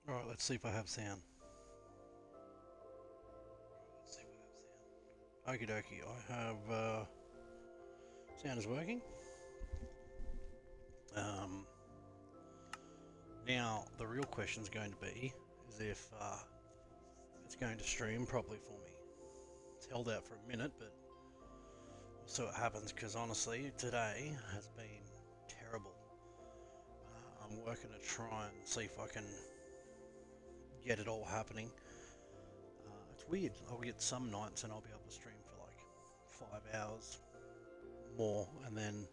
Alright, let's see if I have sound. Okie dokie, I have sound is working. Now the real question is going to be is if it's going to stream properly for me. It's held out for a minute, but we'll see what happens because honestly today has been terrible. I'm working to try and see if I can get it all happening. It's weird. I'll get some nights and I'll be able to stream for like 5 hours more, and then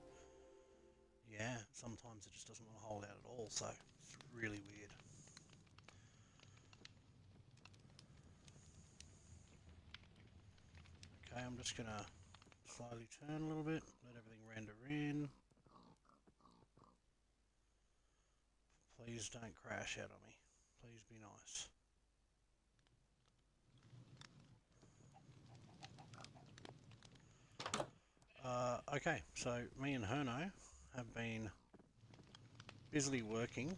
yeah, sometimes it just doesn't want to hold out at all. So it's really weird. Okay, I'm just gonna slowly turn a little bit, let everything render in. Please don't crash out on me. Please be nice. Okay, so me and Herno have been busily working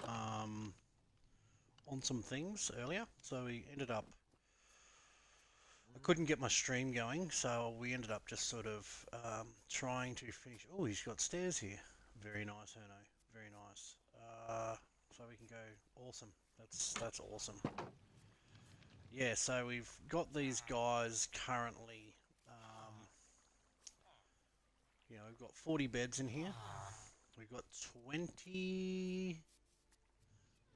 on some things earlier. So we ended up, I couldn't get my stream going, so we ended up just sort of trying to finish. Oh, he's got stairs here. Very nice, Herno. Very nice. So we can go. Awesome. That's awesome. Yeah, so we've got these guys currently. We've got 40 beds in here. We've got 20.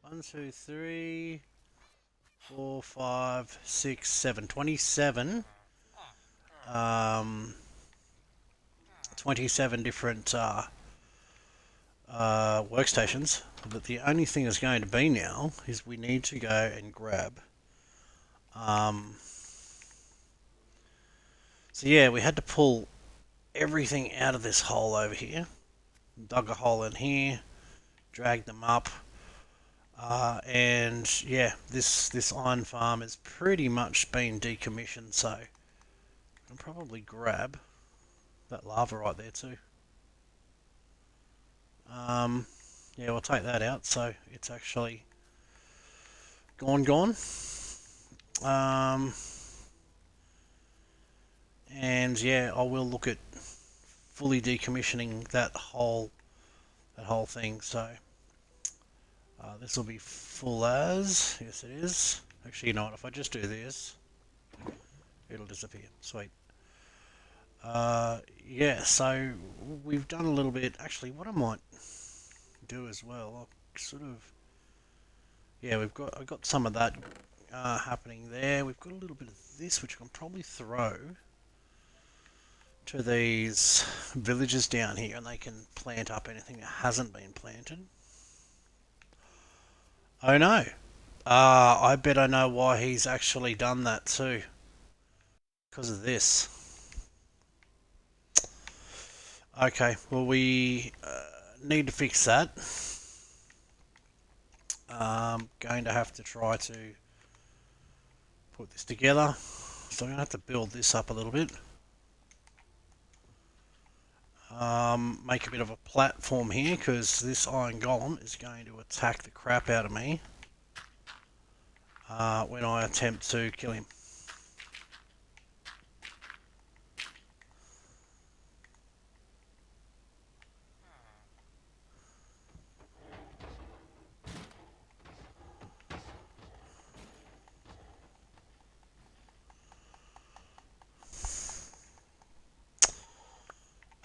1, 2, 3, 4, 5, 6, 7. 27. 27 different workstations. But the only thing that's going to be now is we need to go and grab. So yeah, we had to pull everything out of this hole over here. Dug a hole in here, dragged them up. And yeah, this iron farm has pretty much been decommissioned, so I can probably grab that lava right there too. Yeah, we'll take that out, so it's actually gone. And yeah, I will look at fully decommissioning that whole thing. So this will be full as, yes it is. Actually, you know what, if I just do this, it'll disappear. Sweet. Yeah, so we've done a little bit. Actually, what I might do as well, I'll sort of, yeah, I've got some of that happening there. We've got a little bit of this, which I can probably throw to these villagers down here, and they can plant up anything that hasn't been planted. Oh no! I bet I know why he's actually done that too. Because of this. Okay, well we need to fix that. Going to have to try to put this together. So I'm going to have to build this up a little bit. Make a bit of a platform here because this iron golem is going to attack the crap out of me when I attempt to kill him.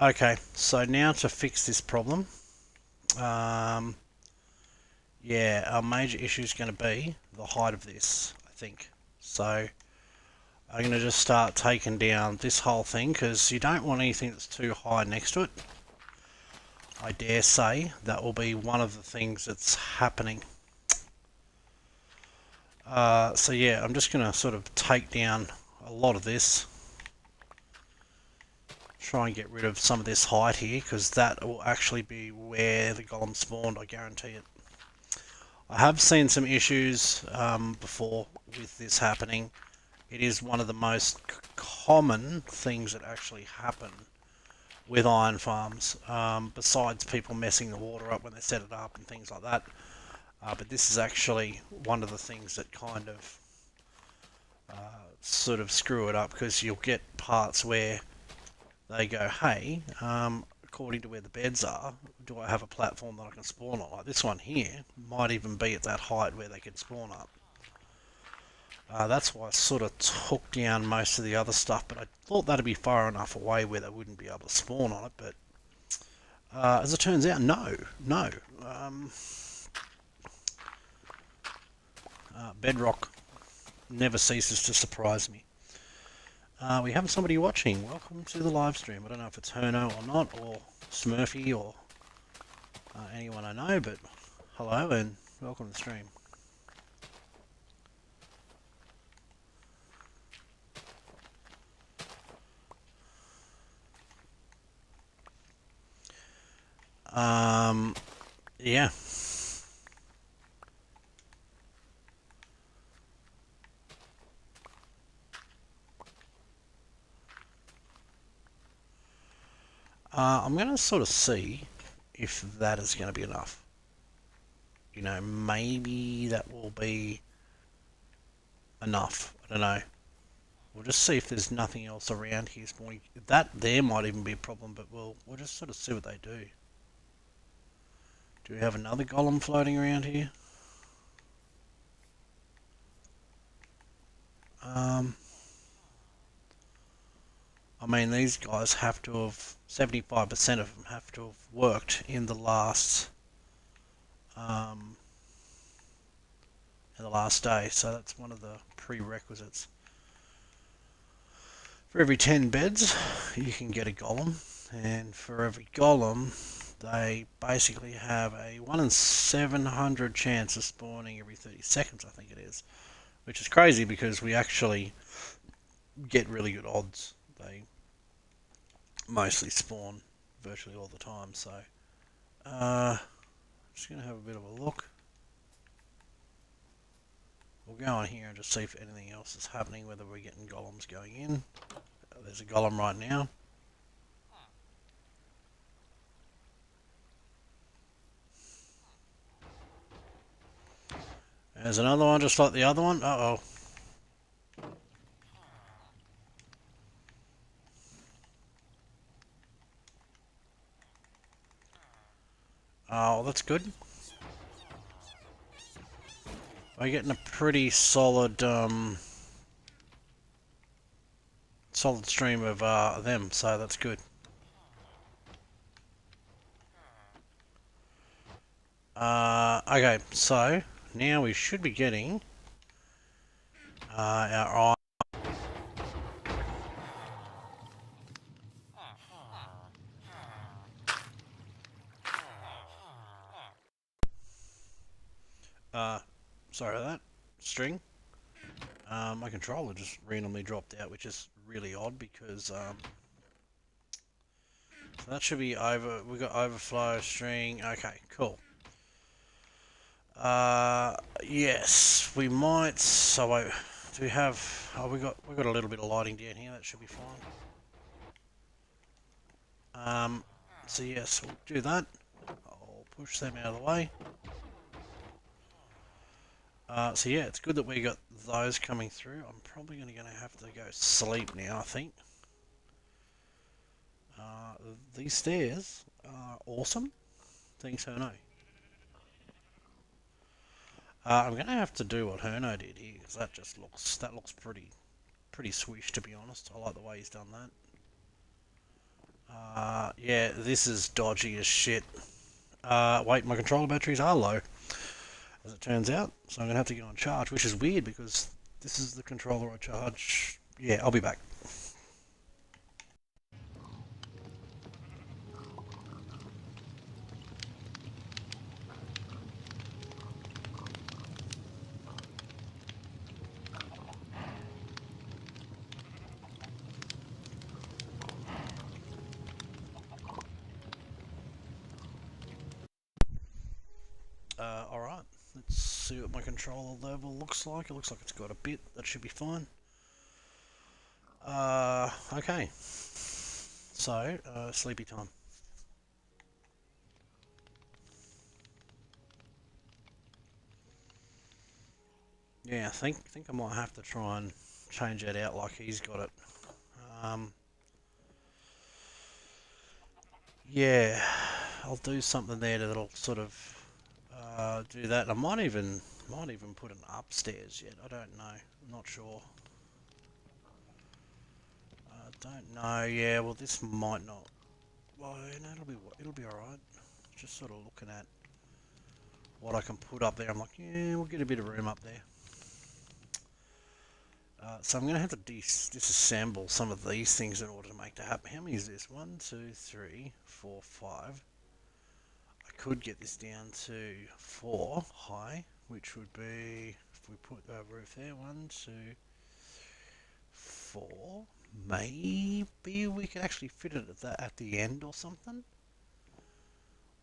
Okay, so now to fix this problem, yeah, our major issue is going to be the height of this, I think. So I'm going to just start taking down this whole thing because you don't want anything that's too high next to it. I dare say that will be one of the things that's happening. So yeah, I'm just going to sort of take down a lot of this. Try and get rid of some of this height here because that will actually be where the golem spawned, I guarantee it. I have seen some issues before with this happening. It is one of the most common things that actually happen with iron farms, besides people messing the water up when they set it up and things like that. But this is actually one of the things that kind of sort of screw it up, because you'll get parts where they go, hey, according to where the beds are, do I have a platform that I can spawn on? Like this one here might even be at that height where they could spawn up. That's why I sort of took down most of the other stuff, but I thought that'd be far enough away where they wouldn't be able to spawn on it, but as it turns out, no. Bedrock never ceases to surprise me. We have somebody watching. Welcome to the live stream. I don't know if it's Herno or not, or Smurfy, or anyone I know, but hello and welcome to the stream. Yeah. I'm going to sort of see if that is going to be enough. You know, maybe that will be enough. I don't know. We'll just see if there's nothing else around here spawning. That there might even be a problem, but we'll just sort of see what they do. Do we have another golem floating around here? I mean, these guys have to have 75% of them have to have worked in the last day, so that's one of the prerequisites. For every 10 beds, you can get a golem, and for every golem, they basically have a 1 in 700 chance of spawning every 30 seconds, I think it is, which is crazy because we actually get really good odds. They mostly spawn virtually all the time, so just going to have a bit of a look. We'll go on here and just see if anything else is happening, whether we're getting golems going in. There's a golem right now. There's another one just like the other one. Uh-oh. Oh, that's good. We're getting a pretty solid stream of them, so that's good. Okay, so now we should be getting our sorry about that, string. My controller just randomly dropped out, which is really odd because so that should be over. We got overflow string. Okay, cool. Yes, we might. So do we have? Oh, we got a little bit of lighting down here. That should be fine. So yes, we'll do that. I'll push them out of the way. So yeah, it's good that we got those coming through. I'm probably going to have to go sleep now, I think. These stairs are awesome. Thanks, Herno. I'm going to have to do what Herno did here, because that looks pretty swish, to be honest. I like the way he's done that. Yeah, this is dodgy as shit. Wait, my controller batteries are low, as it turns out, so I'm going to have to get on charge, which is weird because this is the controller I charge. Yeah, I'll be back. Alright, let's see what my controller level looks like. It looks like it's got a bit. That should be fine. Okay. So, sleepy time. Yeah, I think I might have to try and change that out like he's got it. Um, yeah, I'll do something there that'll sort of do that. I might even put an upstairs yet. I don't know. I'm not sure. I don't know. Yeah, well, this might not. Well, no, it'll be all right. Just sort of looking at what I can put up there. I'm like, yeah, we'll get a bit of room up there. So I'm going to have to disassemble some of these things in order to make that happen. How many is this? 1, 2, 3, 4, 5. I could get this down to 4 high, which would be, if we put a roof there, 1, 2, 4. Maybe we could actually fit it at the end or something.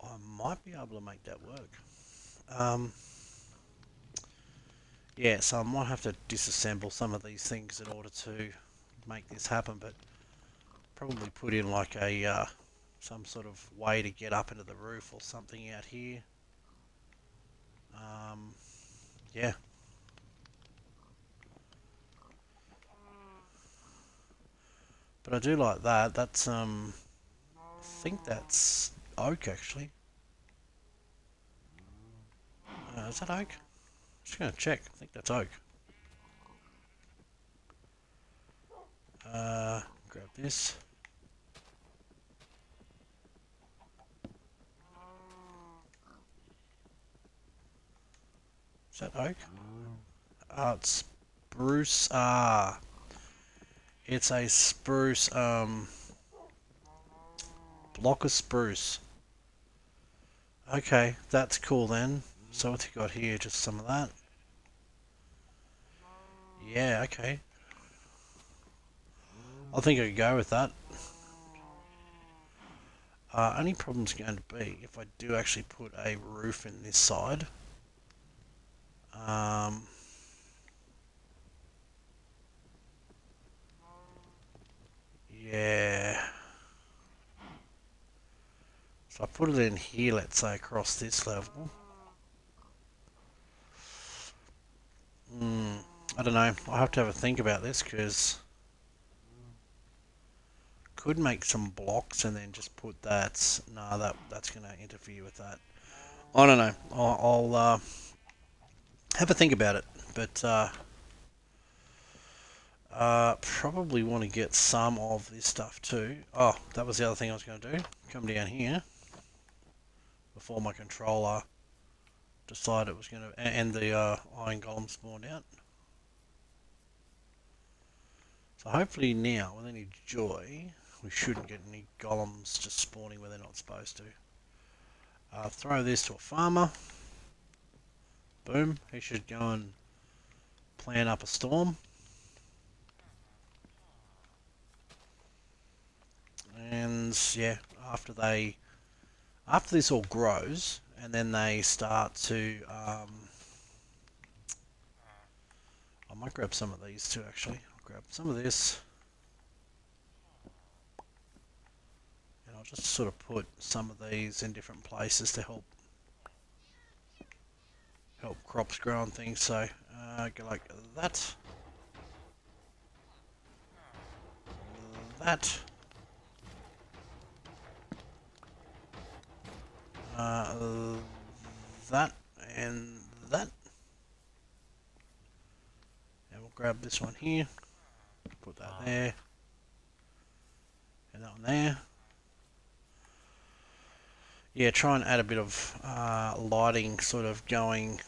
I might be able to make that work. Yeah, so I might have to disassemble some of these things in order to make this happen, but probably put in like a some sort of way to get up into the roof or something out here. Yeah. But I do like that. That's I think that's oak actually. Is that oak? Just gonna check. I think that's oak. Grab this. Is that oak? It's spruce. It's a spruce. Block of spruce. Okay, that's cool then. So what's he got here? Just some of that. Yeah, okay. I think I could go with that. Only problem's going to be if I do actually put a roof in this side. Yeah. So I put it in here, let's say, across this level. I don't know. I'll have to have a think about this because could make some blocks and then just put that. No, that's going to interfere with that. I don't know. I'll have a think about it, but probably want to get some of this stuff too. Oh, that was the other thing I was going to do. Come down here before my controller decided it was going to end the iron golem spawned out. So hopefully now, with any joy, we shouldn't get any golems just spawning where they're not supposed to. Throw this to a farmer. Boom. He should go and plan up a storm. And yeah, after this all grows, and then they start to, I might grab some of these too actually. I'll grab some of this. And I'll just sort of put some of these in different places to help crops grow and things. So go like that. That. That and that. And we'll grab this one here. Put that there. And that one there. Yeah, try and add a bit of lighting sort of going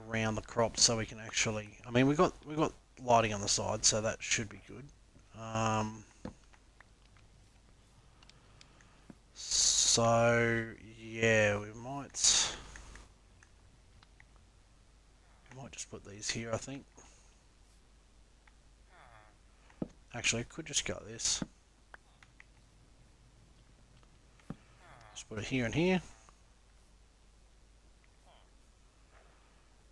around the crops so we can actually, I mean, we've got lighting on the side, so that should be good. So yeah, we might just put these here, I think. Actually, I could just go this. Just put it here and here.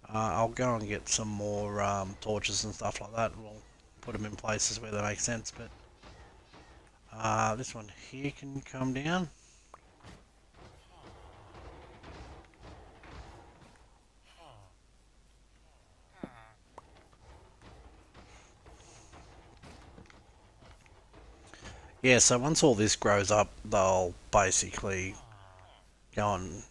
I'll go and get some more torches and stuff like that, and we'll put them in places where they make sense, but this one here can come down. Yeah, so once all this grows up, they'll basically go and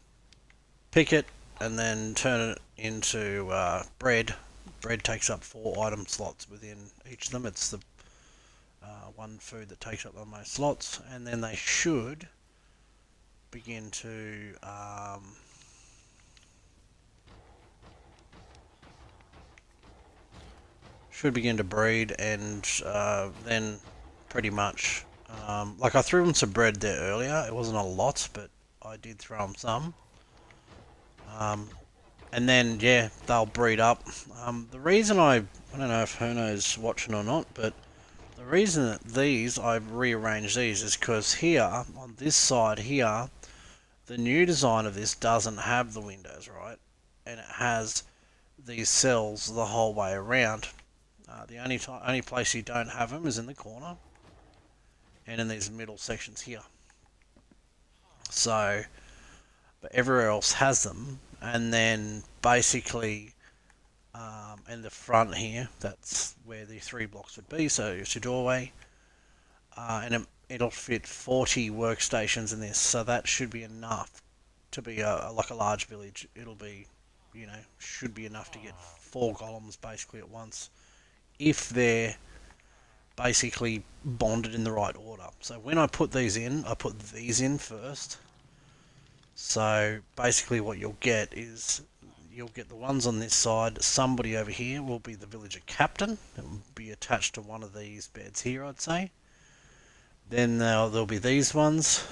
pick it and then turn it into bread. Bread takes up 4 item slots within each of them. It's the one food that takes up the most slots, and then they begin to should begin to breed, and then pretty much like I threw them some bread there earlier. It wasn't a lot, but I did throw them some. And then yeah, they'll breed up. The reason I don't know if Herno's watching or not, but the reason that I've rearranged these is because here on this side here, the new design of this doesn't have the windows, right, and it has these cells the whole way around. The only place you don't have them is in the corner and in these middle sections here. So, but everywhere else has them, and then basically in the front here, that's where the 3 blocks would be. So it's your doorway, and it'll fit 40 workstations in this. So that should be enough to be like a large village. It'll be, should be enough to get 4 golems basically at once, if they're basically bonded in the right order. So when I put these in, I put these in first. So basically what you'll get is you'll get the ones on this side. Somebody over here will be the villager captain. It will be attached to one of these beds here, I'd say. Then there'll be these ones.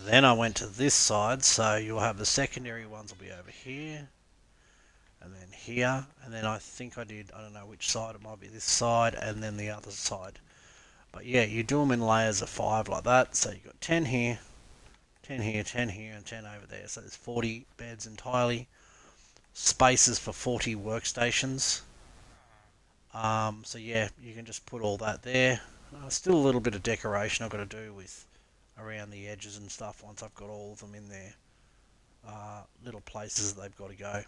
Then I went to this side, so you'll have the secondary ones will be over here, and then here, and then I think I don't know which side, it might be this side, and then the other side. But yeah, you do them in layers of 5 like that, so you've got 10 here, 10 here, 10 here, and 10 over there. So there's 40 beds entirely. Spaces for 40 workstations. So yeah, you can just put all that there. Still a little bit of decoration I've got to do with around the edges and stuff once I've got all of them in their little places that they've got to go.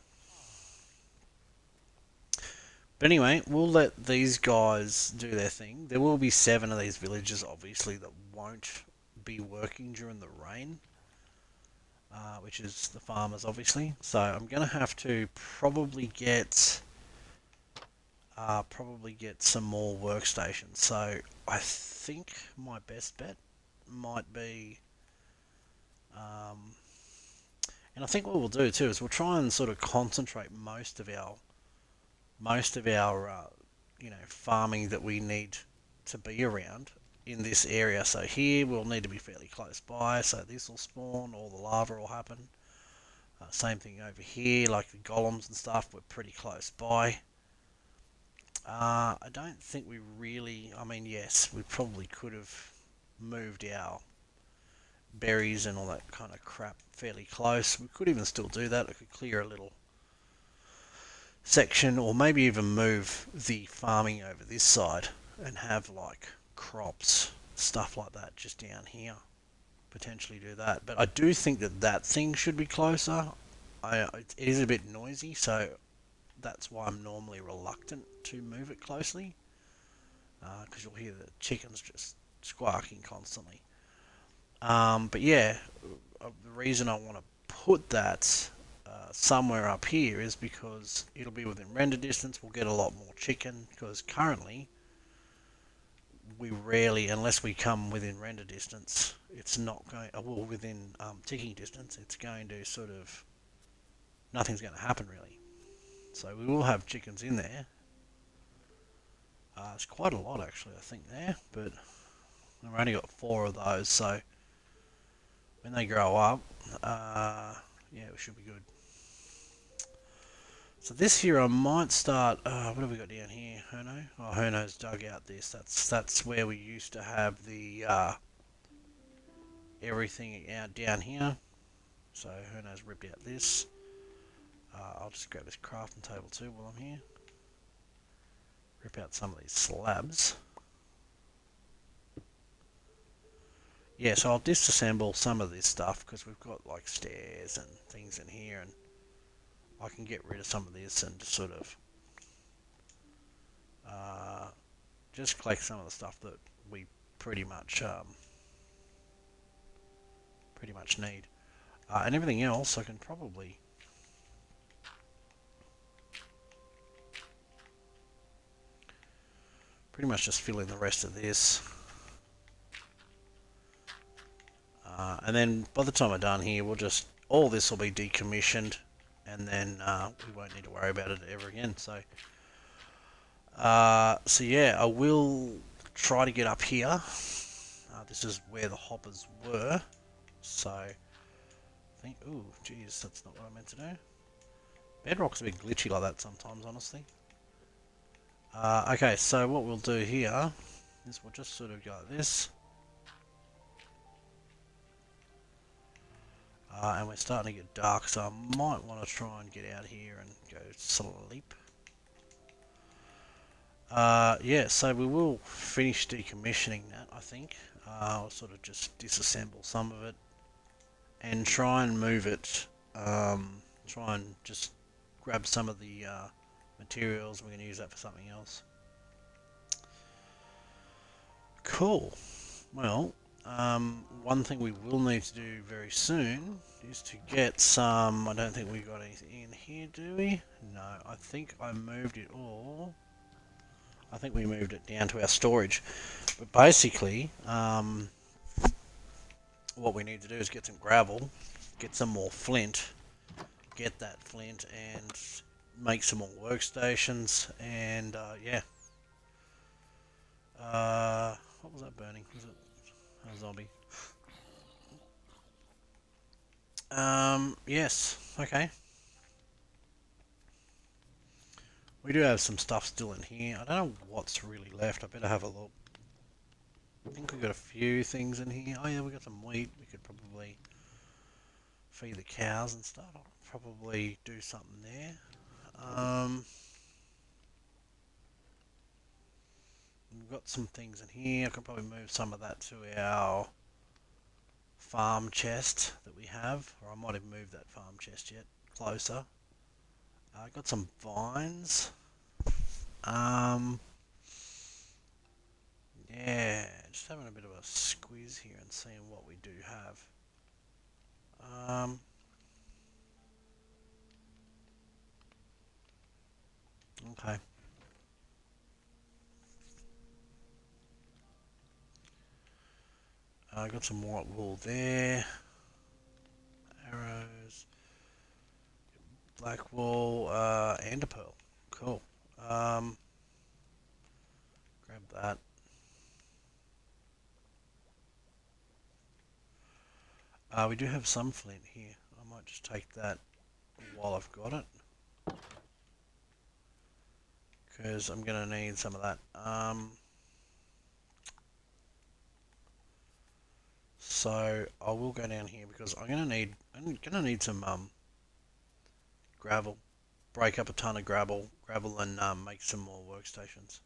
But anyway, we'll let these guys do their thing. There will be 7 of these villages, obviously, that won't be working during the rain, which is the farmers, obviously. So I'm going to have to probably get some more workstations. So I think my best bet might be, and I think what we'll do too is we'll try and sort of concentrate most of our farming that we need to be around in this area. So here we'll need to be fairly close by, so this will spawn, all the lava will happen. Same thing over here, like the golems and stuff, we're pretty close by. I don't think we really, yes, we probably could have moved our berries and all that kind of crap fairly close. We could even still do that. I could clear a little section, or maybe even move the farming over this side and have like crops, stuff like that, just down here. Potentially do that, but I do think that thing should be closer. It is a bit noisy, so that's why I'm normally reluctant to move it closely, because you'll hear the chickens just squawking constantly. But yeah, the reason I want to put that somewhere up here is because it'll be within render distance. We'll get a lot more chicken, because currently we rarely, unless we come within render distance, it's not going, well, within ticking distance, it's going to sort of, nothing's going to happen really. So we will have chickens in there. It's quite a lot actually, I think, there, but I've only got 4 of those, so when they grow up, yeah, it should be good. So this here I might start, what have we got down here, Herno? Oh, Herno's dug out this, that's where we used to have the, everything out down here. So Herno's ripped out this. I'll just grab this crafting table too while I'm here. Rip out some of these slabs. Yeah, so I'll disassemble some of this stuff because we've got like stairs and things in here, and I can get rid of some of this and just sort of just collect some of the stuff that we pretty much need. And everything else I can probably pretty much just fill in the rest of this. And then by the time I'm done here, we'll just, all this will be decommissioned, and then we won't need to worry about it ever again. So yeah, I will try to get up here. This is where the hoppers were. So I think, ooh, geez, that's not what I meant to do. Bedrock's a bit glitchy like that sometimes, honestly. Okay, so what we'll do here is we'll just sort of go like this. And we're starting to get dark, so I might want to try and get out here and go sleep. Yeah, so we will finish decommissioning that, I think. I'll sort of just disassemble some of it and try and move it. Try and just grab some of the materials. We're going to use that for something else. Cool. Well, one thing we will need to do very soon is to get some. I don't think we got anything in here, do we? No, I think I moved it all. I think we moved it down to our storage. But basically, what we need to do is get some gravel, get some more flint, get that flint, and make some more workstations. And yeah. What was that burning? Was it a zombie? Yes. Okay. We do have some stuff still in here. I don't know what's really left. I better have a look. I think we've got a few things in here. Oh yeah, we got some wheat. We could probably feed the cows and stuff. I'll probably do something there. We've got some things in here. I can probably move some of that to our farm chest that we have. Or I might have moved that farm chest yet. Closer. I got some vines. Yeah, just having a bit of a squeeze here and seeing what we do have. Okay. I got some white wool there. Arrows. Black wool, and a pearl. Cool. Grab that. We do have some flint here. I might just take that while I've got it. Because I'm going to need some of that. So I will go down here because I'm going to need some gravel. Break up a ton of gravel and make some more workstations.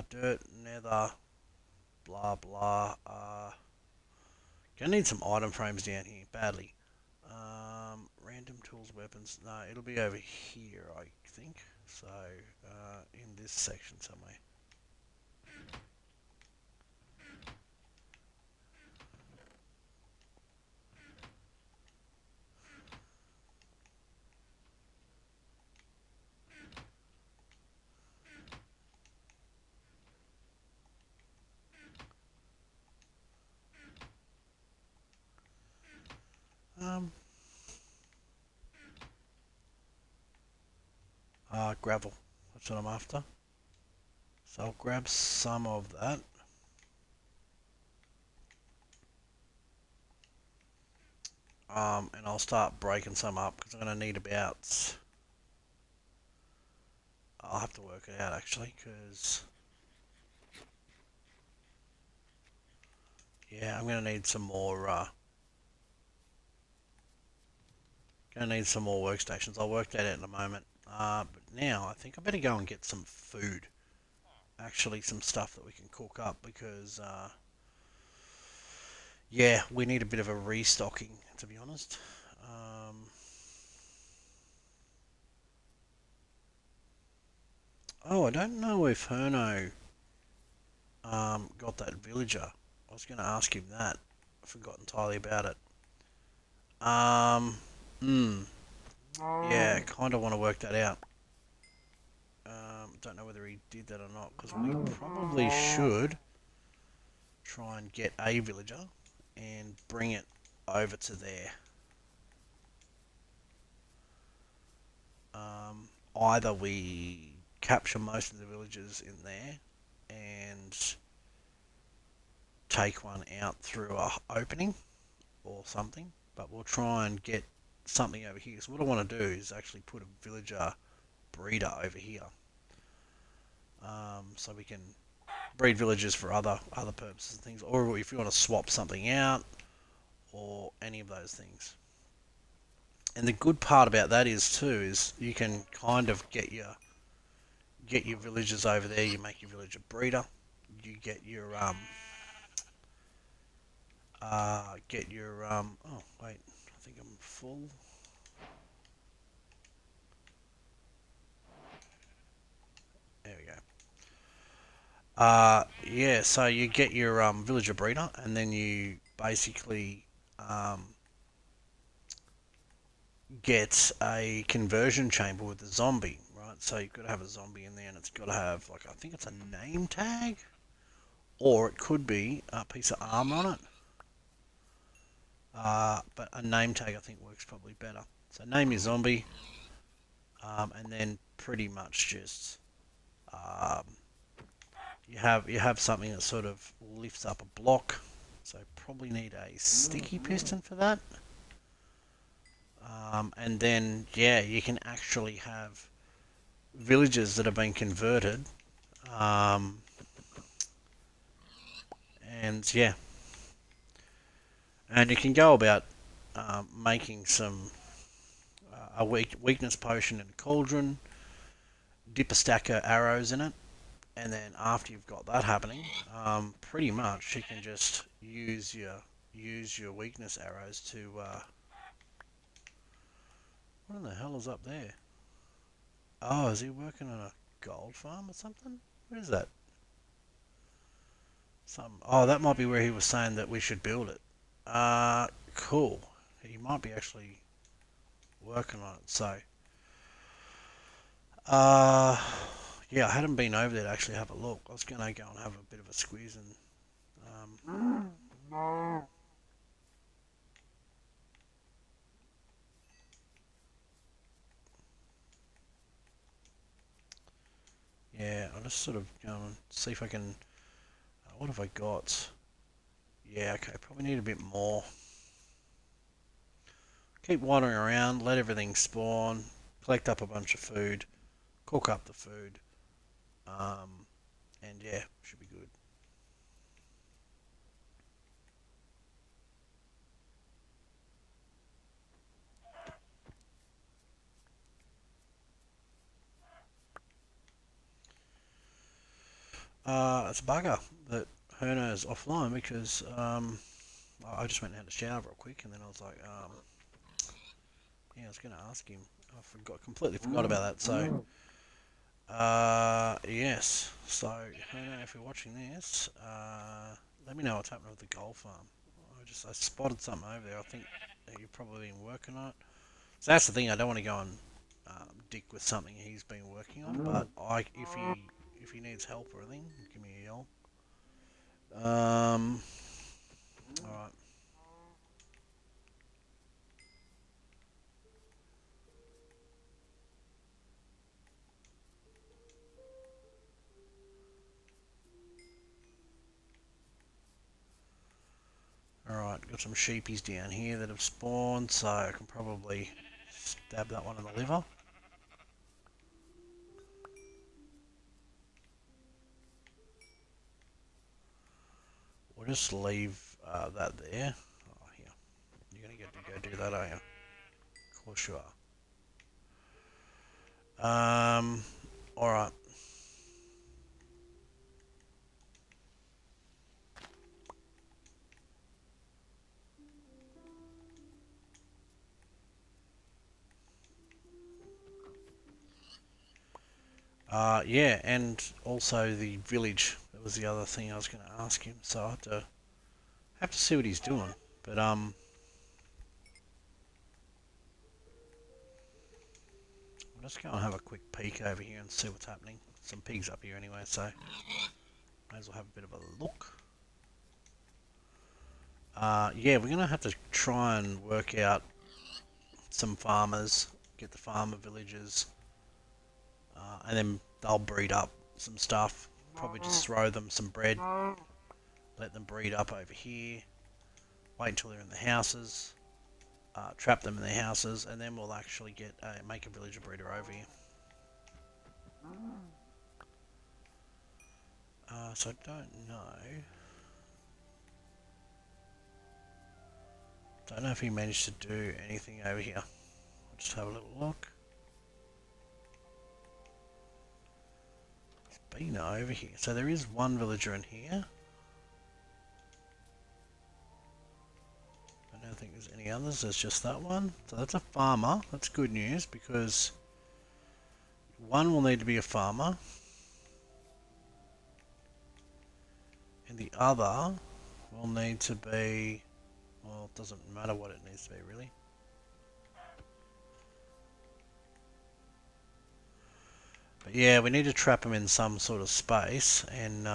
Dirt, nether, blah blah. Gonna need some item frames down here badly. Random tools, weapons. No, it'll be over here, I think. So in this section somewhere. Gravel. That's what I'm after. So I'll grab some of that. And I'll start breaking some up because I'm going to need about... I'll have to work it out actually because... Yeah, I'm going to need some more... Going to need some more workstations. I'll work that out in a moment. But now I think I better go and get some food. Actually, some stuff that we can cook up because... yeah, we need a bit of a restocking, to be honest. Oh, I don't know if Herno got that villager. I was going to ask him that. I forgot entirely about it. Hmm. Yeah, kind of want to work that out. Don't know whether he did that or not, because we probably should try and get a villager and bring it over to there. Either we capture most of the villagers in there and take one out through a opening or something, but we'll try and get something over here. So what I want to do is actually put a villager breeder over here, so we can breed villagers for other purposes and things, or if you want to swap something out or any of those things. And the good part about that is too is you can kind of get your villagers over there. You make your villager breeder. You get your oh wait, I think I'm full. There we go. Yeah, so you get your villager breeder, and then you basically get a conversion chamber with a zombie, right? So you've got to have a zombie in there, and it's got to have, like, I think it's a name tag, or it could be a piece of armor on it. But a name tag I think works probably better. So name your zombie, and then pretty much just um, you have something that sort of lifts up a block. So probably need a sticky piston for that. And then yeah, you can actually have villages that have been converted. Um, and yeah, and you can go about making some a weakness potion in a cauldron, dip a stack of arrows in it, and then after you've got that happening, pretty much you can just use your weakness arrows to what the hell is up there? Oh, is he working on a gold farm or something? Where is that? Oh, that might be where he was saying that we should build it. Cool. He might be actually working on it. So, uh, yeah, I hadn't been over there to actually have a look. I was gonna go and have a bit of a squeeze and yeah, I'll just sort of go and see if I can. What have I got? Yeah, okay, probably need a bit more. Keep wandering around, let everything spawn, collect up a bunch of food, cook up the food, um, and yeah, should be good. It's a bugger that Herno's offline because I just went and had a shower real quick, and then I was like, yeah, I was going to ask him. Completely forgot about that. So, yes. So, Herno, if you're watching this, let me know what's happening with the gold farm. I spotted something over there. I think that you've probably been working on it. So that's the thing. I don't want to go and dick with something he's been working on. But if he needs help or anything, give me a yell. All right. Alright, got some sheepies down here that have spawned, so I can probably stab that one in the liver. We'll just leave that there. Oh, here. You're going to get to go do that, are you? Of course you are. Alright. Yeah, and also the village that That was the other thing I was going to ask him, so I have to see what he's doing. But I'll just go and have a quick peek over here and see what's happening. Some pigs up here anyway, so may as well have a bit of a look. Yeah, we're going to have to try and work out some farmers, get the farmer villages, and then they'll breed up some stuff. Probably just throw them some bread, let them breed up over here, wait until they're in the houses, trap them in their houses, and then we'll actually get make a villager breeder over here. So I don't know. Don't know if he managed to do anything over here. I'll just have a little look. There's been over here. So there is one villager in here. I don't think there's any others. There's just that one. So that's a farmer. That's good news because one will need to be a farmer. And the other will need to be... Well, it doesn't matter what it needs to be, really. But yeah, we need to trap them in some sort of space and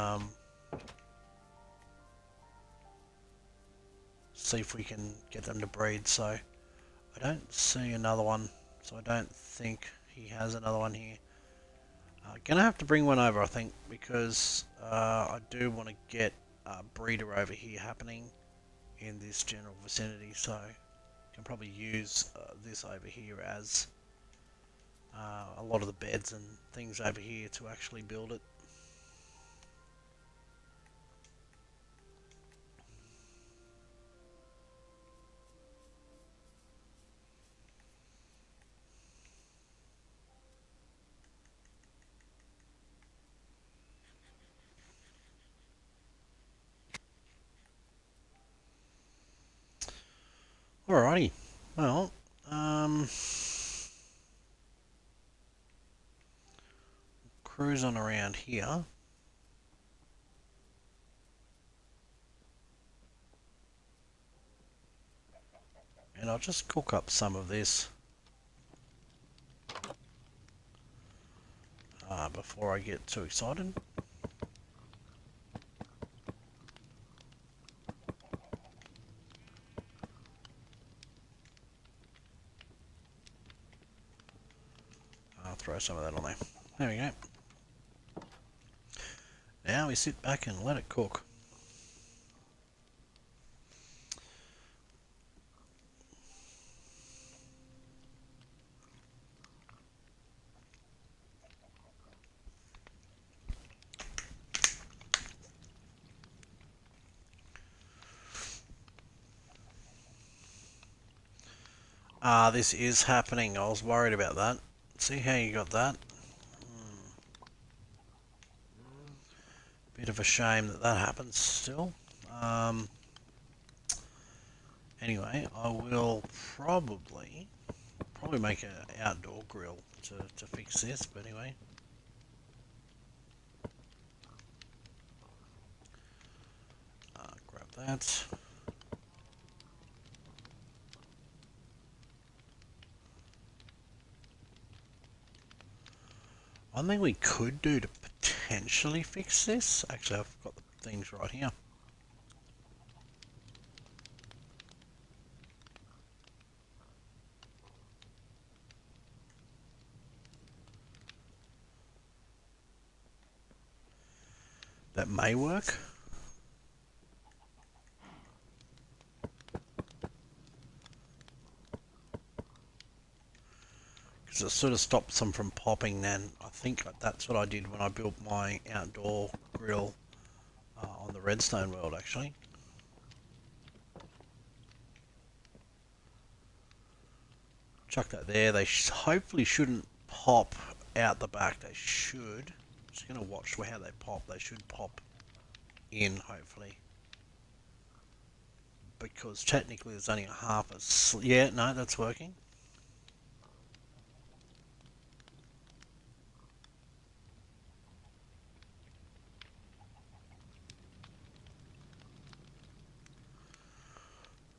see if we can get them to breed. So I don't see another one, so I don't think he has another one here. Gonna have to bring one over, I think, because I do want to get a breeder over here happening in this general vicinity, so I can probably use this over here as a lot of the beds and things over here to actually build it. Alrighty, well, cruise on around here. And I'll just cook up some of this before I get too excited. Throw some of that on there. There we go. Now we sit back and let it cook. This is happening. I was worried about that. See how you got that? Bit of a shame that that happens still. Anyway, I will probably make an outdoor grill to fix this, but anyway. Grab that. One thing we could do to potentially fix this, actually I've got the things right here. That may work. Because it sort of stops them from popping then. I think that's what I did when I built my outdoor grill on the Redstone world actually. Chuck that there. They hopefully shouldn't pop out the back. They should. Just going to watch how they pop. They should pop in, hopefully. Because technically there's only a half a... Yeah, no, that's working.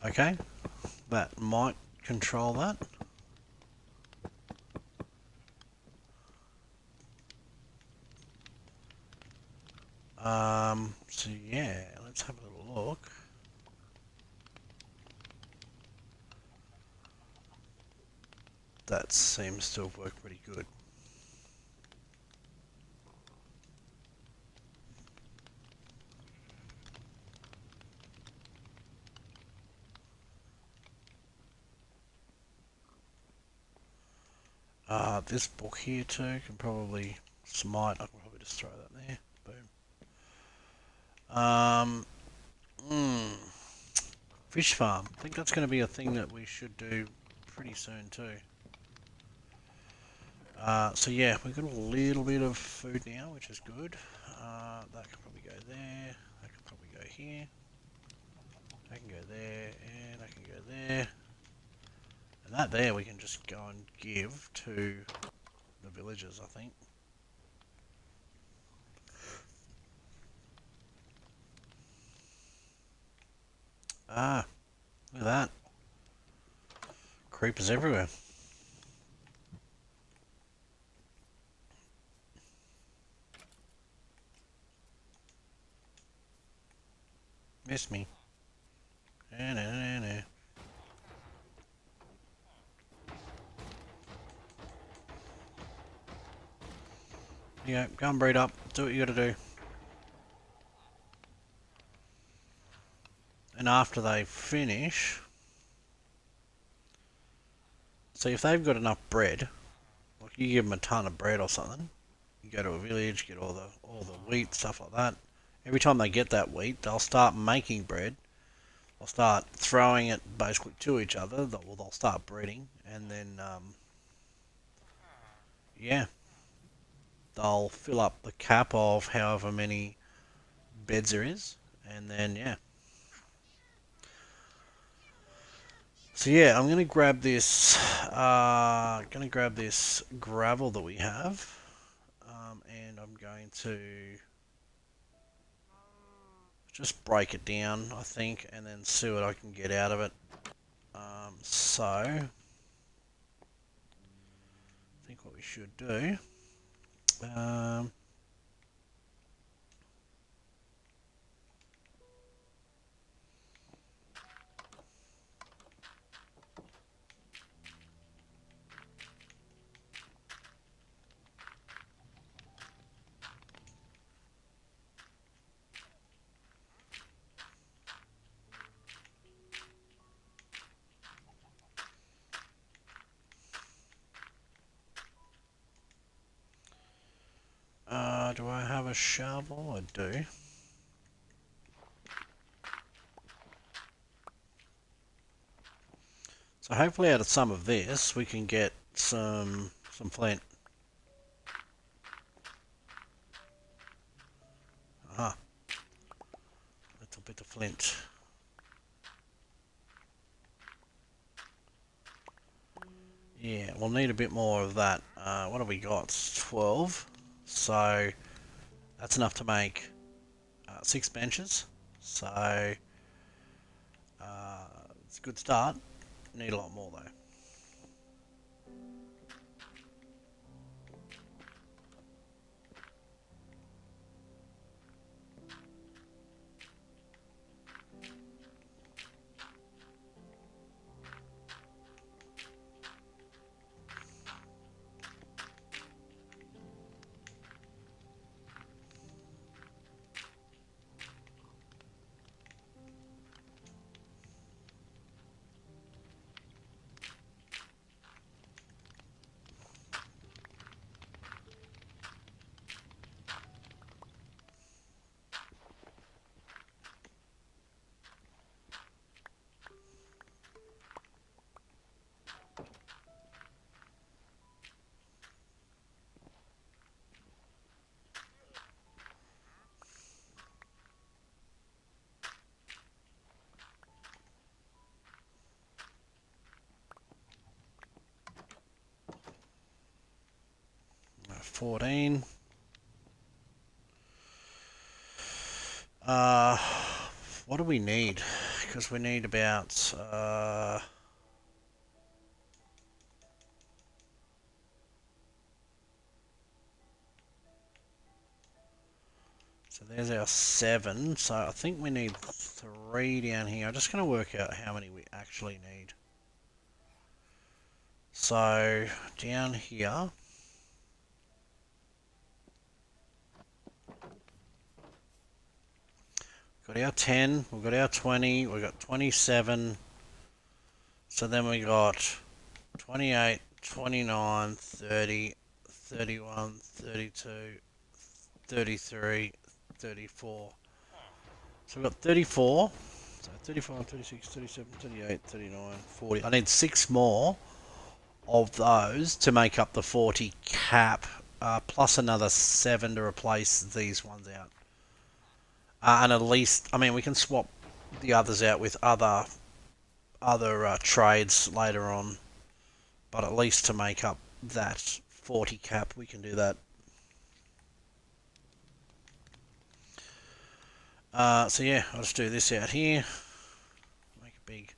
Okay, that might control that. So yeah, let's have a little look. That seems to have worked pretty good. This book here too can probably smite. I can probably just throw that there. Boom. Fish farm. I think that's going to be a thing that we should do pretty soon too. So yeah, we've got a little bit of food now, which is good. That can probably go there. That can probably go here. I can go there, and I can go there. And that there we can just go and give to the villagers, I think. Ah, look at that. Creepers everywhere. Miss me. Yeah, go and breed up. Do what you gotta do. And after they finish... See, if they've got enough bread, like you give them a ton of bread or something, you go to a village, get all the wheat, stuff like that. Every time they get that wheat, they'll start making bread. They'll start throwing it basically to each other. They'll start breeding, and then yeah, they'll fill up the cap of however many beds there is, and then yeah. So yeah, I'm gonna grab this. Gonna grab this gravel that we have, and I'm going to just break it down, I think, and then see what I can get out of it. So I think what we should do. Um, do I have a shovel? I do. So hopefully out of some of this we can get some flint. Aha. Little bit of flint. Yeah, we'll need a bit more of that. What have we got? 12. So that's enough to make 6 benches. So it's a good start. Need a lot more though. Uh, 14. What do we need? because we need about so there's our 7, so I think we need 3 down here. I'm just going to work out how many we actually need. So down here, got our 10, we've got our 20, we've got 27, so then we got 28, 29, 30, 31, 32, 33, 34. So we've got 34, so 35, 36, 37, 38, 39, 40. I need 6 more of those to make up the 40 cap, plus another 7 to replace these ones out. And at least, I mean, we can swap the others out with other trades later on, but at least to make up that 40 cap, we can do that. So yeah, I'll just do this out here. Make it big.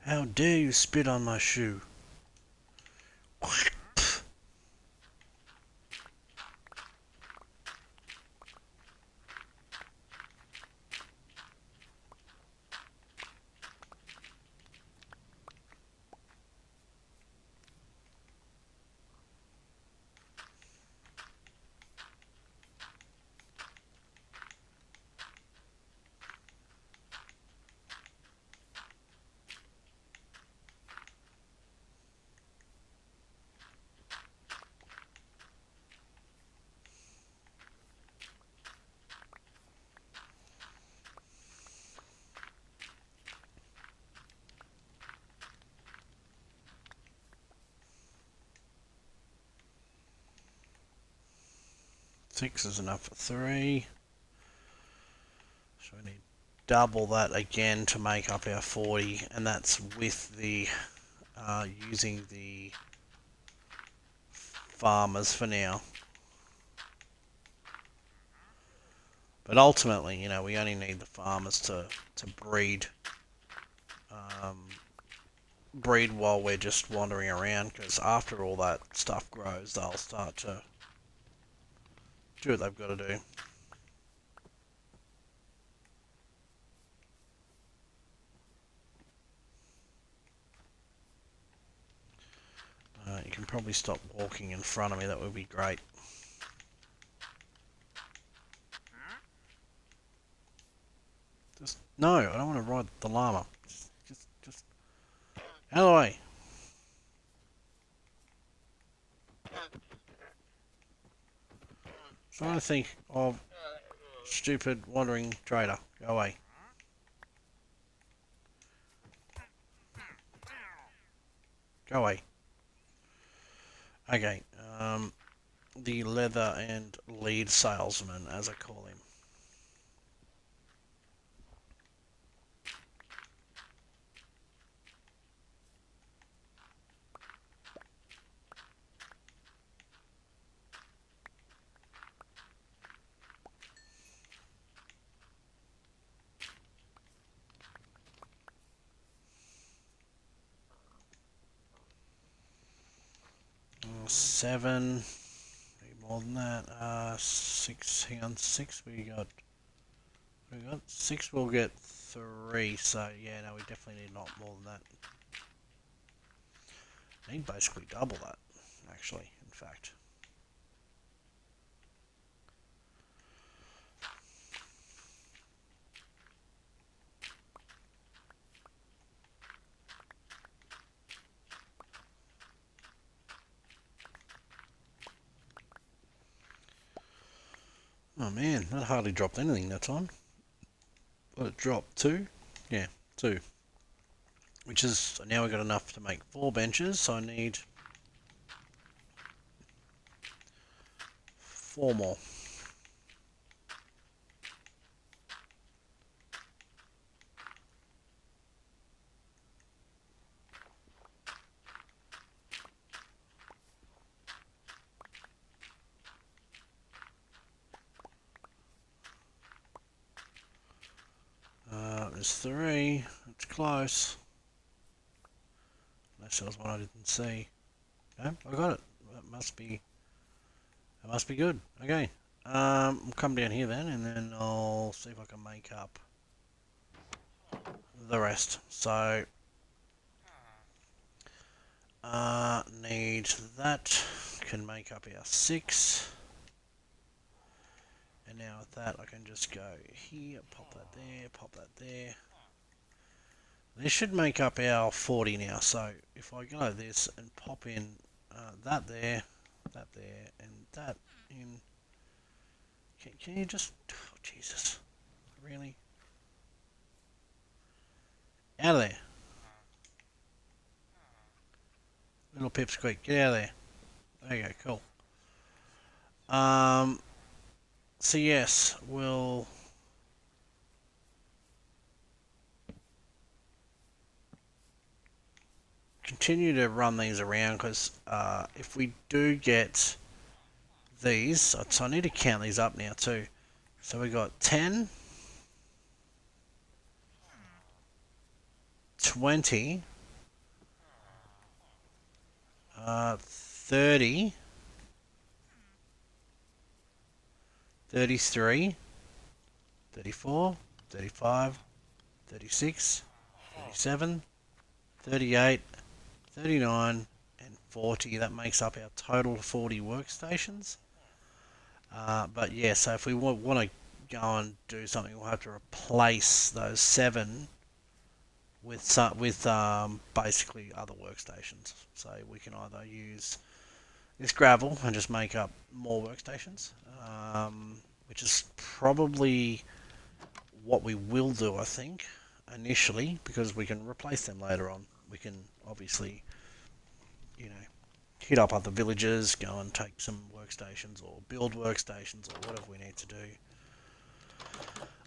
How dare you spit on my shoe? 6 is enough for 3. So we need double that again to make up our 40, and that's with the using the farmers for now. But ultimately, you know, we only need the farmers to breed breed while we're just wandering around, because after all that stuff grows, they'll start to do what they've got to do. You can probably stop walking in front of me, that would be great. Just, no, I don't want to ride the llama. Just out of the way. Trying to think of stupid wandering trader. Go away. Go away. Okay, the leather and lead salesman, as I call him. Seven, maybe more than that. 6. Hang on, 6. We got 6. We'll get 3. So yeah, no, we definitely need not more than that. I need basically double that, actually. In fact. Oh man, that hardly dropped anything that time. What it dropped? 2? Yeah, 2. Which is, now we've got enough to make 4 benches, so I need 4 more. those three. It's close. Unless there was one I didn't see. Okay, I got it. That must be good. Okay. I'll come down here then, and then I'll see if I can make up the rest. So, need that. Can make up our 6. And now with that, I can just go here, pop that there, pop that there. This should make up our 40 now. So if I go this and pop in that there, and that in. Can you just... Oh, Jesus. Really? Out of there. Little pipsqueak, get out of there. There you go, cool. So yes, we'll... continue to run these around, because if we do get these, so I need to count these up now too. So we got 10, 20, 30, 33, 34, 35, 36, 37, 38, 39, and 40. That makes up our total 40 workstations. But yeah, so if we want to go and do something, we'll have to replace those 7 with basically other workstations. So we can either use this gravel and just make up more workstations, which is probably what we will do, I think, initially, because we can replace them later on. We can obviously, you know, hit up other villages, go and take some workstations or build workstations or whatever we need to do.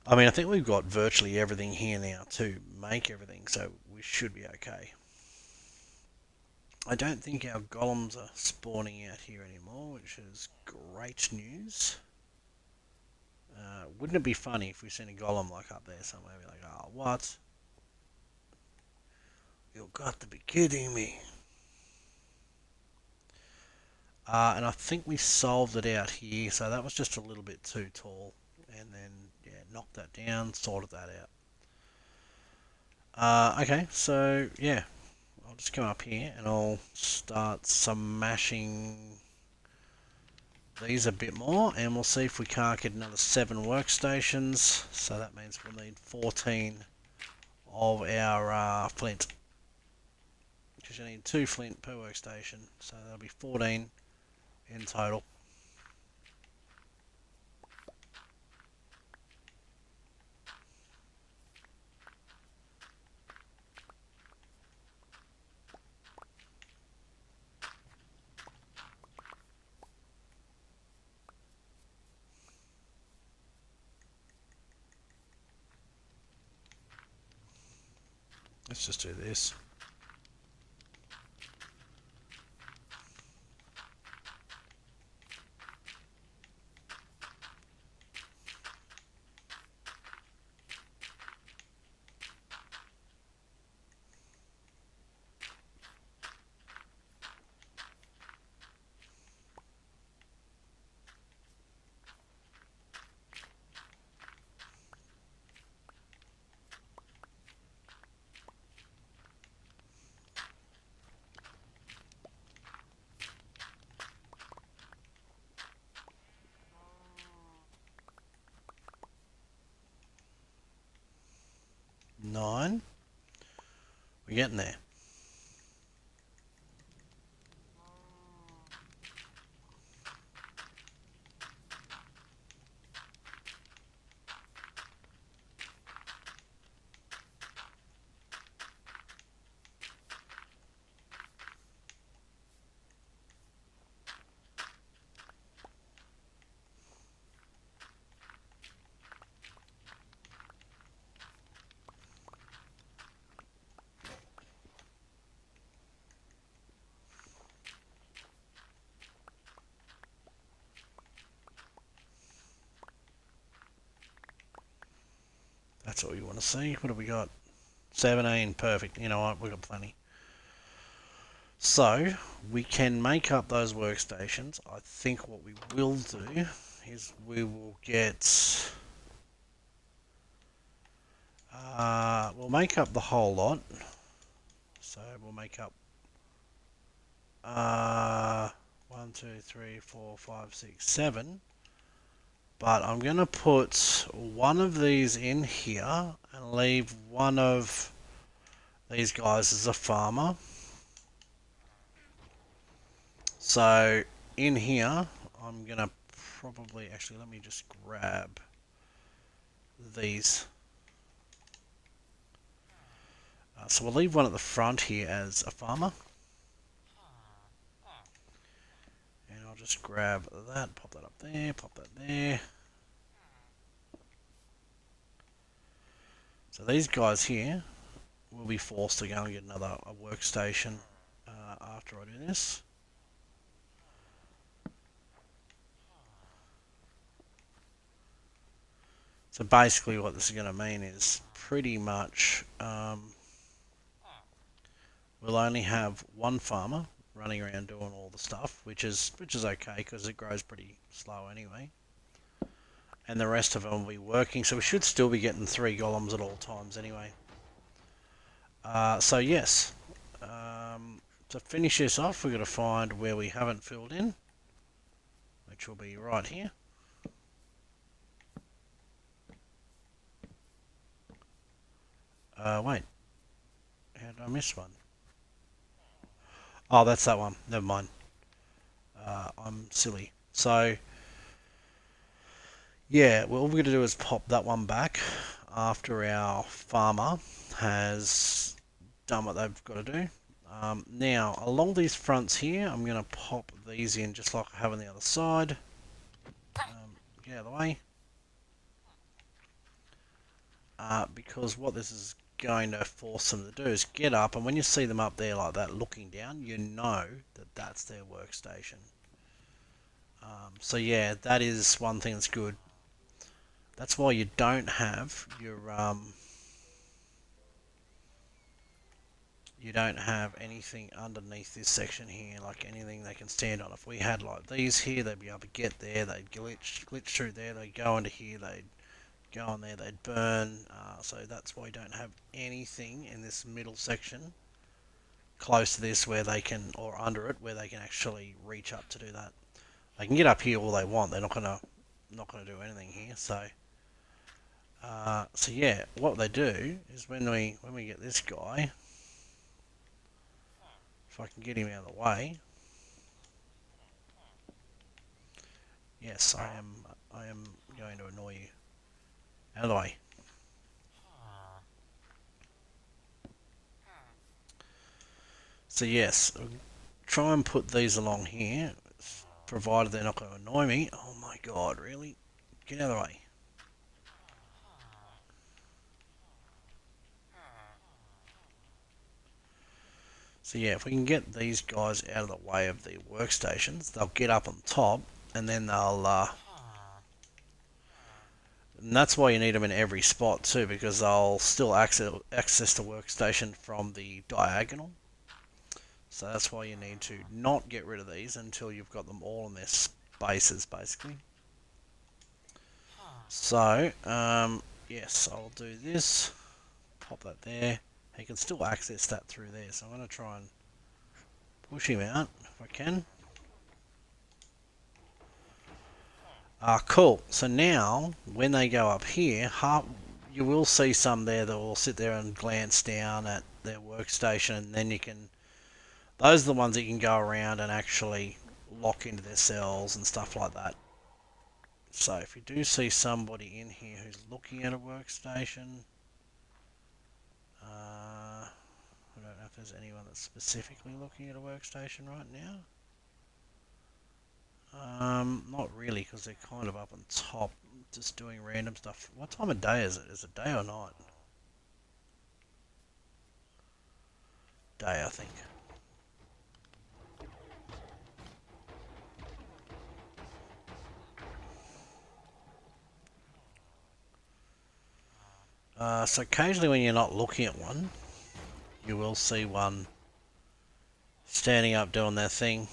I mean, I think we've got virtually everything here now to make everything, so we should be okay. I don't think our golems are spawning out here anymore, which is great news. Wouldn't it be funny if we seen a golem like up there somewhere, be like, oh, what? You've got to be kidding me. And I think we solved it out here, so that was just a little bit too tall. And then, yeah, knocked that down, sorted that out. Okay, so, yeah. I'll just come up here and I'll start smashing these a bit more, and we'll see if we can't get another 7 workstations. So that means we'll need 14 of our flint, because you need 2 flint per workstation, so that'll be 14 in total. Let's just do this. Nine. We're getting there. that's what we want to see. What have we got? 17, perfect. You know what? We've got plenty. So, we can make up those workstations. I think what we will do is we will get... we'll make up the whole lot. So, we'll make up... 1, 2, 3, 4, 5, 6, 7. But I'm going to put one of these in here and leave one of these guys as a farmer. So in here, I'm going to probably, actually let me just grab these. So we'll leave one at the front here as a farmer. And I'll just grab that, pop that up there, pop that there. So these guys here will be forced to go and get another workstation after I do this. So basically what this is going to mean is pretty much we'll only have one farmer running around doing all the stuff, which is okay because it grows pretty slow anyway. And the rest of them will be working, so we should still be getting 3 golems at all times anyway. So yes, to finish this off, we've got to find where we haven't filled in, which will be right here. Wait, how did I miss one? Oh, that's that one. Never mind. I'm silly. So, yeah, well, all we're going to do is pop that one back after our farmer has done what they've got to do. Now, along these fronts here, I'm going to pop these in just like I have on the other side. Get out of the way. Because what this is going to force them to do is get up, and when you see them up there like that looking down, you know that that's their workstation. So yeah, that is one thing that's good. That's why you don't have your you don't have anything underneath this section here, like anything they can stand on. If we had like these here, they'd be able to get there, they'd glitch through there, they'd go into here, they'd go on there, they'd burn. So that's why we don't have anything in this middle section close to this where they can, or under it, where they can actually reach up to do that. They can get up here all they want. They're not gonna do anything here. So so yeah, what they do is when we get this guy, if I can get him out of the way. Yes, I am going to annoy you. Out of the way. So yes, try and put these along here, provided they're not going to annoy me. Oh my god, really? Get out of the way. So yeah, if we can get these guys out of the way of the workstations, they'll get up on top, and then they'll and that's why you need them in every spot too, because they'll still access the workstation from the diagonal. So that's why you need to not get rid of these until you've got them all in their spaces, basically. So, yes, I'll do this. Pop that there. He can still access that through there, so I'm going to try and push him out if I can. Cool. So now, when they go up here, you will see some there that will sit there and glance down at their workstation, and then you can... Those are the ones that you can go around and actually lock into their cells and stuff like that. So if you do see somebody in here who's looking at a workstation, I don't know if there's anyone that's specifically looking at a workstation right now. Not really, because they're kind of up on top, just doing random stuff. What time of day is it? Is it day or night? Day, I think. So occasionally when you're not looking at one, you will see one standing up doing their thing.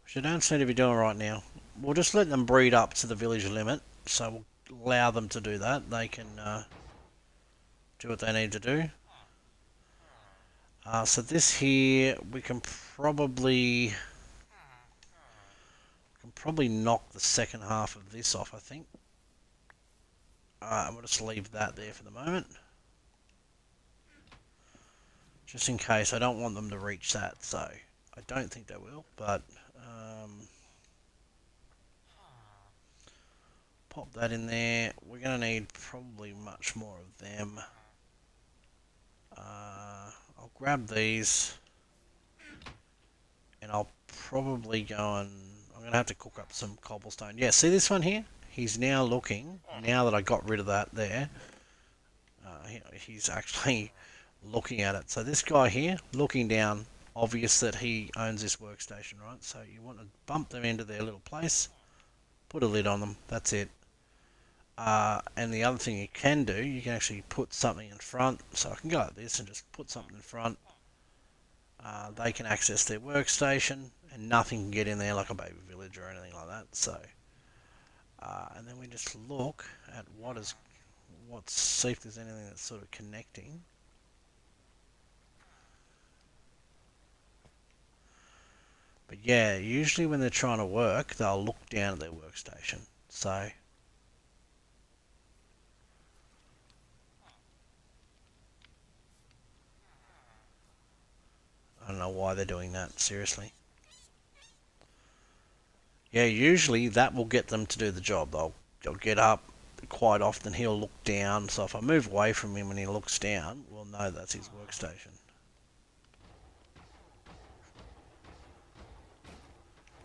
Which you don't seem to be doing right now. We'll just let them breed up to the village limit, so we'll allow them to do that. They can do what they need to do. So this here, we can probably knock the second half of this off, I think. We'll just leave that there for the moment. Just in case, I don't want them to reach that, so I don't think they will, but pop that in there. We're going to need probably much more of them. I'll grab these, and I'll probably go and... I'm going to have to cook up some cobblestone. Yeah, see this one here? He's now looking, now that I got rid of that there, he's actually looking at it. So this guy here, looking down, obvious that he owns this workstation, right? So you want to bump them into their little place, put a lid on them, that's it. And the other thing you can do, you can actually put something in front. So I can go like this and just put something in front. They can access their workstation and nothing can get in there like a baby village or anything like that. So, and then we just look at see if there's anything that's sort of connecting. But yeah, usually when they're trying to work, they'll look down at their workstation. So I don't know why they're doing that, seriously. Yeah, usually that will get them to do the job. They'll get up. Quite often he'll look down, so if I move away from him and he looks down, we'll know that's his workstation.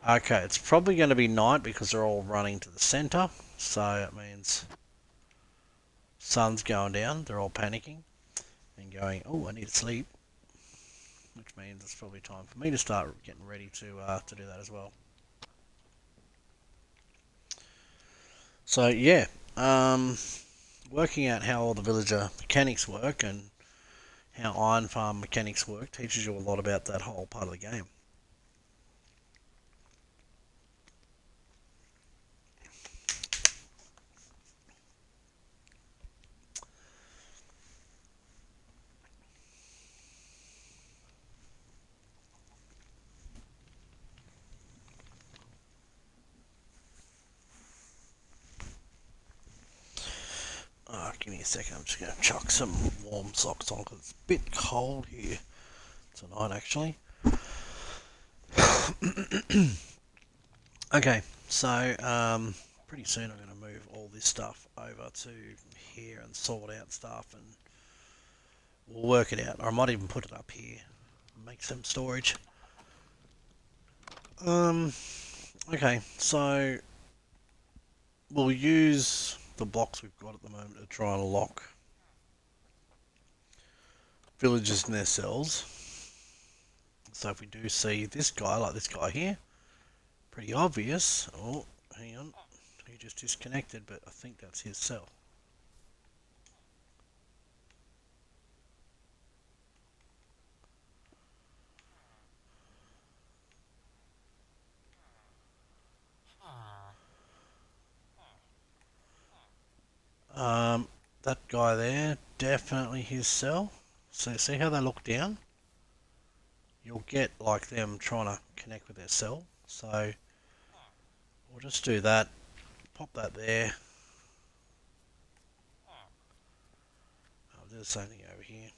Okay, it's probably going to be night because they're all running to the centre, so it means sun's going down, they're all panicking and going, oh, I need to sleep, which means it's probably time for me to start getting ready to do that as well. So yeah, working out how all the villager mechanics work and how iron farm mechanics work teaches you a lot about that whole part of the game. Give me a second, I'm just going to chuck some warm socks on because it's a bit cold here tonight actually. Okay, so pretty soon I'm going to move all this stuff over to here and sort out stuff and we'll work it out. Or I might even put it up here and make some storage. Okay, so we'll use the blocks we've got at the moment to try and lock villagers in their cells. So if we do see this guy, like this guy here, pretty obvious. Oh, hang on, he just disconnected, but I think that's his cell. That guy there, definitely his cell. So see how they look down? You'll get like them trying to connect with their cell. So we'll just do that. Pop that there. I'll do the same thing over here.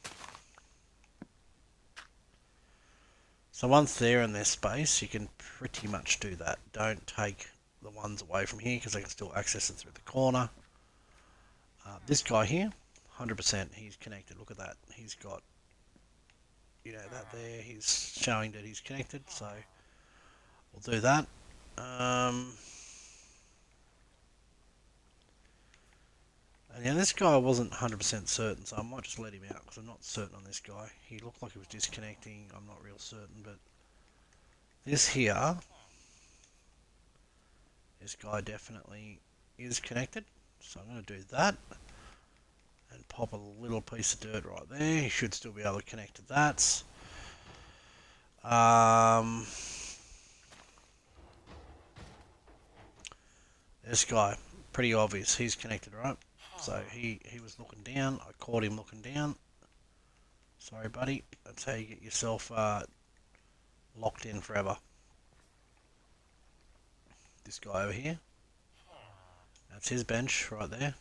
So once they're in their space, you can pretty much do that. Don't take the ones away from here because they can still access it through the corner. This guy here, 100% he's connected. Look at that. He's got, you know, that there. He's showing that he's connected. So we'll do that. And yeah, this guy wasn't 100% certain, so I might just let him out because I'm not certain on this guy. He looked like he was disconnecting. I'm not real certain, but this here, this guy definitely is connected. So I'm going to do that and pop a little piece of dirt right there. You should still be able to connect to that. This guy, pretty obvious, he's connected, right? So he was looking down. I caught him looking down. Sorry, buddy. That's how you get yourself locked in forever. This guy over here. That's his bench right there.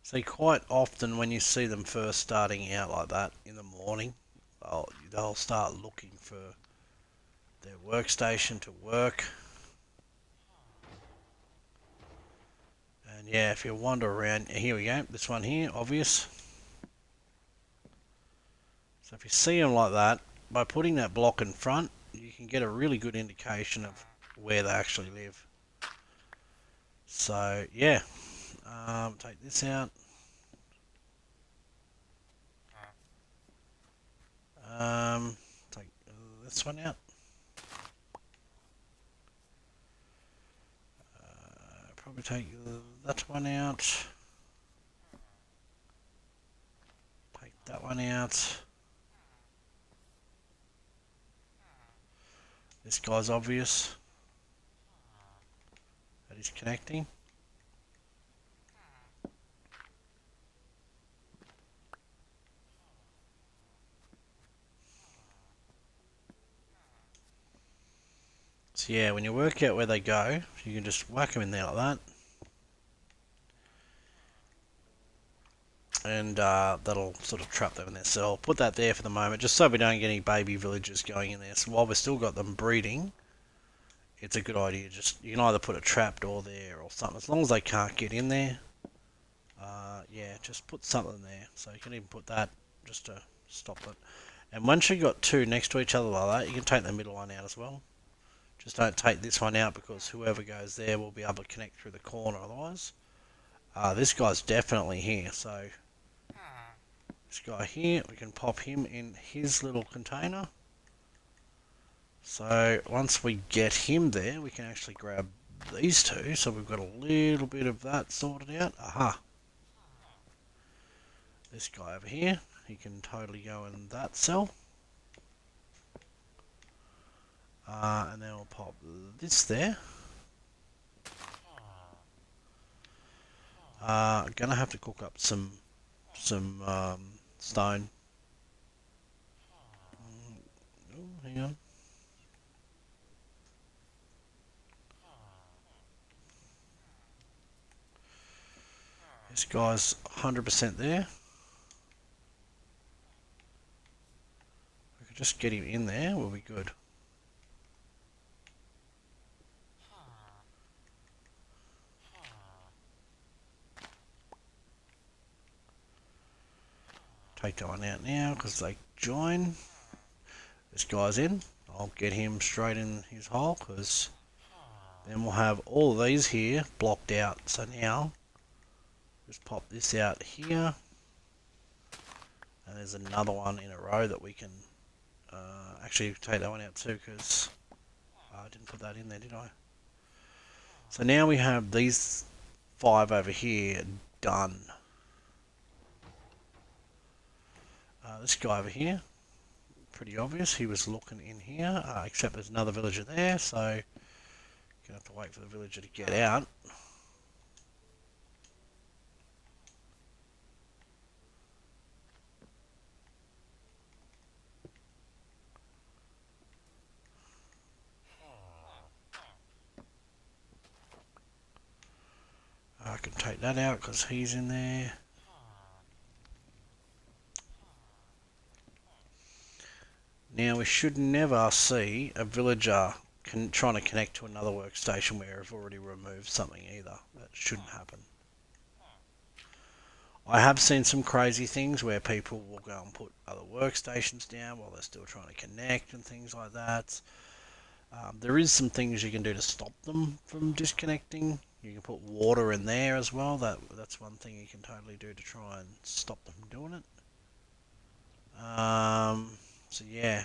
So quite often when you see them first starting out like that in the morning, they'll start looking for their workstation to work. And yeah, if you wander around, here we go, this one here, obvious. So if you see them like that, by putting that block in front, you can get a really good indication of where they actually live. So yeah, take this out. Take this one out. Probably take that one out. Take that one out. This guy's obvious that he's connecting. So yeah, when you work out where they go, you can just whack them in there like that. And that'll sort of trap them in there. So I'll put that there for the moment, just so we don't get any baby villagers going in there. So while we've still got them breeding, it's a good idea. Just you can either put a trap door there or something, as long as they can't get in there. Yeah, just put something there. So you can even put that just to stop it. And once you've got two next to each other like that, you can take the middle one out as well. Just don't take this one out because whoever goes there will be able to connect through the corner otherwise. This guy's definitely here, so this guy here, we can pop him in his little container. So once we get him there, we can actually grab these two. So we've got a little bit of that sorted out. Aha. This guy over here, he can totally go in that cell. And then we'll pop this there. Gonna have to cook up some stone. Oh, hang on. This guy's 100% there. We can just get him in there, we'll be good. Take that one out now because they join. This guy's in. I'll get him straight in his hole because then we'll have all of these here blocked out. So now just pop this out here. And there's another one in a row that we can actually take that one out too because I didn't put that in there, did I? So now we have these 5 over here done. This guy over here, pretty obvious, he was looking in here, except there's another villager there, so you're going to have to wait for the villager to get out. I can take that out because he's in there. Now we should never see a villager trying to connect to another workstation where we've already removed something either. That shouldn't happen. I have seen some crazy things where people will go and put other workstations down while they're still trying to connect and things like that. There is some things you can do to stop them from disconnecting. You can put water in there as well. That's one thing you can totally do to try and stop them from doing it. So yeah,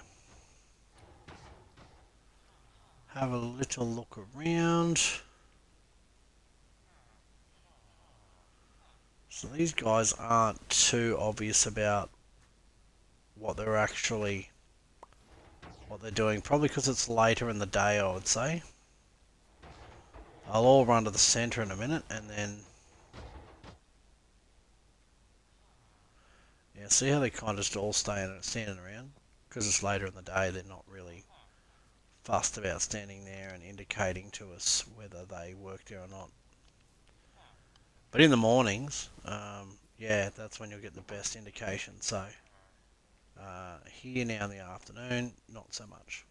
have a little look around. So these guys aren't too obvious about what they're doing. Probably because it's later in the day, I would say. I'll all run to the center in a minute, and then yeah, see how they kind of just all standing around because it's later in the day. They're not really fussed about standing there and indicating to us whether they work there or not. But in the mornings, yeah, that's when you'll get the best indication. So here now in the afternoon, not so much.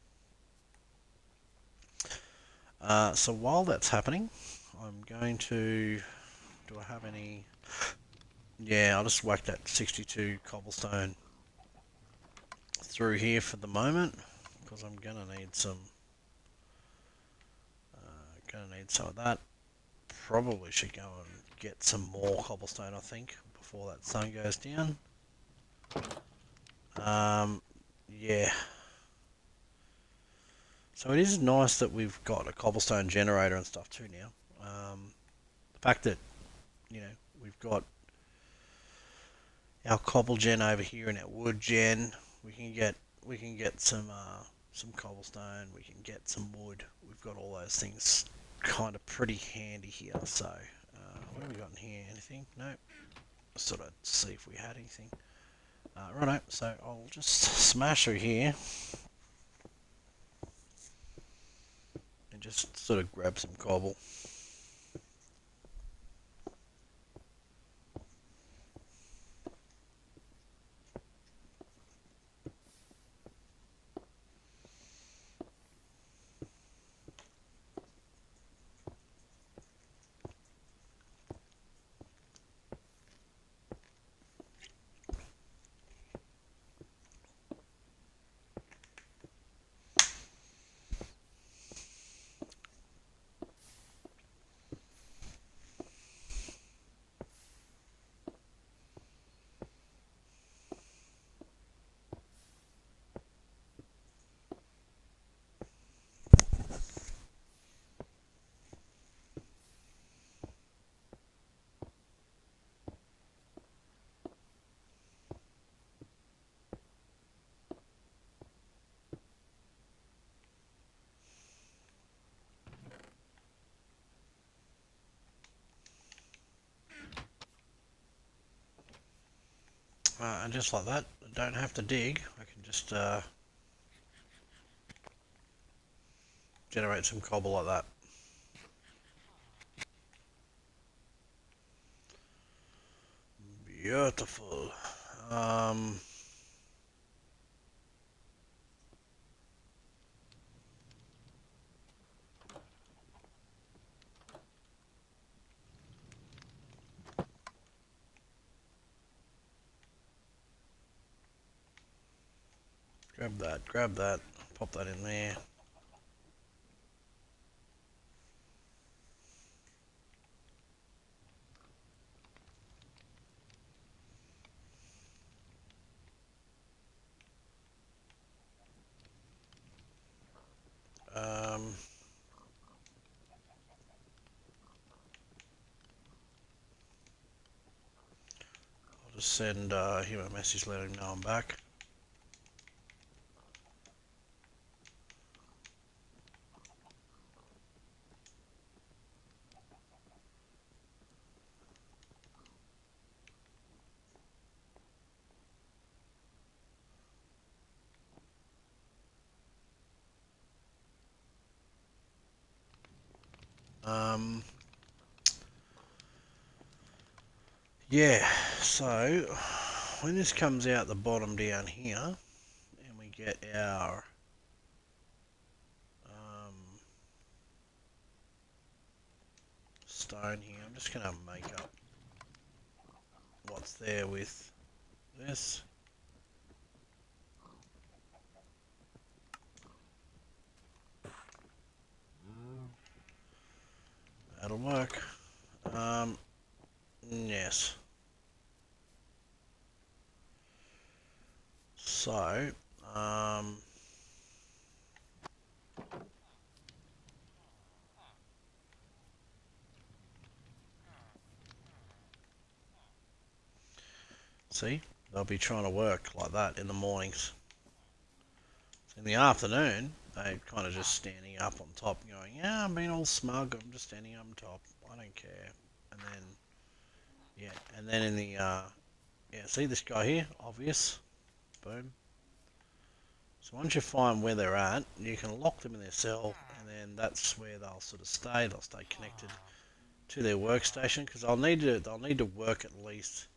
So while that's happening, I'm going to... Do I have any... Yeah, I'll just whack that 62 cobblestone through here for the moment, because I'm going to need some... of that. Probably should go and get some more cobblestone, I think, before that sun goes down. Yeah. So it is nice that we've got a cobblestone generator and stuff too now. The fact that, you know, we've got our cobble gen over here and our wood gen, we can get some cobblestone, we can get some wood. We've got all those things kind of pretty handy here. So what have we got in here? Anything? No. Just thought I'd see if we had anything. Righto, so I'll just smash through here and just sort of grab some cobble. And just like that, I don't have to dig. I can just generate some cobble like that. Beautiful. Grab that, pop that in there. I'll just send him a message letting him know I'm back. Yeah, so when this comes out the bottom down here, and we get our stone here, I'm just going to make up what's there with this. That'll work. Yes. So, See, they'll be trying to work like that in the mornings. In the afternoon, they're kind of just standing up on top, going, "Yeah, I'm being all smug. I'm just standing up on top. I don't care." And then, yeah, and then in the yeah, see this guy here, obvious, boom. So once you find where they're at, you can lock them in their cell, and then that's where they'll sort of stay. They'll stay connected to their workstation because they'll need to work at least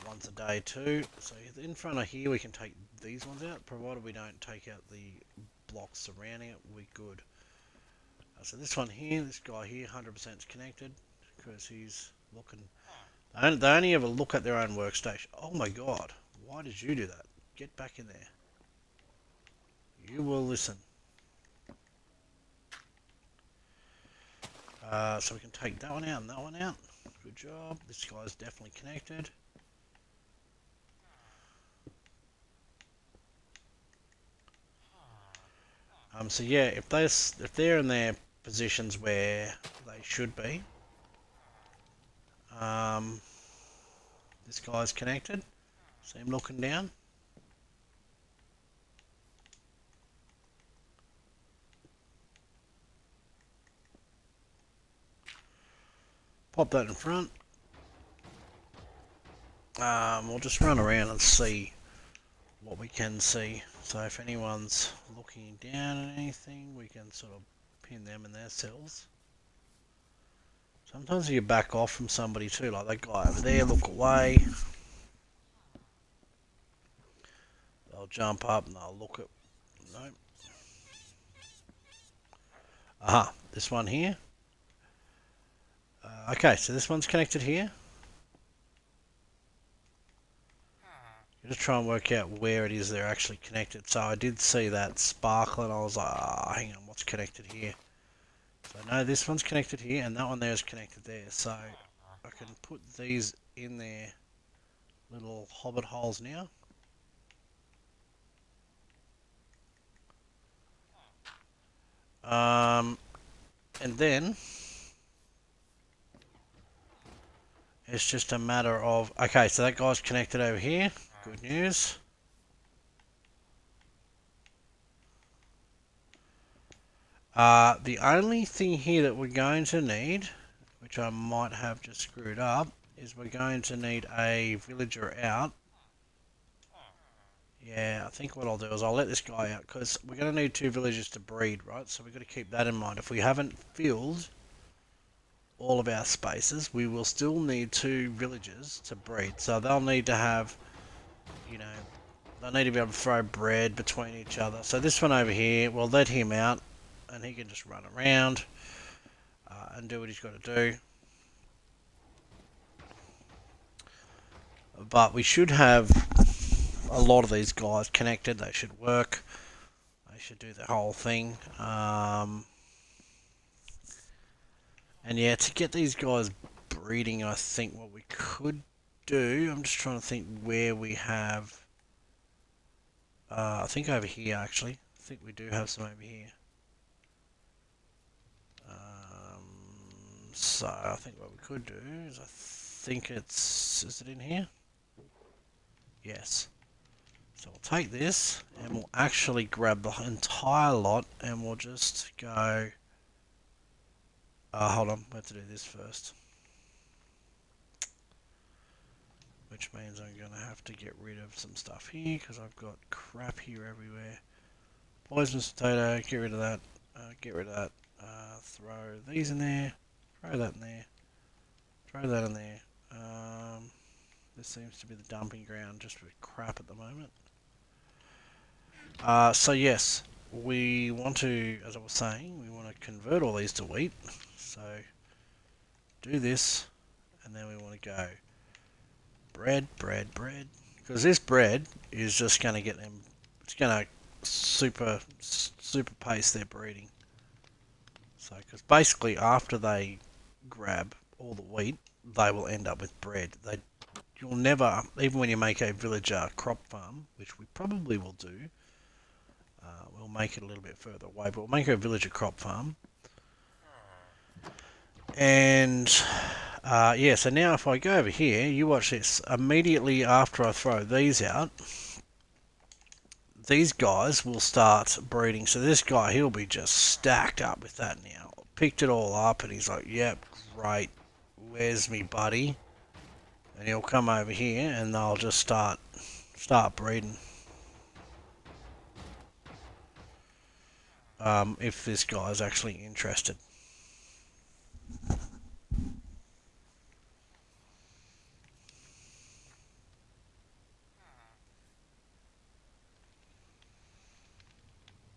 once a day too. So in front of here we can take these ones out, provided we don't take out the blocks surrounding it. We're good. So this one here, this guy here, 100% is connected because he's looking. They only ever look at their own workstation. Oh my god, why did you do that? Get back in there. You will listen. So we can take that one out and that one out. Good job. This guy's definitely connected. So yeah, if they're in their positions where they should be, this guy's connected. See him looking down. Pop that in front. We'll just run around and see what we can see. So if anyone's looking down at anything, we can sort of pin them in their cells. Sometimes you back off from somebody too, like that guy over there, look away. They'll jump up and they'll look at... Nope. Aha, this one here. Okay, so this one's connected here. Just try and work out where it is they're actually connected. So I did see that sparkle and I was like, oh, hang on, what's connected here? So no, this one's connected here and that one there is connected there. So I can put these in their little hobbit holes now. And then it's just a matter of, okay, so that guy's connected over here. Good news. The only thing here that we're going to need, which I might have just screwed up, is we're going to need a villager out. Yeah, I think what I'll do is I'll let this guy out because we're going to need 2 villagers to breed, right? So we've got to keep that in mind. If we haven't filled all of our spaces, we will still need 2 villagers to breed. So they'll need to have, you know, they'll need to be able to throw bread between each other. So this one over here, we'll let him out and he can just run around and do what he's got to do. But we should have a lot of these guys connected. They should work. They should do the whole thing. And yeah, to get these guys breeding, I think what we could do, I'm just trying to think where we have, I think over here actually. I think we do have some over here. So I think what we could do is, I think it's, is it in here? Yes. So we'll take this and we'll actually grab the entire lot and we'll just go, hold on, we have to do this first. Which means I'm going to have to get rid of some stuff here because I've got crap here everywhere. Poisonous potato, get rid of that, get rid of that, throw these in there, throw that in there, throw that in there. This seems to be the dumping ground just with crap at the moment. So yes, we want to, as I was saying, we want to convert all these to wheat. So do this, and then we want to go bread, bread, bread, because this bread is just going to get them, it's going to super pace their breeding. So, because basically after they grab all the wheat, they will end up with bread. You'll never, even when you make a villager crop farm, which we probably will do, we'll make it a little bit further away, but we'll make a villager crop farm. And Yeah, so now if I go over here, you watch this. Immediately after I throw these out, these guys will start breeding. So this guy, he'll be just stacked up with that now. Picked it all up and he's like, yep, great. Where's me buddy? And he'll come over here and they'll just start breeding. If this guy's actually interested.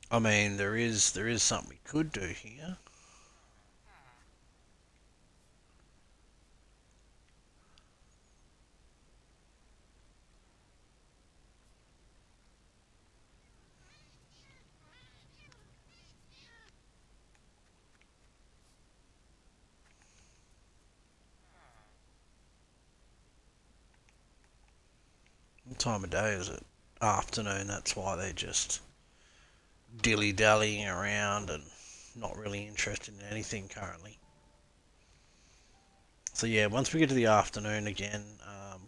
I mean, there is something we could do here. What time of day is it? Afternoon, that's why they're just dilly-dallying around and not really interested in anything currently. So yeah, once we get to the afternoon again,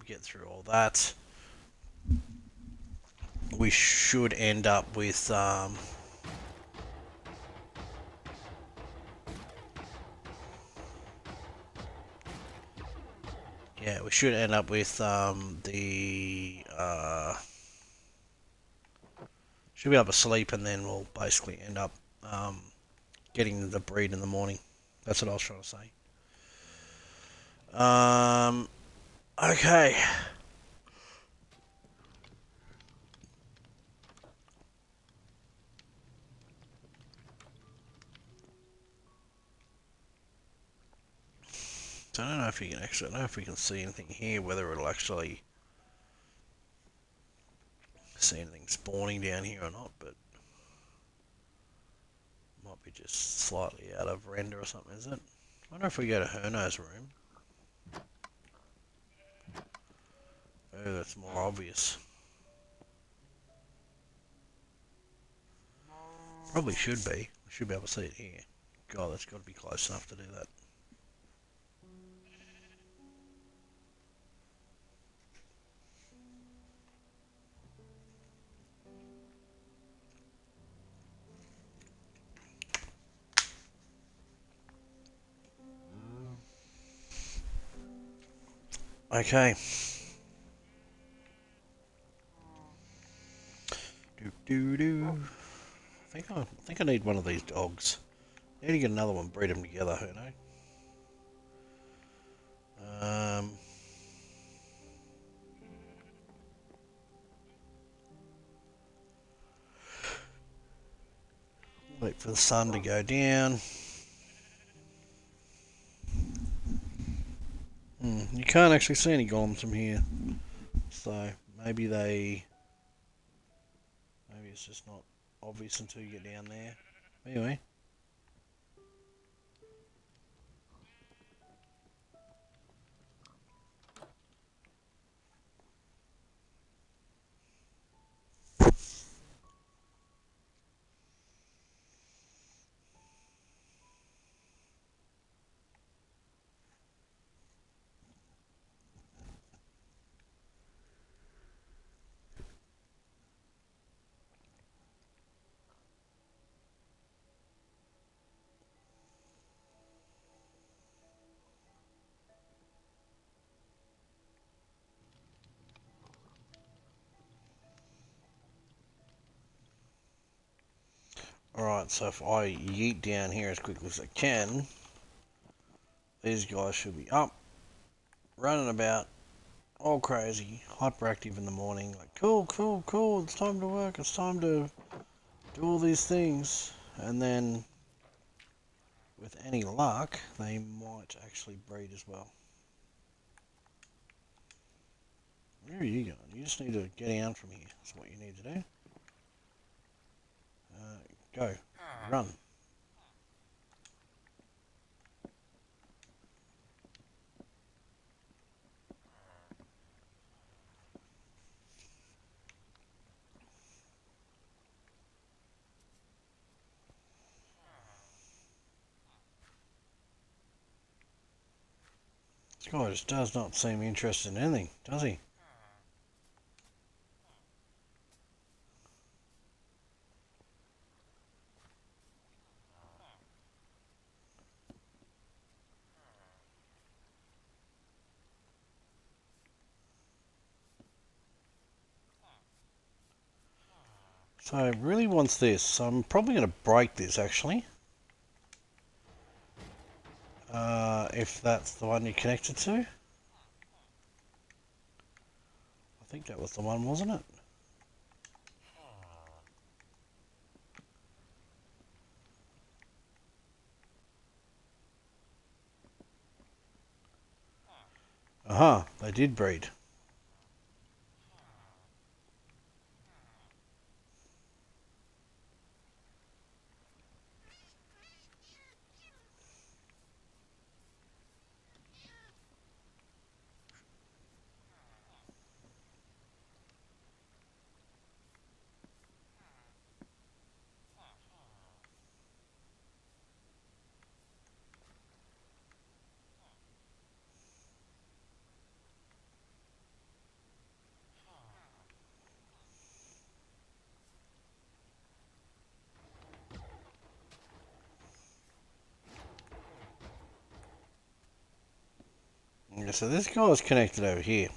get through all that, we should end up with yeah, we should end up with should be able to sleep, and then we'll basically end up getting the breed in the morning. That's what I was trying to say. Okay. So I don't know if you can actually, I don't know if we can see anything here, whether it'll actually see anything spawning down here or not, but might be just slightly out of render or something, is it? I wonder if we go to Herno's room. Oh, that's more obvious. Probably should be. We should be able to see it here. God, that's got to be close enough to do that. Okay. I think I need one of these dogs. I need to get another one, breed them together, who knows? Wait for the sun to go down. You can't actually see any golems from here, so maybe it's just not obvious until you get down there. Anyway. Alright, so if I yeet down here as quickly as I can, these guys should be up, running about, all crazy, hyperactive in the morning, like, cool, it's time to work, it's time to do all these things, and then, with any luck, they might actually breed as well. Where are you going? You just need to get down from here, that's what you need to do. Go. Run. This guy just does not seem interested in anything, does he? So he really wants this, so I'm probably going to break this actually. If that's the one you connected to. I think that was the one, wasn't it? Aha, they did breed. Yeah, so this guy's connected over here.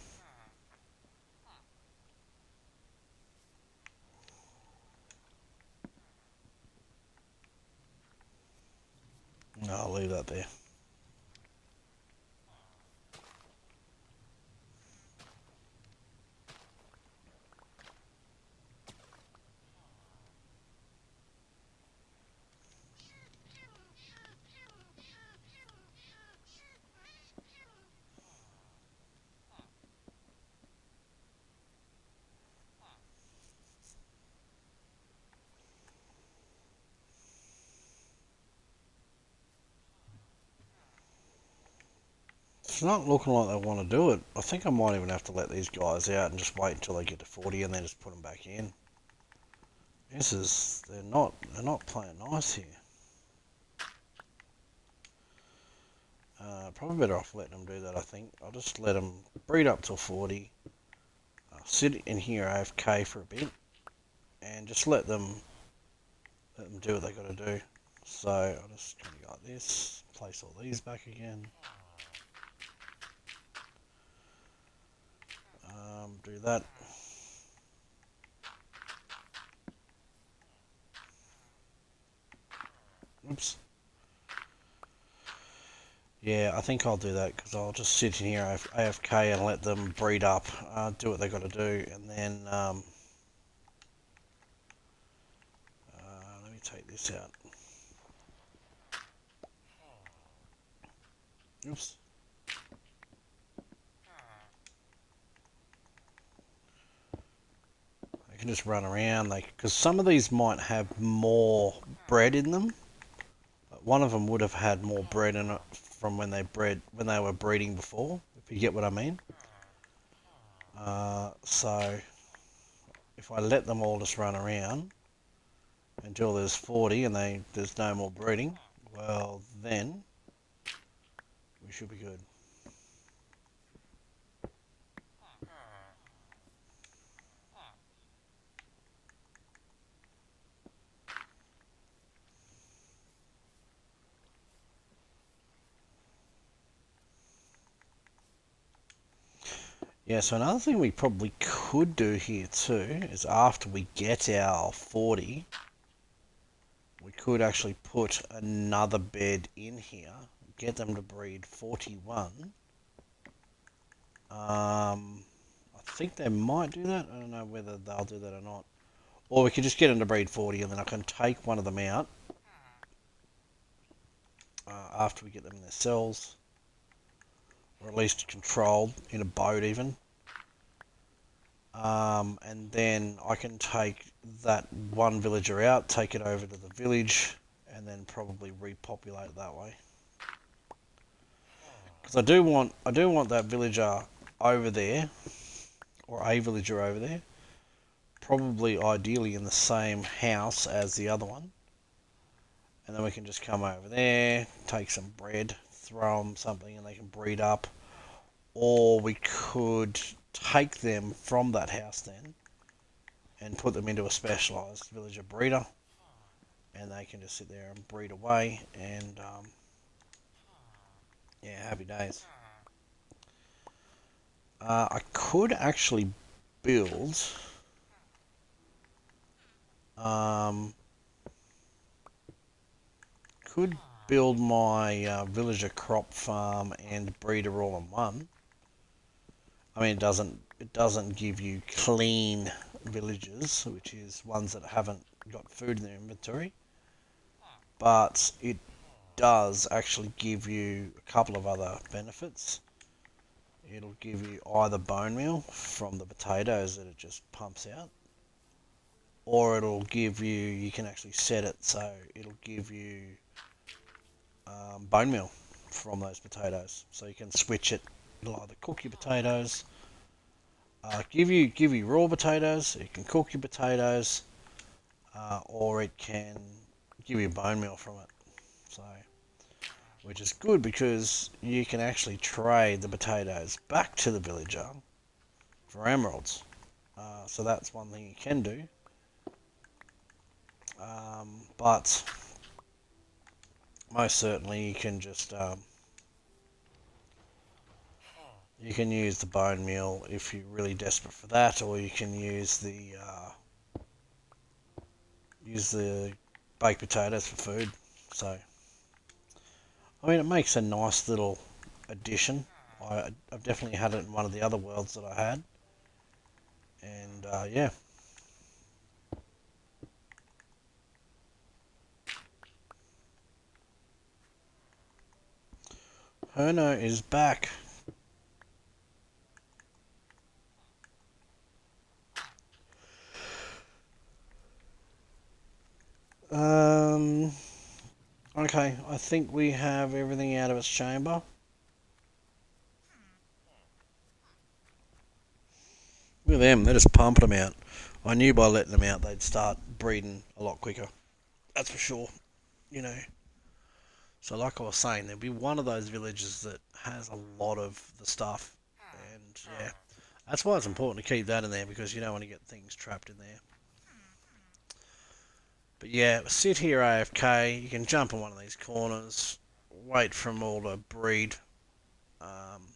No, I'll leave that there. It's not looking like they want to do it. I think I might even have to let these guys out and just wait until they get to 40 and then just put them back in. They're not playing nice here. Probably better off letting them do that, I think. I'll just let them breed up till 40. Sit in here AFK for a bit. And just let them do what they got to do. So I'll just go like this. Place all these back again. Do that. Oops. Yeah, I think I'll do that because I'll just sit in here AFK and let them breed up, do what they got to do, and then let me take this out. Oops. They can just run around, because some of these might have more bread in them. One of them would have had more bread in it from when they were breeding before, if you get what I mean. So if I let them all just run around until there's 40 and there's no more breeding, well then we should be good. Yeah, so another thing we probably could do here too is after we get our 40, we could actually put another bed in here, get them to breed 41. I think they might do that. I don't know whether they'll do that or not. Or we could just get them to breed 40 and then I can take one of them out after we get them in their cells. Or at least controlled in a boat even. And then I can take that one villager out, take it over to the village, and then probably repopulate it that way. Because I do want that villager over there, or a villager over there, probably ideally in the same house as the other one. And then we can just come over there, take some bread, throw them something, and they can breed up. or we could take them from that house then and put them into a specialised villager breeder, and they can just sit there and breed away, and yeah, happy days. I could actually build um, could build my villager crop farm and breeder all in one. I mean, it doesn't give you clean villagers, which is ones that haven't got food in their inventory, but it does actually give you a couple of other benefits. It'll give you either bone meal from the potatoes that it just pumps out, or it'll give you, you can actually set it so it'll give you bone meal from those potatoes. So you can switch it. It'll either cook your potatoes, give you raw potatoes. It can cook your potatoes, or it can give you bone meal from it. So, which is good because you can actually trade the potatoes back to the villager for emeralds. So that's one thing you can do. But most certainly you can just you can use the bone meal if you're really desperate for that, or you can use the baked potatoes for food. So I mean, it makes a nice little addition. I've definitely had it in one of the other worlds that I had, and yeah. Herno is back. Okay, I think we have everything out of its chamber. Look at them, they're just pumping them out. I knew by letting them out they'd start breeding a lot quicker. That's for sure, you know. So like I was saying, there'll be one of those villages that has a lot of the stuff. And yeah, that's why it's important to keep that in there, because you don't want to get things trapped in there. But yeah, sit here AFK, you can jump in one of these corners, wait for them all to breed. Um,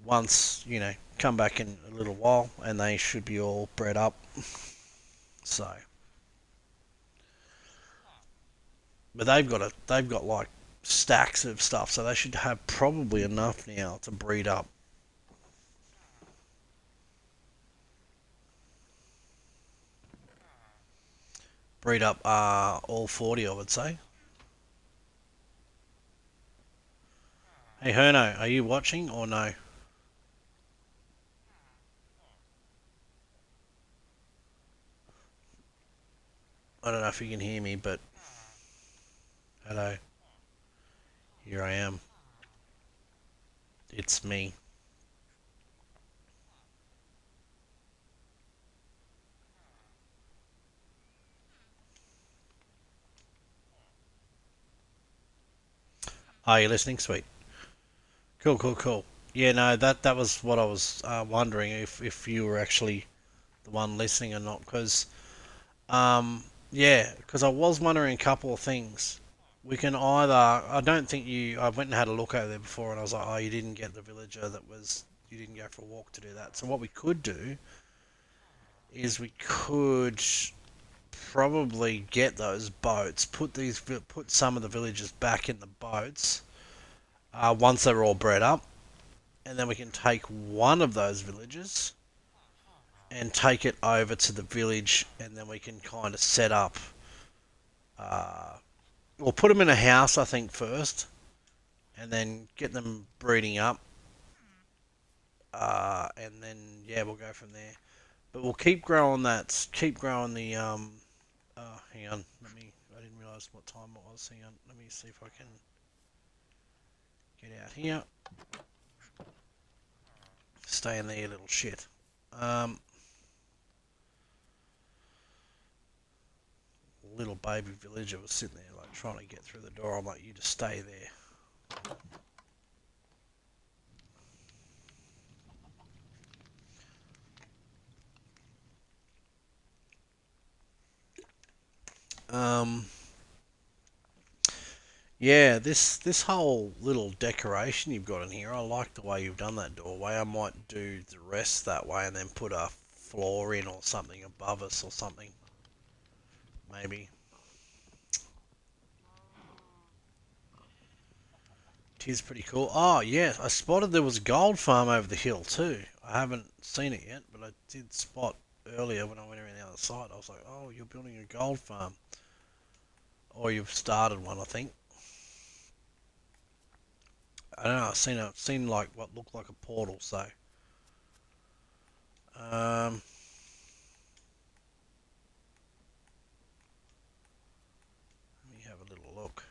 Once, come back in a little while and they should be all bred up. So, but they've got like stacks of stuff, so they should have probably enough now to breed up. Breed up all 40, I would say. Hey Herno, are you watching or no? I don't know if you can hear me, but hello. Here I am. It's me. Are you listening? Sweet. Cool, cool, cool. Yeah, no, that was what I was wondering, if you were actually the one listening or not, because yeah, because I was wondering a couple of things. We can either, I don't think I went and had a look over there before, and I was like, oh, you didn't get the villager you didn't go for a walk to do that. So what we could do is we could probably get those boats, put some of the villagers back in the boats once they're all bred up, and then we can take one of those villagers and take it over to the village, and then we can kind of set up. We'll put them in a house, I think, first, and then get them breeding up, and then yeah, we'll go from there. But we'll keep growing keep growing the hang on, I didn't realise what time it was. Hang on, let me see if I can get out here. Stay in there, you little shit. Little baby villager was sitting there like trying to get through the door. I'm like, you just stay there. Um, yeah, this whole little decoration you've got in here, I like the way you've done that doorway. I might do the rest that way and then put a floor in or something above us or something. Maybe. It is pretty cool. Oh, yeah, I spotted there was a gold farm over the hill too. I haven't seen it yet, but I did spot earlier when I went around the other side. I was like, oh, you're building a gold farm. Or you've started one, I think. I don't know, I've seen like what looked like a portal, so um let me have a little look.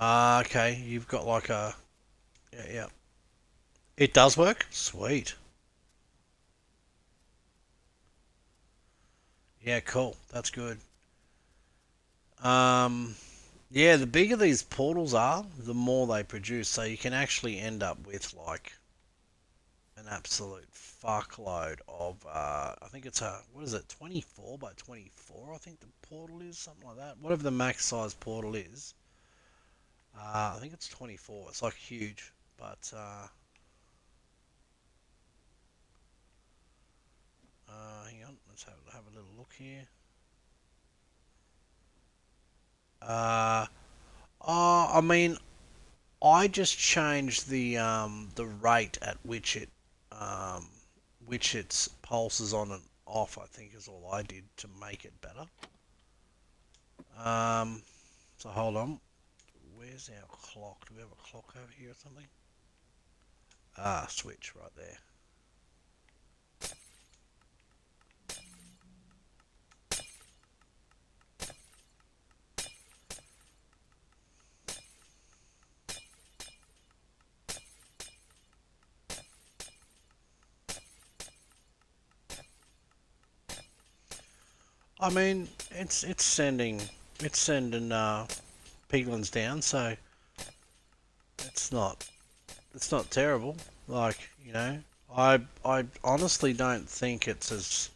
Okay, you've got like a yeah. It does work? Sweet. Yeah, cool. That's good. Um yeah, the bigger these portals are, the more they produce, so you can actually end up with like an absolute fuckload of I think it's a what is it, 24 by 24 I think the portal is, something like that. Whatever the max size portal is. I think it's 24. It's like huge, but hang on, let's have a little look here. Uh, I mean, I just changed the rate at um which its pulses on and off. I think is all I did to make it better. Um, so hold on. Where's our clock? Do we have a clock over here or something? Ah, switch right there. I mean, it's sending piglins down, so it's not it's not terrible. Like, you know, I honestly don't think it's as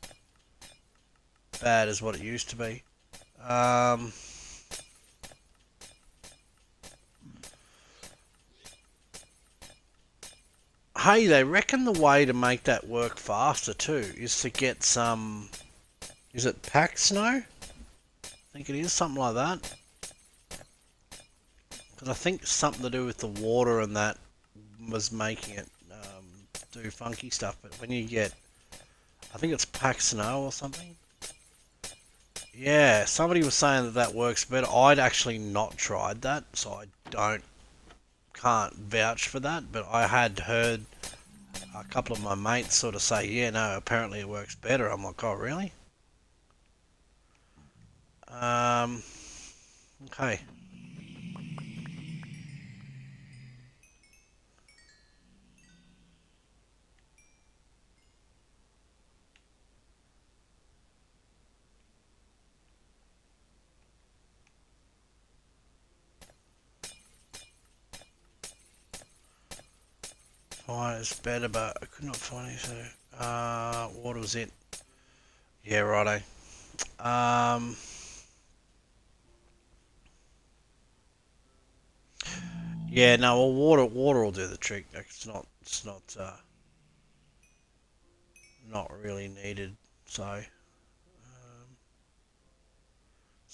bad as what it used to be. Um, hey, they reckon the way to make that work faster too is to get some. Is it pack snow? I think it is something like that. Because I think something to do with the water and that was making it do funky stuff. But when you get, I think it's pack snow or something. Yeah, somebody was saying that that works better. I'd actually not tried that, so I can't vouch for that. But I had heard a couple of my mates sort of say, yeah, no, apparently it works better. I'm like, oh, really? Um, okay. Fine, it's better, but I could not find it. So, what was it? Yeah, righto. Um, yeah, no, well, water will do the trick. Like, not really needed. So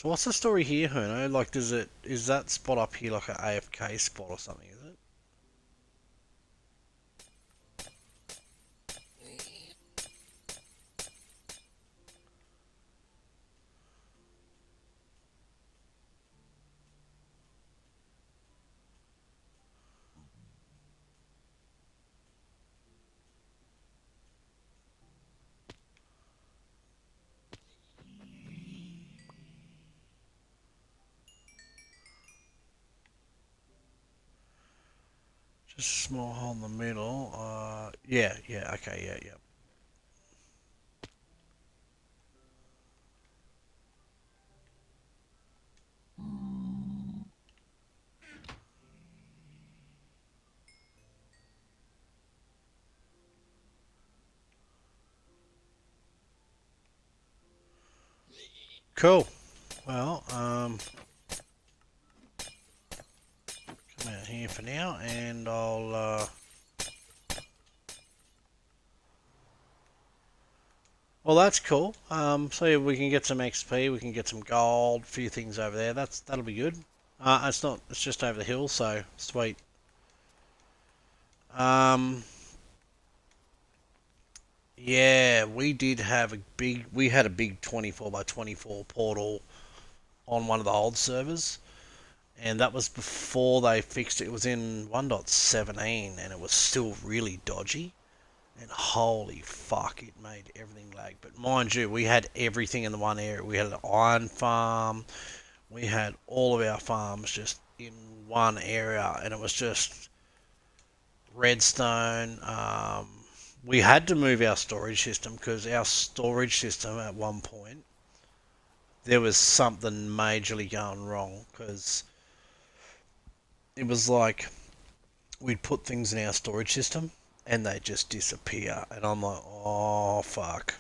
what's the story here, Herno? Like, is that spot up here like an AFK spot or something? Is it? Just a small hole in the middle. Yeah, okay, yeah. Cool. Well, come out here for now, and I'll well, that's cool. So yeah, we can get some XP, we can get some gold, a few things over there. That'll be good. It's not. It's just over the hill, so sweet. Yeah, we did have a big. We had a big 24 by 24 portal on one of the old servers, and that was before they fixed it. It was in 1.17, and it was still really dodgy. And holy fuck, it made everything lag. But mind you, we had everything in the one area. We had an iron farm. We had all of our farms just in one area, and it was just redstone. We had to move our storage system because our storage system at one point, there was something majorly going wrong, because it was like we'd put things in our storage system and they just disappear, and I'm like, oh fuck.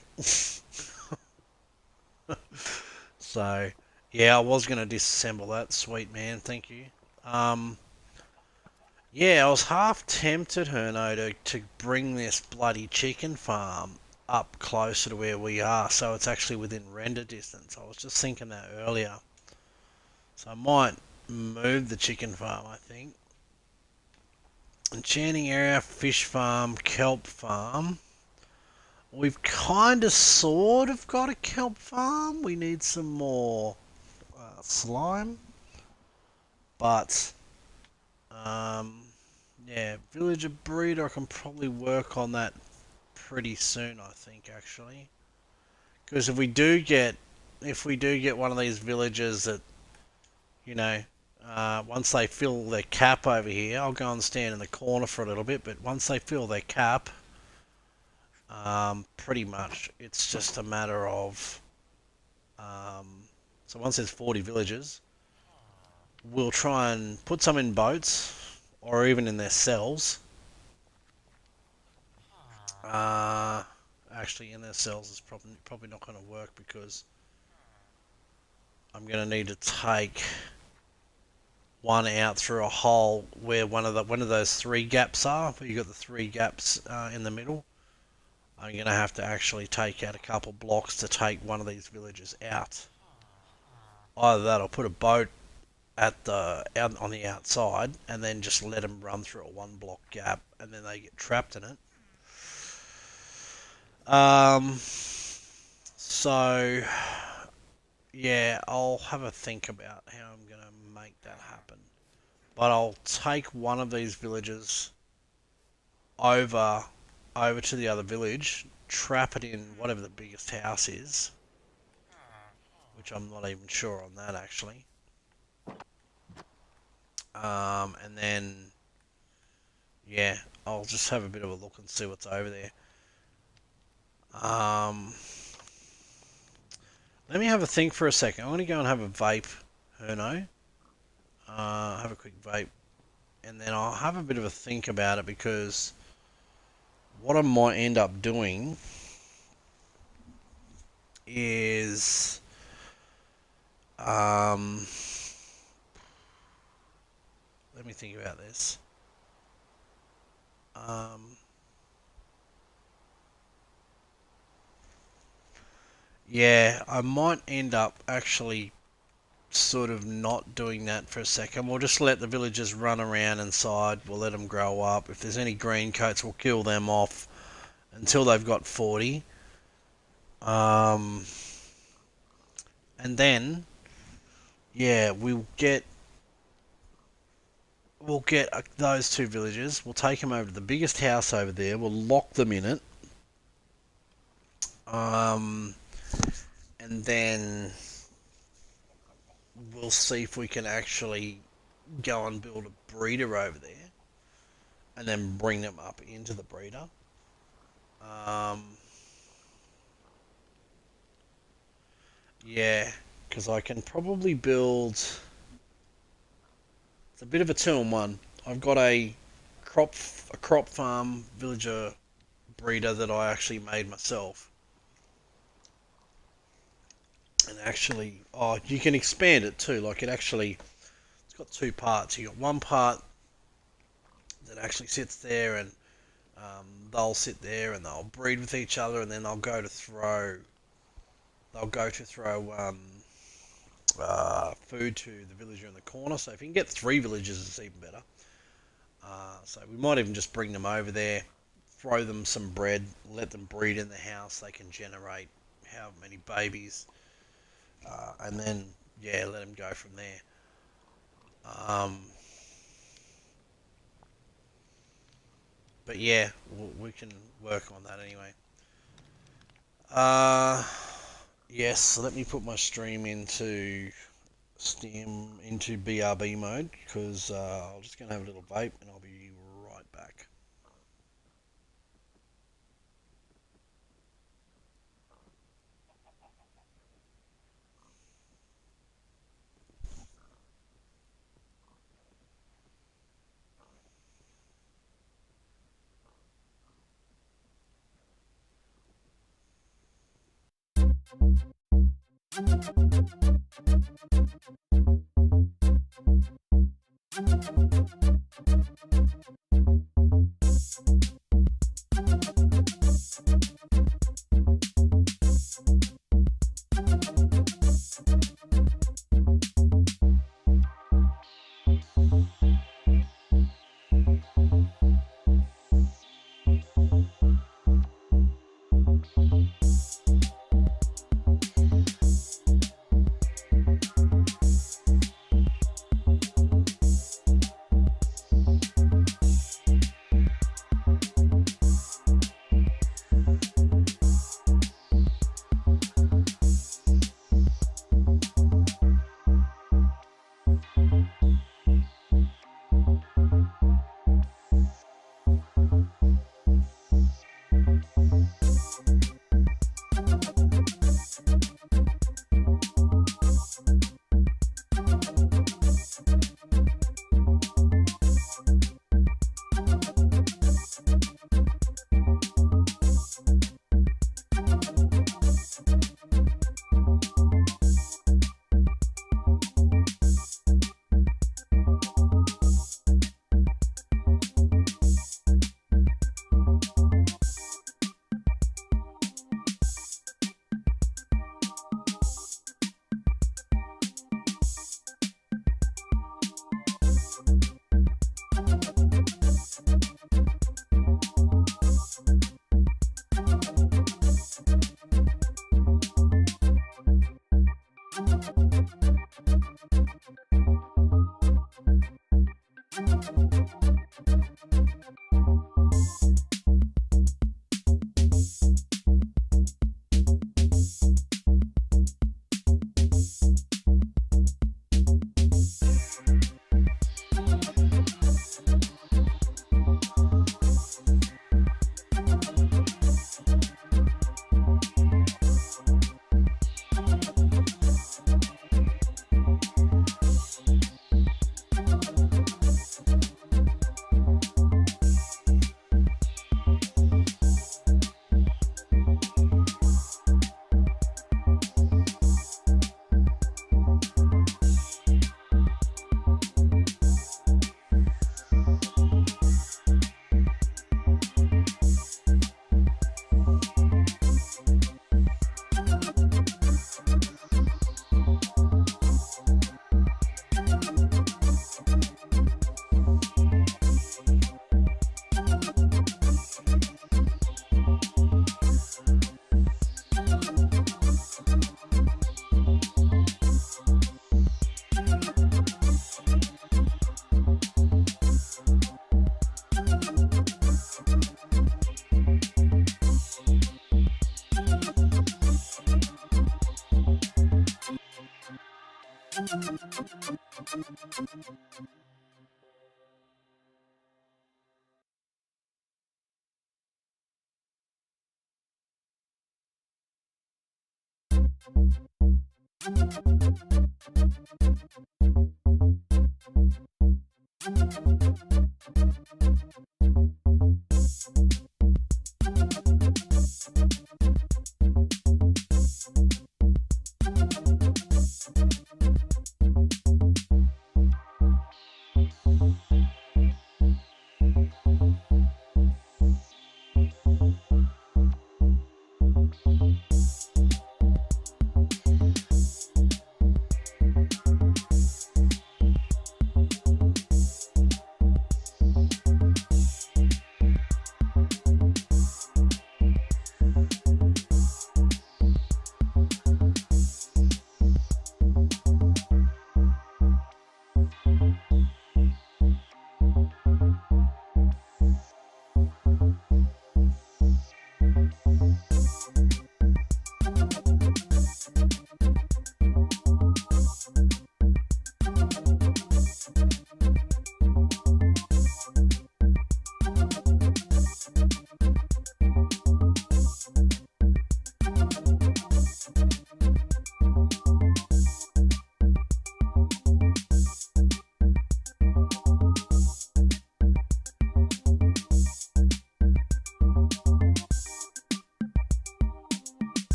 So yeah, I was gonna disassemble that. Sweet man, thank you. Yeah, I was half tempted, Herno, to bring this bloody chicken farm up closer to where we are, so it's actually within render distance. I was just thinking that earlier. So I might move the chicken farm, I think. Enchanting area, fish farm, kelp farm. We've kind of sort of got a kelp farm. We need some more slime. But, yeah, villager breeder, I can probably work on that pretty soon, I think, actually. Because if we do get one of these villagers that, you know, once they fill their cap over here, I'll go and stand in the corner for a little bit, but once they fill their cap, pretty much it's just a matter of, so once there's 40 villagers, we'll try and put some in boats, or even in their cells. Actually, in their cells is probably not going to work, because I'm going to need to take one out through a hole where one of those 3 gaps are, where you got the 3 gaps in the middle. I'm going to have to actually take out a couple blocks to take one of these villages out. Either that or put a boat out on the outside and then just let them run through a 1 block gap, and then they get trapped in it. So yeah, I'll have a think about how I'm going to make that happen. But I'll take one of these villages over to the other village, trap it in whatever the biggest house is, which I'm not even sure on that actually. And then, yeah, I'll just have a bit of a look and see what's over there. Let me have a think for a second. I'm going to go and have a vape, Herno. Have a quick vape, and then I'll have a bit of a think about it, because what I might end up doing is let me think about this. Yeah, I might end up actually sort of not doing that for a second. We'll just let the villagers run around inside. We'll let them grow up. If there's any green coats, we'll kill them off until they've got 40. And then, yeah, we'll get those 2 villagers. We'll take them over to the biggest house over there. We'll lock them in it. And then we'll see if we can actually go and build a breeder over there, and then bring them up into the breeder. Yeah, because I can probably build. It's a bit of a 2-in-1. I've got a crop farm villager breeder that I actually made myself. And actually, oh, you can expand it too. Like it's got two parts. You got one part that actually sits there, and they'll sit there and they'll breed with each other, and then they'll go to throw. They'll go to throw food to the villager in the corner. So if you can get 3 villagers, it's even better. So we might even just bring them over there, throw them some bread, let them breed in the house. They can generate how many babies, and then yeah, let them go from there. But yeah, we can work on that anyway. Yes, so let me put my stream into Steam into BRB mode because I'm just going to have a little vape and I'll be right back.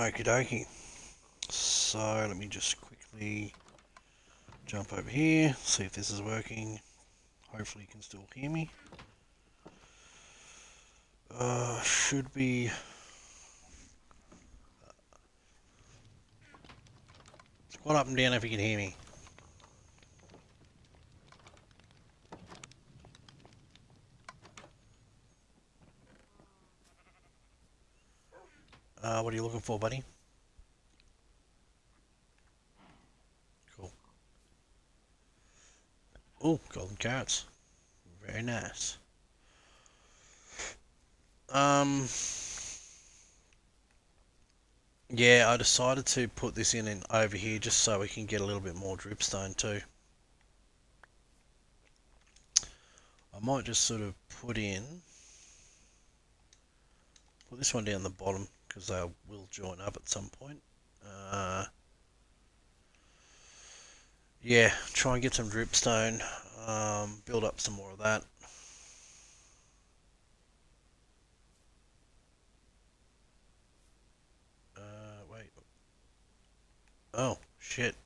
Okie dokie. So let me just quickly jump over here, see if this is working. Hopefully you can still hear me. Should be... Squat up and down if you can hear me. What are you looking for, buddy? Cool. Oh, golden carrots. Very nice. Yeah, I decided to put this in over here just so we can get a little bit more dripstone too. I might just sort of put this one down the bottom because they will join up at some point. Yeah, try and get some dripstone, build up some more of that. Wait. Oh, shit.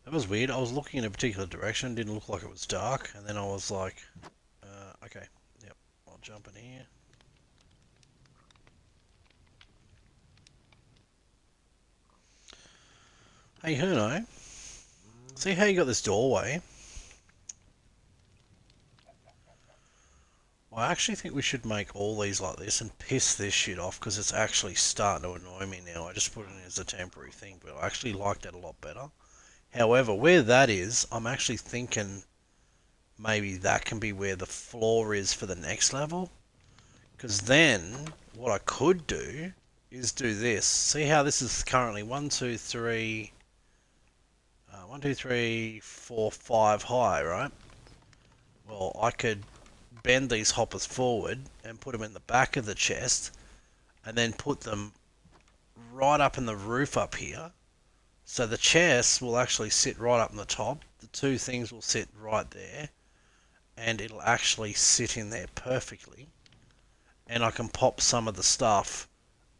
That was weird. I was looking in a particular direction, didn't look like it was dark, and then I was like, okay, yep, I'll jump in here. Hey, Herno, see how you got this doorway? I actually think we should make all these like this and piss this shit off because it's actually starting to annoy me now. I just put it in as a temporary thing, but I actually like that a lot better. However, where that is, I'm actually thinking maybe that can be where the floor is for the next level. Because then, what I could do is do this. See how this is currently 1, 2, 3, 1, 2, 3, 4, 5 high, right? Well, I could bend these hoppers forward and put them in the back of the chest and then put them right up in the roof up here. So the chest will actually sit right up in the top. The two things will sit right there and it'll actually sit in there perfectly. And I can pop some of the stuff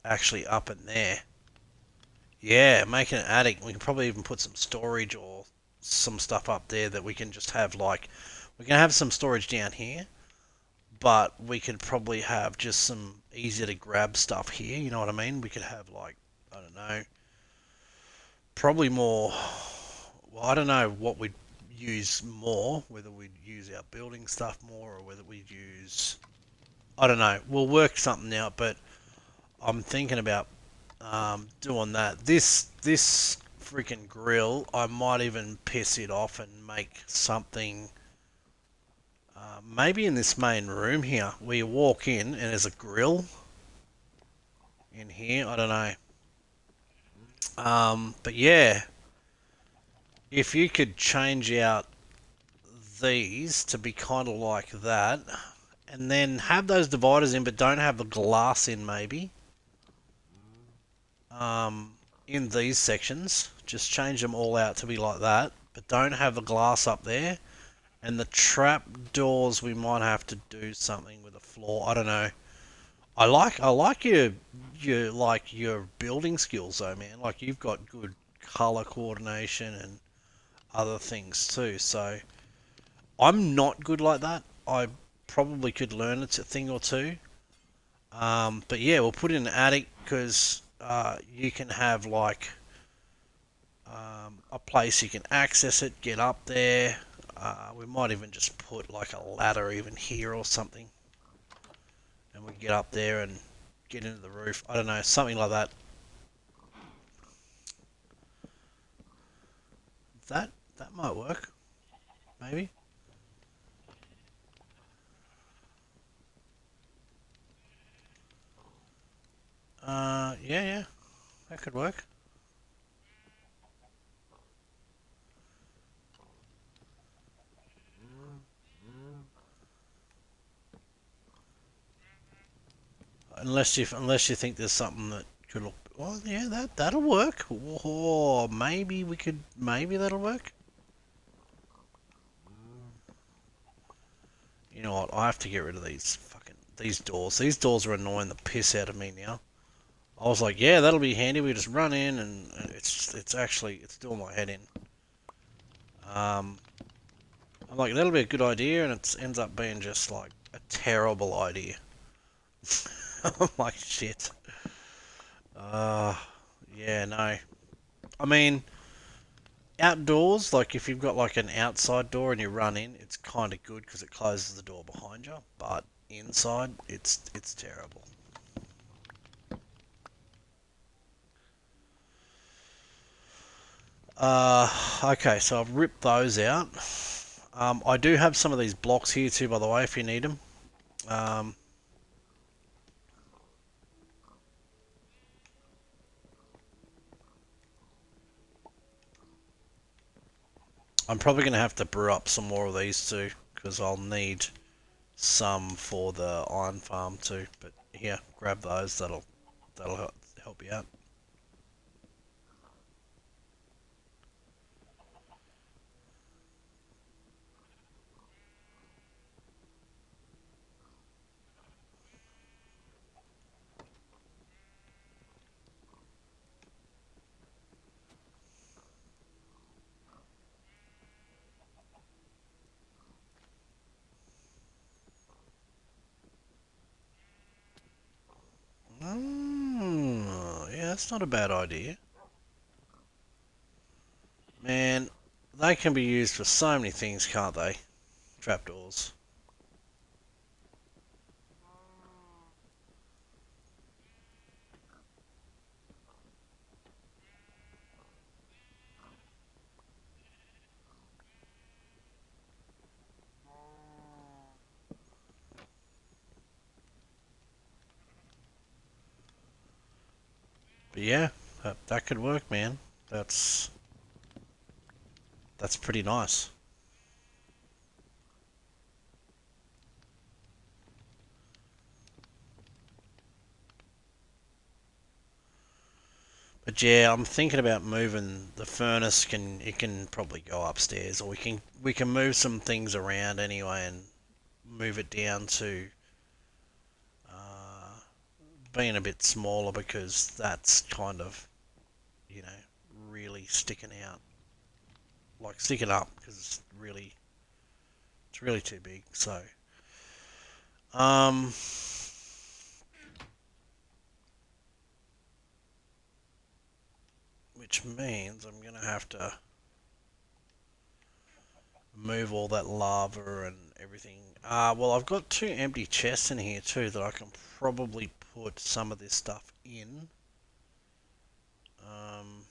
actually up in there. Yeah, make an attic. We can probably even put some storage or some stuff up there that we can just have like... We can have some storage down here, but we could probably have just some easier to grab stuff here, you know what I mean? We could have like, I don't know, probably more... Well, I don't know what we'd use more, whether we'd use our building stuff more or whether we'd use... I don't know. We'll work something out, but I'm thinking about doing that. This freaking grill, I might even piss it off and make something Maybe in this main room here, where you walk in and there's a grill in here. I don't know. But yeah, if you could change out these to be kind of like that, and then have those dividers in, but don't have the glass in, maybe. Um, in these sections, just change them all out to be like that, but don't have the glass up there. And the trap doors, we might have to do something with the floor. I don't know. I like your building skills though, man. Like you've got good color coordination and other things too. So I'm not good like that. I probably could learn a thing or two. But yeah, we'll put in an attic because you can have like a place you can access it, get up there. We might even just put like a ladder even here or something, and we get up there and get into the roof. I don't know, something like that. That might work, maybe. Yeah, yeah, that could work. Unless you think there's something that could look. Well, yeah, that'll work. Or maybe we could. Maybe that'll work. You know what? I have to get rid of these doors. These doors are annoying the piss out of me now. I was like, yeah, that'll be handy. We just run in, and it's doing my head in. I'm like, that'll be a good idea, and it ends up being just like a terrible idea. I'm like, shit. Uh, yeah, no. I mean, outdoors, like if you've got like an outside door and you run in, it's kind of good because it closes the door behind you. But inside, it's terrible. Okay, so I've ripped those out. I do have some of these blocks here too, by the way, if you need them. Um, I'm probably going to have to brew up some more of these too, because I'll need some for the iron farm too. But here, grab those. That'll help you out. Yeah, that's not a bad idea. Man, they can be used for so many things, can't they? Trapdoors. But yeah, that could work, man. That's that's pretty nice. But yeah, I'm thinking about moving the furnace. It can probably go upstairs, or we can move some things around anyway and move it down to uh, being a bit smaller because that's kind of you know really sticking out, like sticking up because it's really too big. So um, which means I'm gonna have to move all that lava and everything. Well, I've got two empty chests in here too that I can probably put some of this stuff in. Um,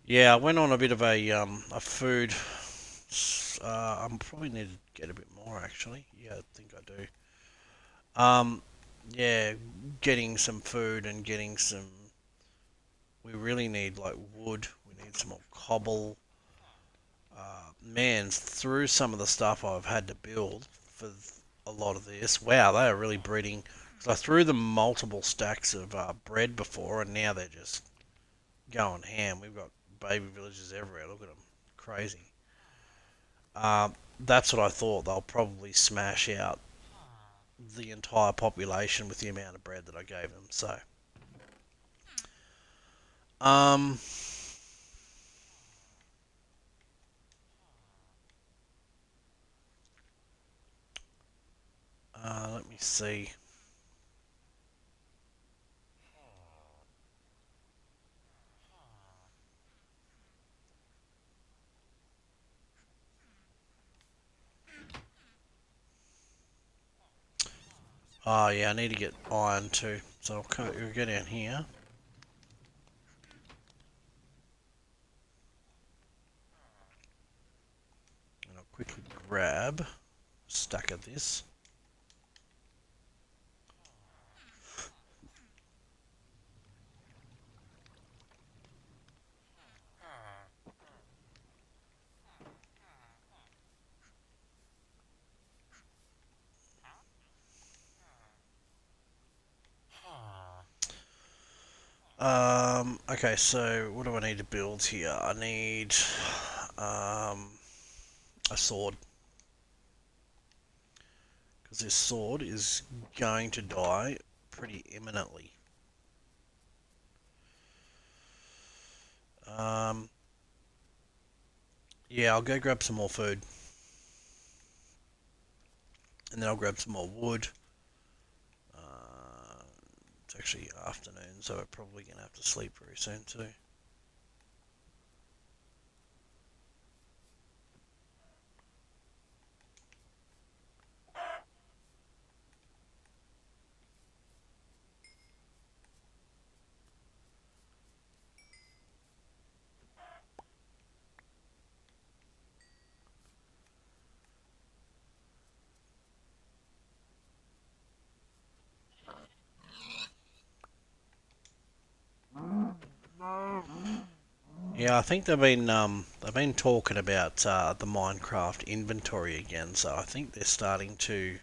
Yeah, I went on a bit of a food. I probably need to get a bit more actually. Yeah, I think I do. Yeah, getting some food and getting some. We really need like wood. We need some more cobble. Man, through some of the stuff I've had to build for a lot of this, wow, they are really breeding. So I threw them multiple stacks of bread before, and now they're just going ham. We've got baby villages everywhere. Look at them, crazy. That's what I thought. They'll probably smash out the entire population with the amount of bread that I gave them. So, um, let me see. Oh yeah, I need to get iron too. So I'll go down here. And I'll quickly grab a stack of this. Okay, so what do I need to build here? I need a sword. Because this sword is going to die pretty imminently. Um, yeah, I'll go grab some more food. And then I'll grab some more wood. It's actually afternoon, so we're probably going to have to sleep very soon too. Yeah, I think they've been talking about the Minecraft inventory again, so I think they're starting to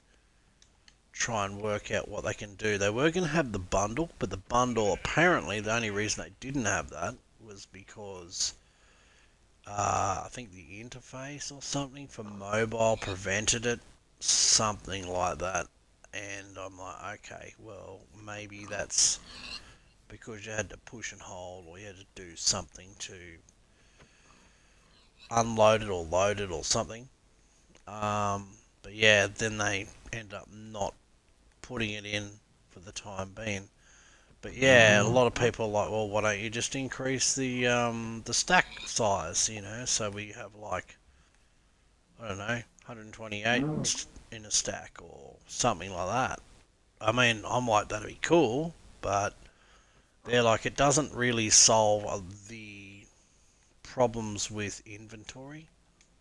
try and work out what they can do. They were going to have the bundle, but the bundle apparently the only reason they didn't have that was because I think the interface or something for mobile prevented it, something like that. And I'm like, okay, well maybe that's because you had to push and hold, or you had to do something to unload it or load it or something. Um, but yeah, then they end up not putting it in for the time being. But yeah, a lot of people are like, well, why don't you just increase the stack size, you know? So we have like, I don't know, 128 in a stack or something like that. I mean, I'm like, that'd be cool, but they're like, it doesn't really solve the problems with inventory.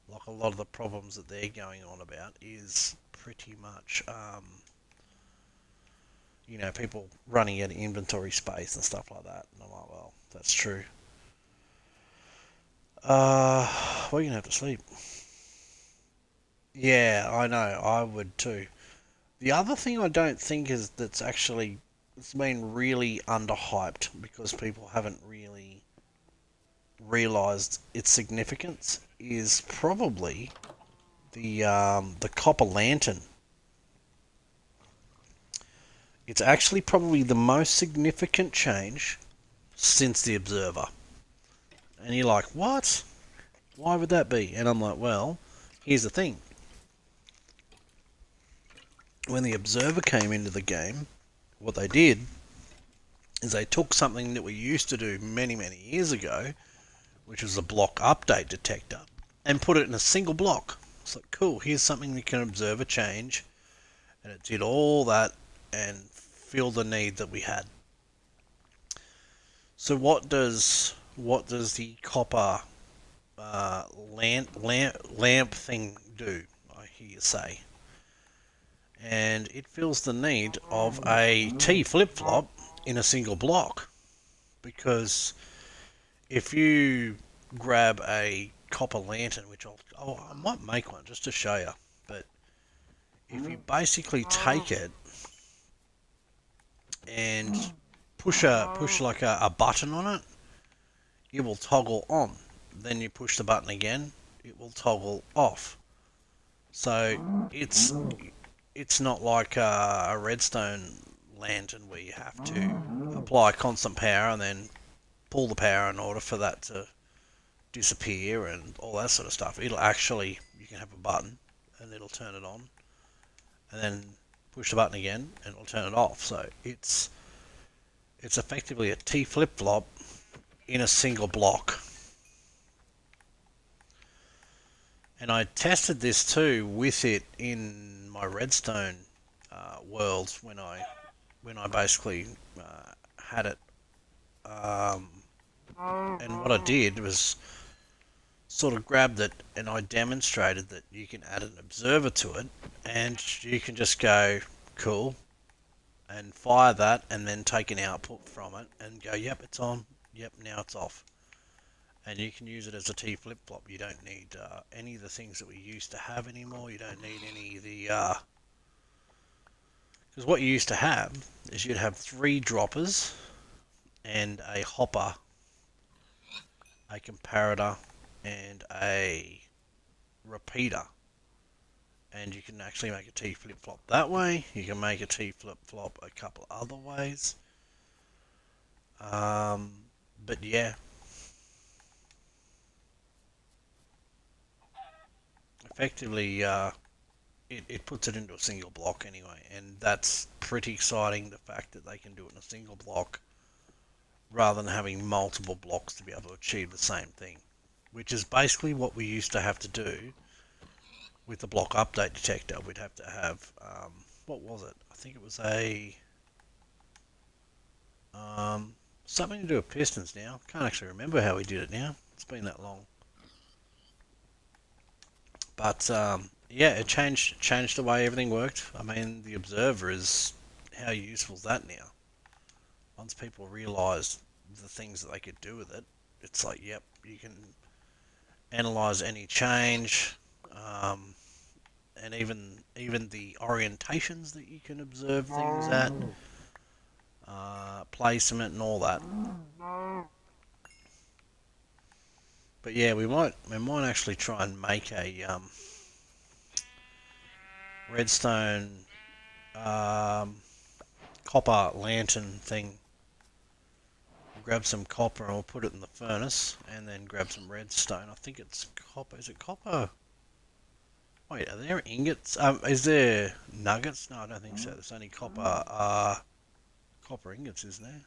Like a lot of the problems that they're going on about is pretty much, you know, people running out of inventory space and stuff like that. And I'm like, well, that's true. We're gonna have to sleep. Yeah, I know, I would too. The other thing I don't think is that's actually it's been really underhyped because people haven't really realised its significance is probably the copper lantern. It's actually probably the most significant change since the Observer. And you're like, what? Why would that be? And I'm like, well, here's the thing. When the Observer came into the game, what they did is they took something that we used to do many, many years ago, which was a block update detector, and put it in a single block. It's like, cool, here's something that can observe a change. And it did all that and fill the need that we had. So what does what does the copper lamp thing do? I hear you say. And it feels the need of a T flip-flop in a single block, because if you grab a copper lantern, which I might make one just to show you, but if you basically take it and push like a button on it, it will toggle on. Then you push the button again, it will toggle off. So it's not like a redstone lantern where you have to apply constant power and then pull the power in order for that to disappear and all that sort of stuff. It'll actually, you can have a button and it'll turn it on, and then push the button again and it'll turn it off. So it's effectively a T flip-flop in a single block. And I tested this too with it in my redstone world when I basically had it. And what I did was sort of grabbed it and I demonstrated that you can add an observer to it, and you can just go cool and fire that and then take an output from it and go, yep, it's on, yep, now it's off. And you can use it as a T flip-flop. You don't need any of the things that we used to have anymore. You don't need any of the... Because what you used to have is you'd have 3 droppers and a hopper, a comparator, and a repeater. And you can actually make a T flip-flop that way. You can make a T flip-flop a couple other ways. But yeah. Effectively, it puts it into a single block anyway, and that's pretty exciting, the fact that they can do it in a single block rather than having multiple blocks to be able to achieve the same thing, which is basically what we used to have to do with the block update detector. We'd have to have, what was it? I think it was a something to do with pistons now. Can't actually remember how we did it now. It's been that long. But yeah, it changed the way everything worked. I mean, the observer is, how useful is that now? Once people realised the things that they could do with it, it's like, yep, you can analyse any change, and even the orientations that you can observe things at, placement and all that. But yeah, we might actually try and make a redstone copper lantern thing. We'll grab some copper and we'll put it in the furnace, and then grab some redstone. I think it's copper. Is it copper? Wait, are there ingots? Is there nuggets? No, I don't think so. There's only copper copper ingots, isn't there?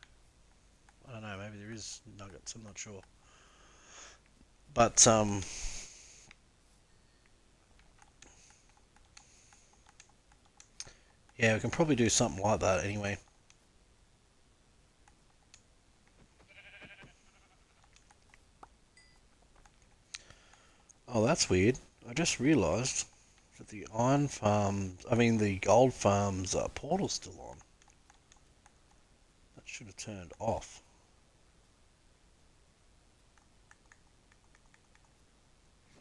I don't know. Maybe there is nuggets. I'm not sure. But yeah, we can probably do something like that anyway. Oh, that's weird. I just realised that the iron farm, the gold farm's portal's still on. That should have turned off.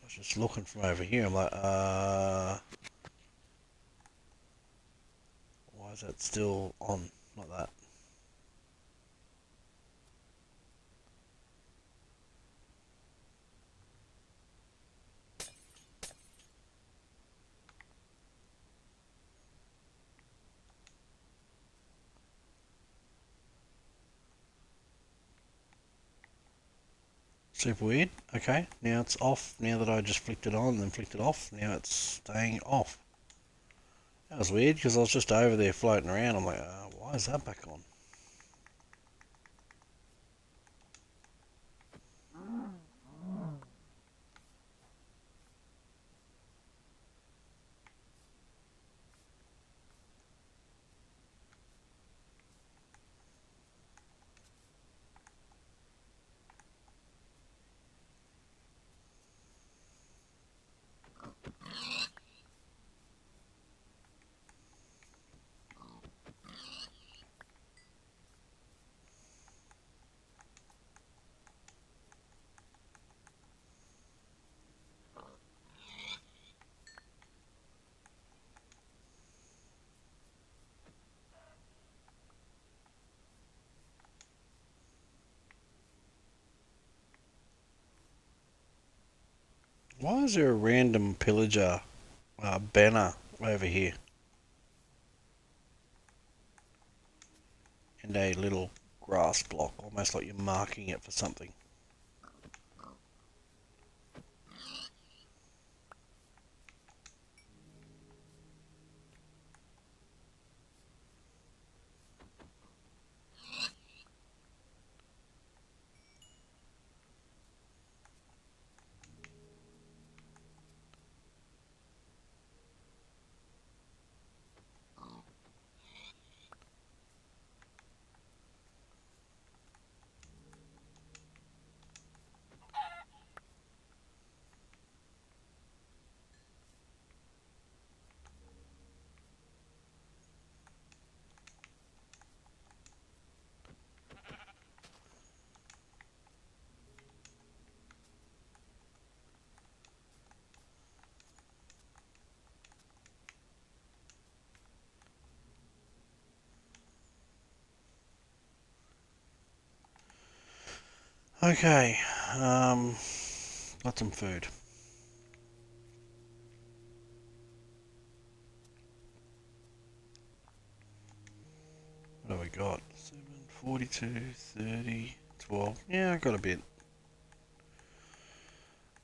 I was just looking from over here. I'm like, why is that still on like that? Super weird. Okay, now it's off. Now that I just flicked it on and then flicked it off, now it's staying off. That was weird, because I was just over there floating around. I'm like, why is that back on? Why is there a random pillager banner over here? And a little grass block, almost like you're marking it for something. Okay, got some food. What have we got? 7, 42, 30, 12. Yeah, I got a bit.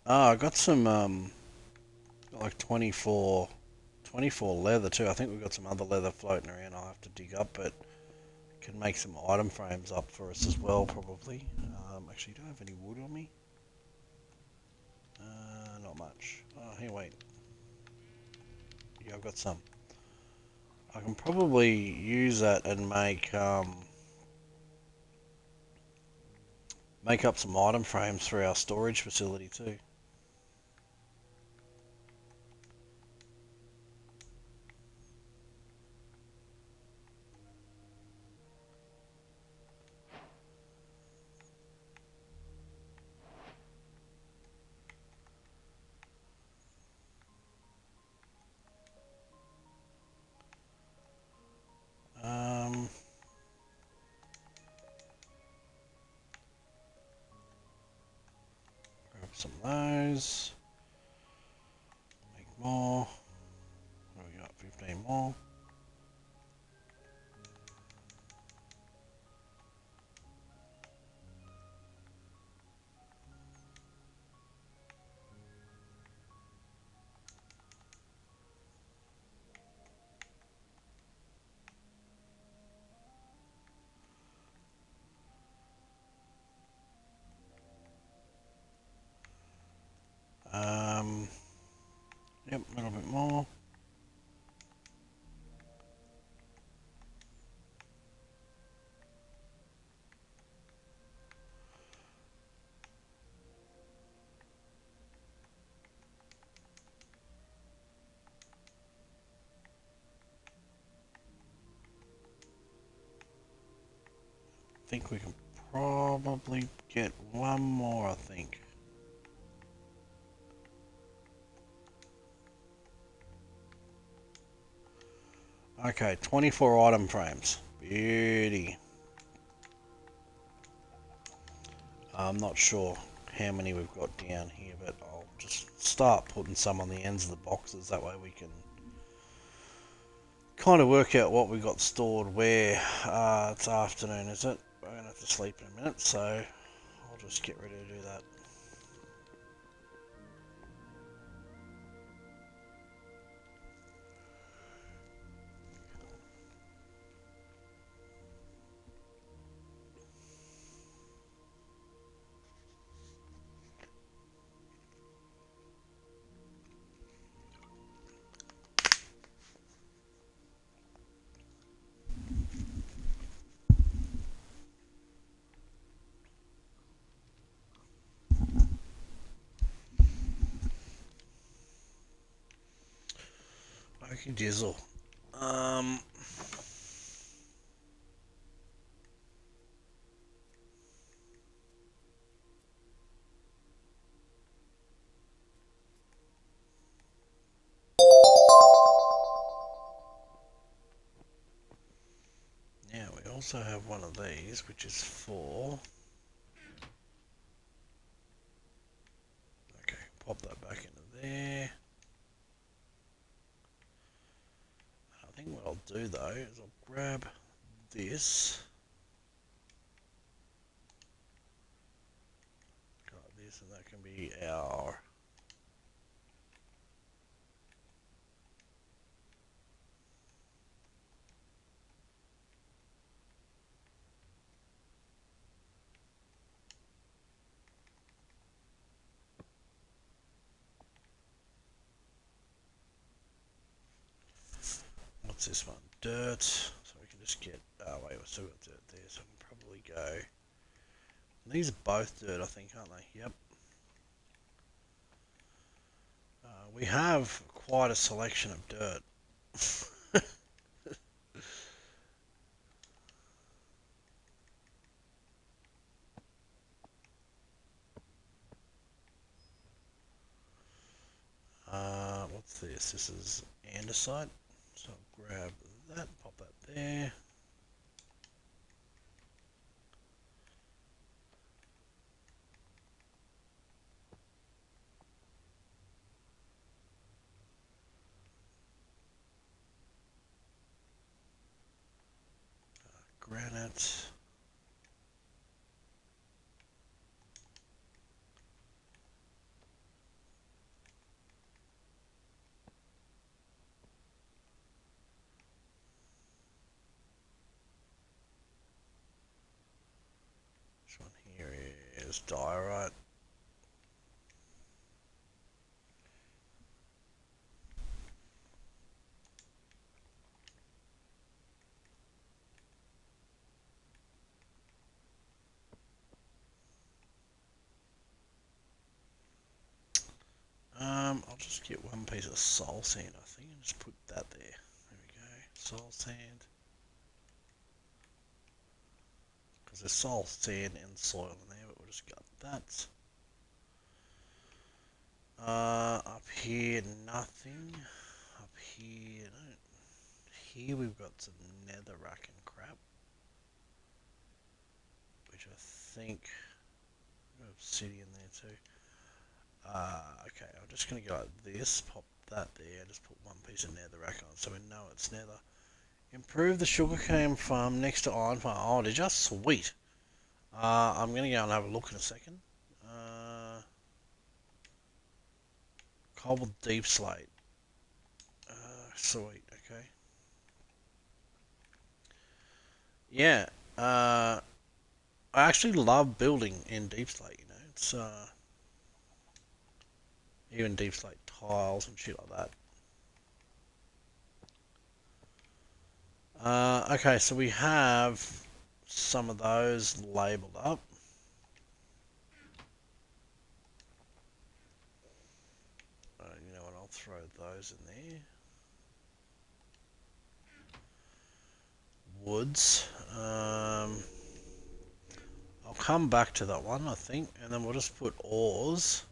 I got some, like 24 leather too. I think we've got some other leather floating around I'll have to dig up, but can make some item frames up for us as well, probably. Actually, do I have any wood on me? Not much. Oh, here, wait. Yeah, I've got some. I can probably use that and make up some item frames for our storage facility too. Um, Grab some of those. Make more. What do we got? 15 more. Yep, a little bit more. I think we can probably get one more, I think. Okay, 24 item frames. Beauty. I'm not sure how many we've got down here, but I'll just start putting some on the ends of the boxes. That way we can kind of work out what we got stored where. It's afternoon, is it? We're going to have to sleep in a minute, so I'll just get ready to do that. Okay, Dizzle. Now we also have one of these, which is for... Okay, pop that back into there. I think what I'll do though is I'll grab this. Like this, and that can be our what's this one? Dirt. So we can just get wait, we've still got dirt there, so we can probably go. These are both dirt, I think, aren't they? Yep. We have quite a selection of dirt. What's this? This is andesite. So I'll grab that, pop that there. Granite. This one here is diorite. I'll just get one piece of soul sand, I think, and just put that there. There we go. Soul sand. Because there's soul sand and soil in there, but we'll just got that. Up here, nothing. Up here, no. Here we've got some netherrack and crap. Which I think... obsidian there too. Okay, I'm just going to go like this, pop that there, just put one piece of netherrack on so we know it's nether. Improve the sugarcane farm next to iron farm. Oh, did you? Sweet. I'm going to go and have a look in a second. Cobbled deep slate. Sweet, okay. Yeah, I actually love building in deep slate, you know. It's, even deep slate tiles and shit like that. Okay, so we have some of those labelled up. You know what, I'll throw those in there. Woods. I'll come back to that one, I think, and then we'll just put ores.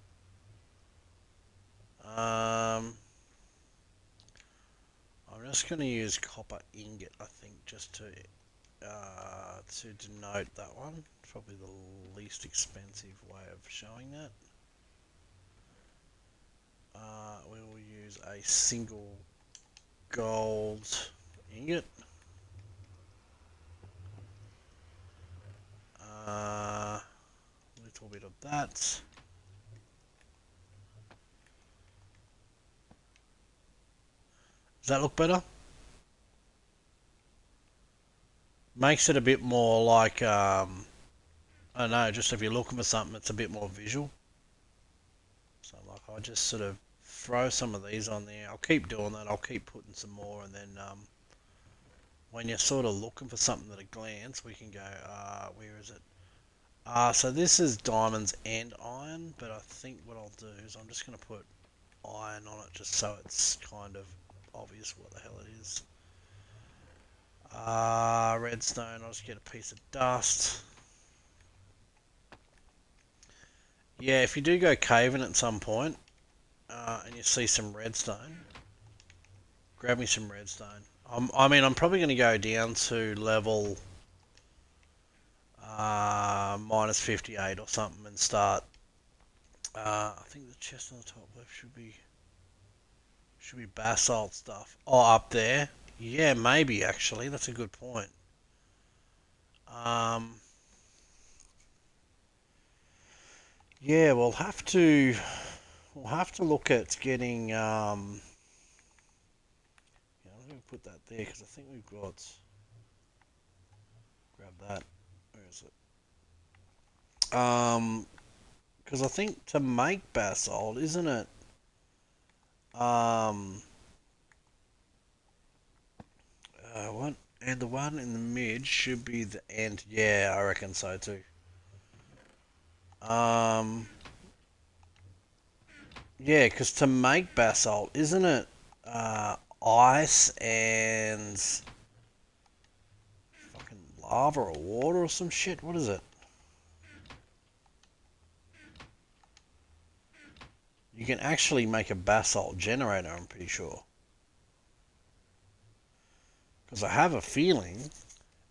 I'm just going to use copper ingot, I think, just to denote that one. Probably the least expensive way of showing that. We will use a single gold ingot. Little bit of that. Does that look better? Makes it a bit more like, I don't know, just if you're looking for something, it's a bit more visual. So like, I'll just sort of throw some of these on there. I'll keep doing that. I'll keep putting some more, and then when you're sort of looking for something at a glance, we can go, where is it? So this is diamonds and iron, but I think what I'll do is I'm just going to put iron on it just so it's kind of obvious what the hell it is. Redstone, I'll just get a piece of dust. Yeah, if you do go caving at some point, and you see some redstone, grab me some redstone. I mean, I'm probably going to go down to level minus 58 or something and start I think the chest on the top left should be basalt stuff. Oh, up there. Yeah, maybe actually. That's a good point. Um, yeah, we'll have to look at getting yeah, I'm gonna put that there because I think we've got grab that. Where is it? Because I think to make basalt, isn't it? Um, what? And the one in the mid should be the end. Yeah, I reckon so too. Um, yeah, because to make basalt, isn't it? Ice and fucking lava or water or some shit. What is it? You can actually make a basalt generator. I'm pretty sure. Because I have a feeling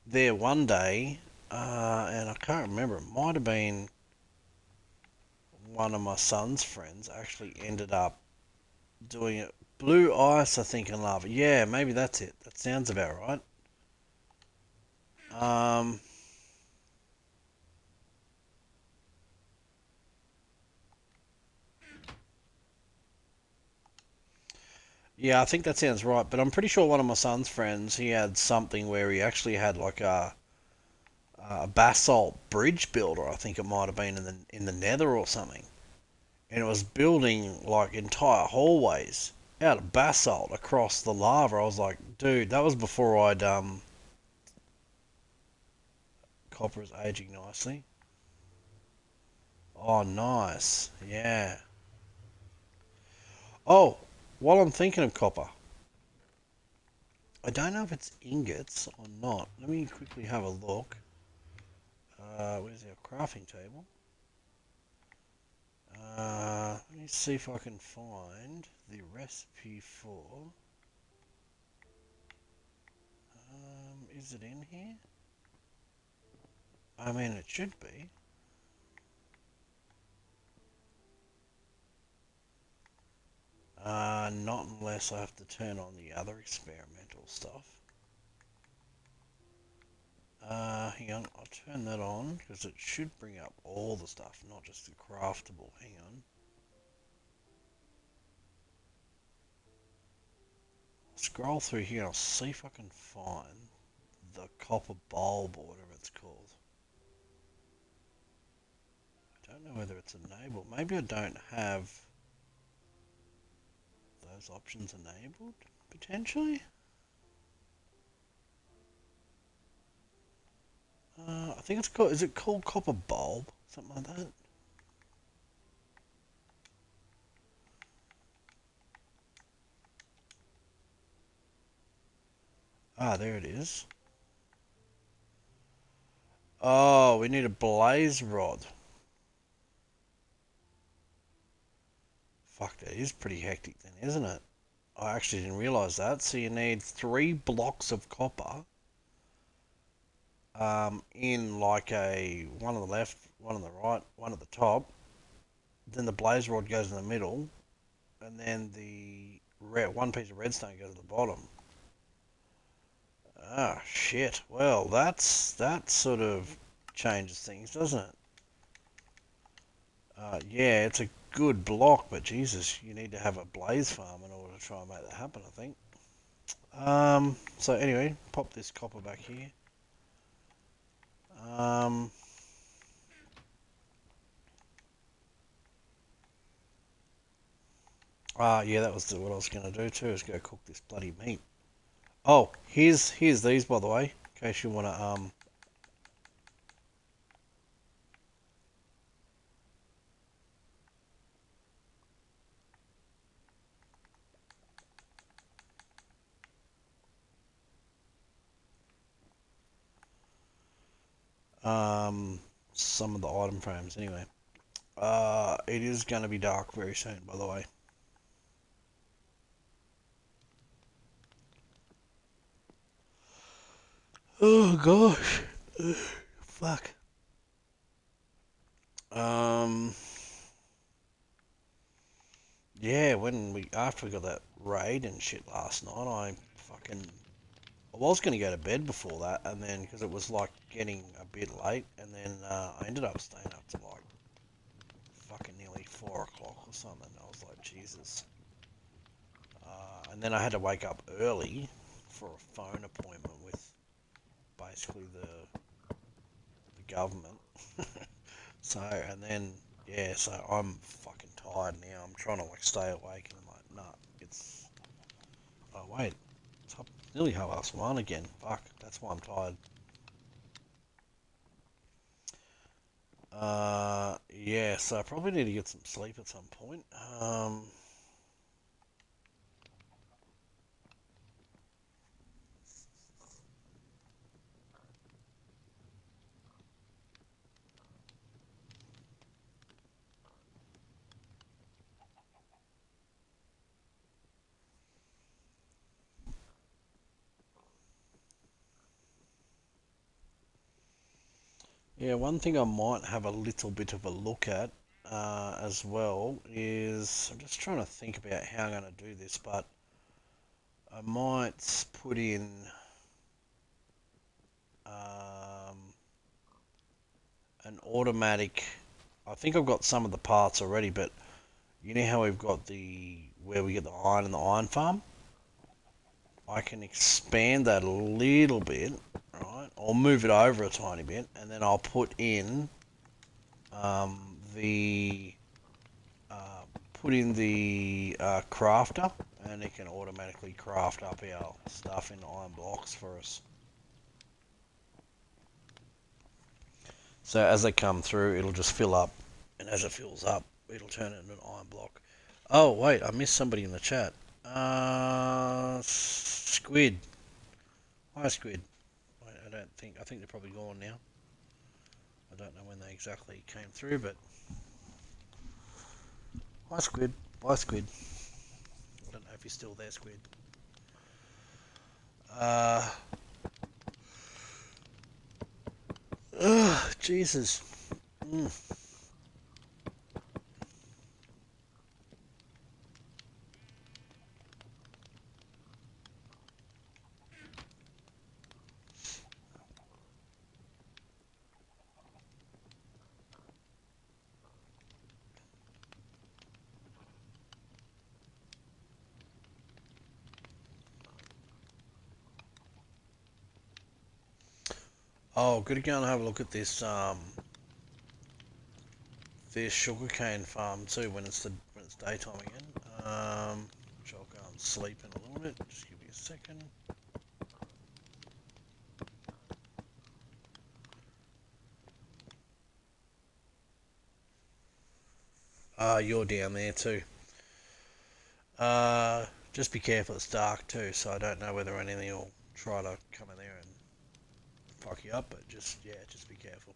there one day, and I can't remember. It might have been one of my son's friends actually ended up doing it. Blue ice, I think, and lava. Yeah, maybe that's it. That sounds about right. Um, yeah, I think that sounds right. But I'm pretty sure one of my son's friends, he had something where he actually had like a basalt bridge builder. I think it might have been in the Nether or something, and it was building like entire hallways out of basalt across the lava. I was like, dude, that was before I'd copper is aging nicely. Oh, nice. Yeah. Oh, while I'm thinking of copper, I don't know if it's ingots or not. Let me quickly have a look. Where's our crafting table? Let me see if I can find the recipe for. Is it in here? I mean, it should be. Not unless I have to turn on the other experimental stuff. Hang on, I'll turn that on because it should bring up all the stuff, not just the craftable. Hang on. Scroll through here and I'll see if I can find the copper bulb or whatever it's called. I don't know whether it's enabled. Maybe I don't have those options enabled, potentially. I think it's called, is it called copper bulb? Something like that. Ah, there it is. Oh, we need a blaze rod. Fuck, that is pretty hectic then, isn't it? I actually didn't realise that. So you need 3 blocks of copper in like a one on the left, one on the right, one at the top. Then the blaze rod goes in the middle, and then the one piece of redstone goes at the bottom. Ah, shit. Well, that sort of changes things, doesn't it? Yeah, it's a good block, but Jesus, you need to have a blaze farm in order to try and make that happen, I think. So anyway, pop this copper back here. Um, yeah, that was what I was going to do too, is go cook this bloody meat. Oh, here's these, by the way, in case you want to, some of the item frames anyway. It is going to be dark very soon, by the way. Oh gosh. Fuck. Um, Yeah, after we got that raid and shit last night, I was gonna go to bed before that, and then because it was like getting a bit late, and then I ended up staying up to like fucking nearly 4 o'clock or something. I was like, Jesus. And then I had to wake up early for a phone appointment with basically the government. So, and then, yeah, so I'm fucking tired now. I'm trying to like stay awake, and I'm like, nah, it's. Oh wait, nearly 1:30 again. Fuck, that's why I'm tired. Yeah, so I probably need to get some sleep at some point. Yeah, one thing I might have a little bit of a look at as well is I'm just trying to think about how I'm going to do this, but I might put in um, an automatic. I think I've got some of the parts already, but you know how we've got where we get the iron in the iron farm? I can expand that a little bit, right? I'll move it over a tiny bit, and then I'll put in um, the uh, crafter, and it can automatically craft up our stuff in iron blocks for us. So as they come through, it'll just fill up, and as it fills up, it'll turn it into an iron block. Oh wait, I missed somebody in the chat. Squid. Hi, Squid. I think they're probably gone now. I don't know when they exactly came through, but hi, Squid. Bye, Squid. I don't know if you're still there, Squid. Uh, Jesus. Mm. Oh, good to go and have a look at this sugarcane farm too when it's daytime again. Which I'll go and sleep in a little bit. Just give me a second. You're down there too. Uh, just be careful. It's dark too, so I don't know whether anything will try to come in there and fuck you up. But just just be careful.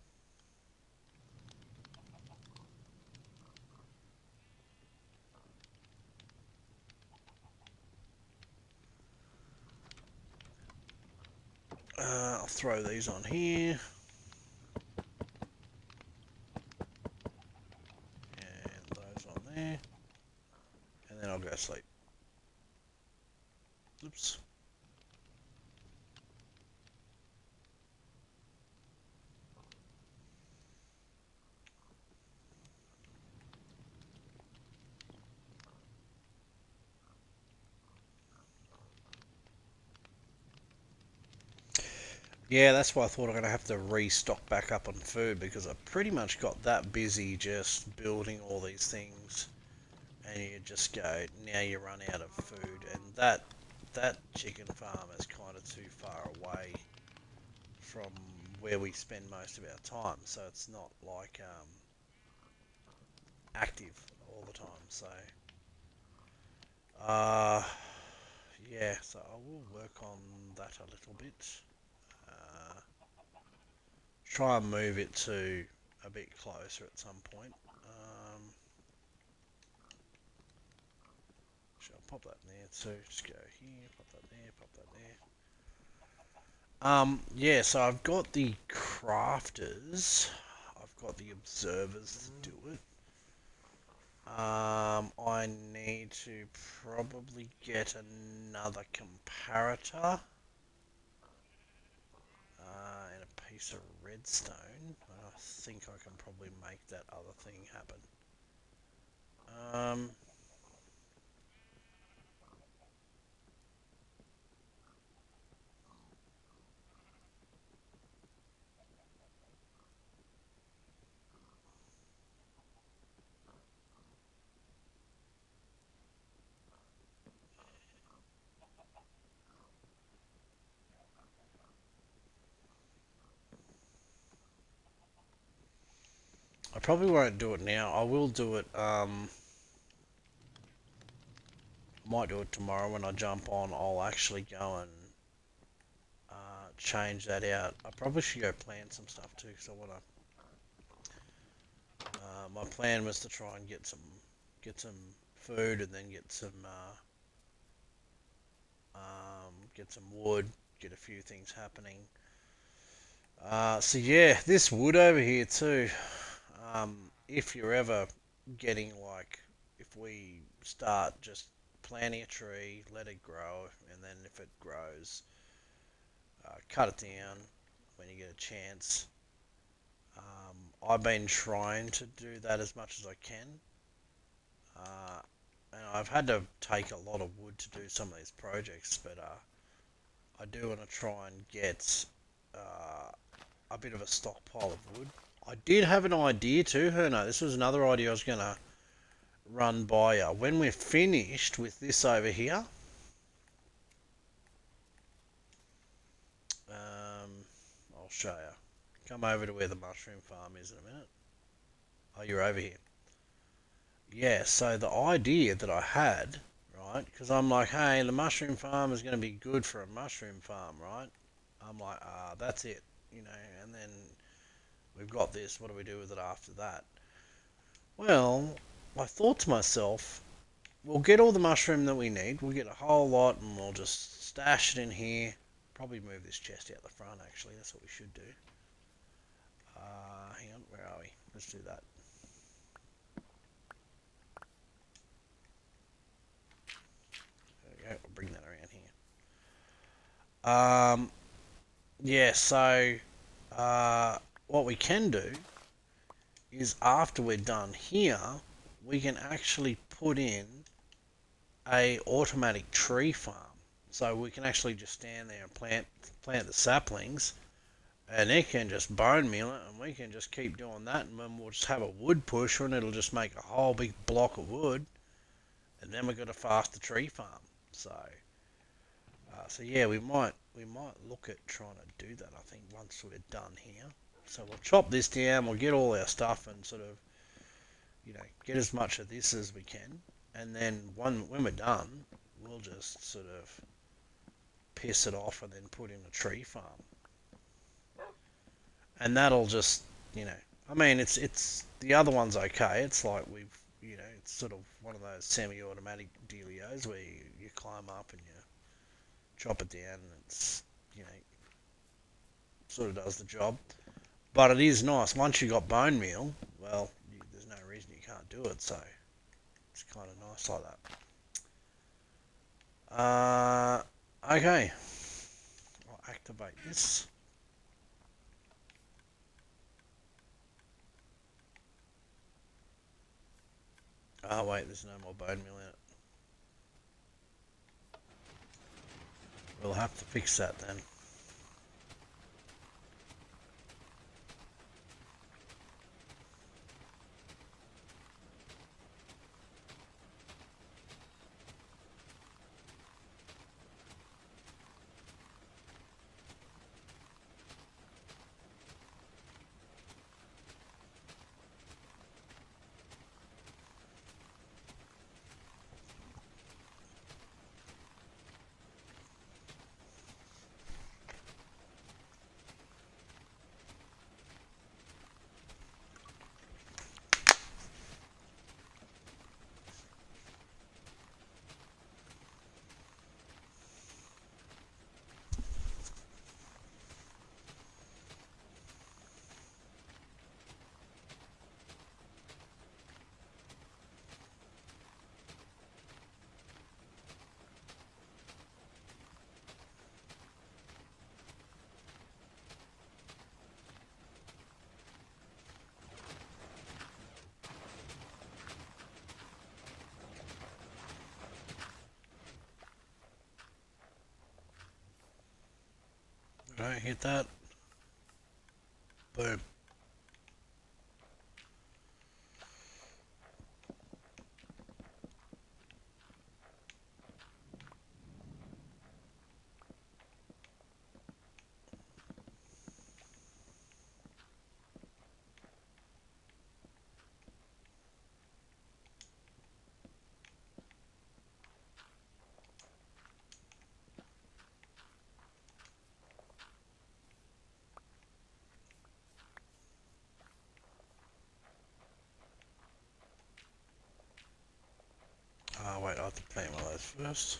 I'll throw these on here. And those on there. And then I'll go sleep. Oops. Yeah, that's why I thought I'm going to have to restock back up on food because I pretty much got that busy just building all these things, and you just go, now you run out of food, and that chicken farm is kind of too far away from where we spend most of our time, so it's not like active all the time. So uh, yeah, so I will work on that a little bit. Try and move it to a bit closer at some point. So I'll pop that in there too. Just go here, pop that there, pop that there. Yeah, so I've got the crafters. I've got the observers to do it. I need to probably get another comparator and a piece of redstone. I think I can probably make that other thing happen. Um, I probably won't do it now. I will do it. Might do it tomorrow when I jump on. I'll actually go and change that out. I probably should go plant some stuff too, because I want to. My plan was to try and get some food, and then get some wood, get a few things happening. So yeah, this wood over here too. If you're ever getting like, if we start just planting a tree, let it grow, and then if it grows, cut it down when you get a chance. I've been trying to do that as much as I can, uh, and I've had to take a lot of wood to do some of these projects, but I do want to try and get a bit of a stockpile of wood. I did have an idea too, Herno. This was another idea I was going to run by you. When we're finished with this over here, I'll show you. Come over to where the mushroom farm is in a minute. Oh, you're over here. Yeah, so the idea that I had, right, because I'm like, hey, the mushroom farm is going to be good for a mushroom farm, right? I'm like, that's it, and then we've got this, what do we do with it after that? Well, I thought to myself, we'll get all the mushroom that we need, we'll get a whole lot, and we'll just stash it in here. Probably move this chest out the front, actually, that's what we should do. Hang on, where are we? Let's do that. There we go, I'll bring that around here. Yeah, so what we can do is after we're done here, we can actually put in a automatic tree farm. So we can actually just stand there and plant the saplings, and it can just bone meal it, and we can just keep doing that, and then we'll just have a wood pusher, and it'll just make a whole big block of wood, and then we've got a faster tree farm. So yeah, we might look at trying to do that. I think once we're done here, so we'll chop this down, we'll get all our stuff, and sort of, get as much of this as we can, and then when we're done, we'll just sort of piss it off and then put in a tree farm, and that'll just, I mean, it's the other one's okay. It's like it's sort of one of those semi-automatic dealios where you climb up and you chop it down, and it's, sort of does the job. But it is nice. Once you got bone meal, well, there's no reason you can't do it, so it's kind of nice like that. Okay. I'll activate this. Oh wait, there's no more bone meal in it. We'll have to fix that then. Okay, hit that. Boom. Wait, I have to plant one of those first.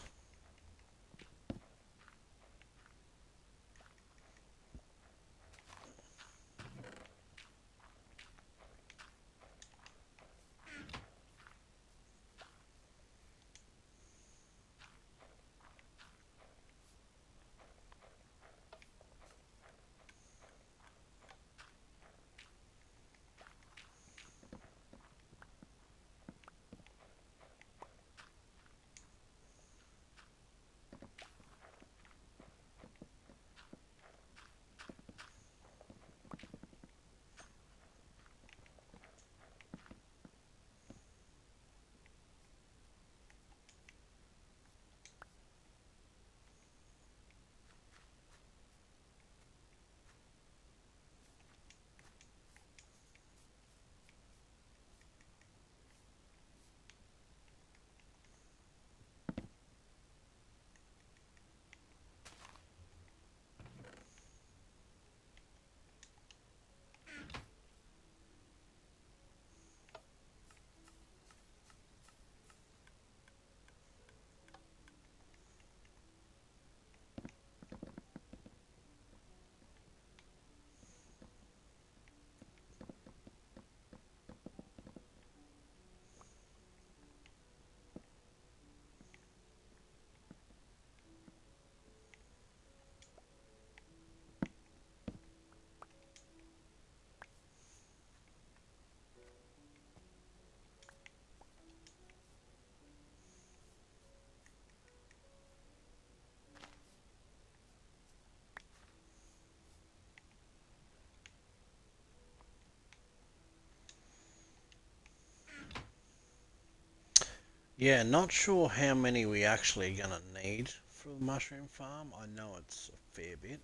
Yeah, not sure how many we actually gonna need for the mushroom farm. I know it's a fair bit.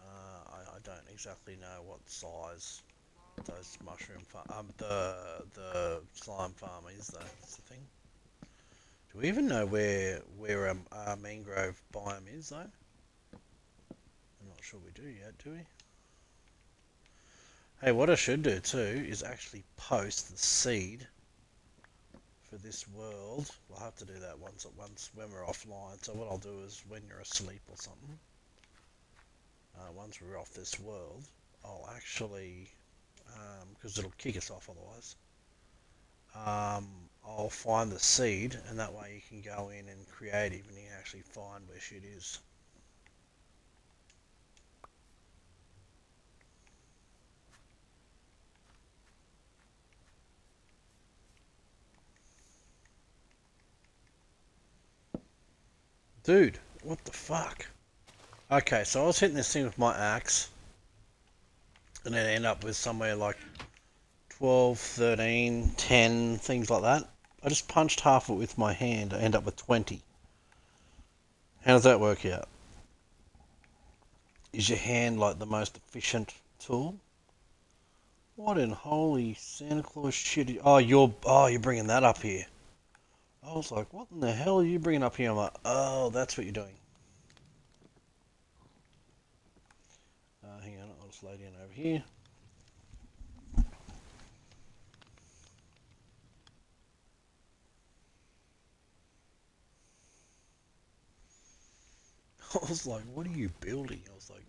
I don't exactly know what size those mushroom farm, the slime farm is though. That's the thing. Do we even know where our mangrove biome is though? I'm not sure we do yet, do we? Hey, what I should do too is actually post the seed for this world. We'll have to do that once when we're offline. So what I'll do is when you're asleep or something, once we're off this world, I'll actually, because it'll kick us off otherwise, um, I'll find the seed, and that way you can go in and creative and you can actually find where shit is. Dude, what the fuck? Okay, so I was hitting this thing with my axe, and then end up with somewhere like 12, 13, 10, things like that. I just punched half of it with my hand, I end up with 20. How does that work out? Is your hand like the most efficient tool? What in holy Santa Claus shit? You're bringing that up here. I was like, what in the hell are you bringing up here? I'm like, oh, that's what you're doing. Hang on, I'll just load in over here. I was like, what are you building? I was like,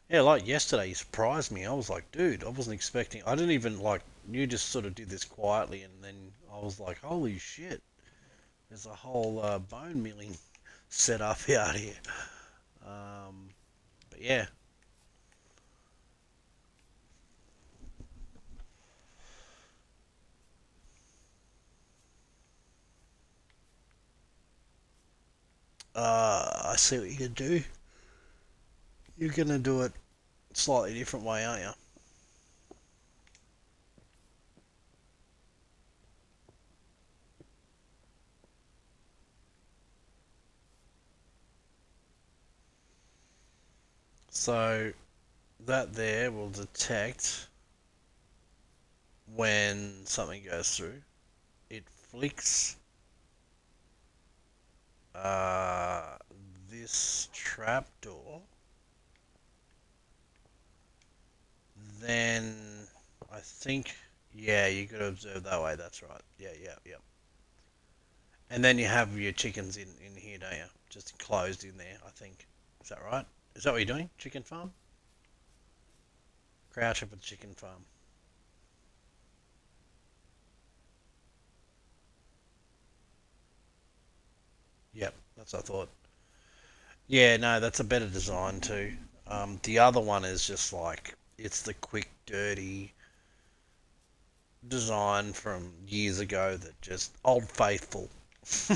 yeah, like yesterday, you surprised me. I was like, dude, I wasn't expecting. I didn't even like. You just sort of did this quietly, and then I was like, holy shit! There's a whole bone milling set up out here. But yeah, I see what you're gonna do. You're gonna do it slightly different way, aren't you? So that there will detect when something goes through. It flicks uh, this trapdoor. Then I think, yeah, you could observe that way. That's right. Yeah, yeah, yeah. And then you have your chickens in here, don't you? Just enclosed in there, I think. Is that right? Is that what you're doing? Chicken farm? Crouch up at chicken farm. Yep, that's what I thought. Yeah, no, that's a better design too. The other one is just like, it's the quick, dirty design from years ago that just, old faithful.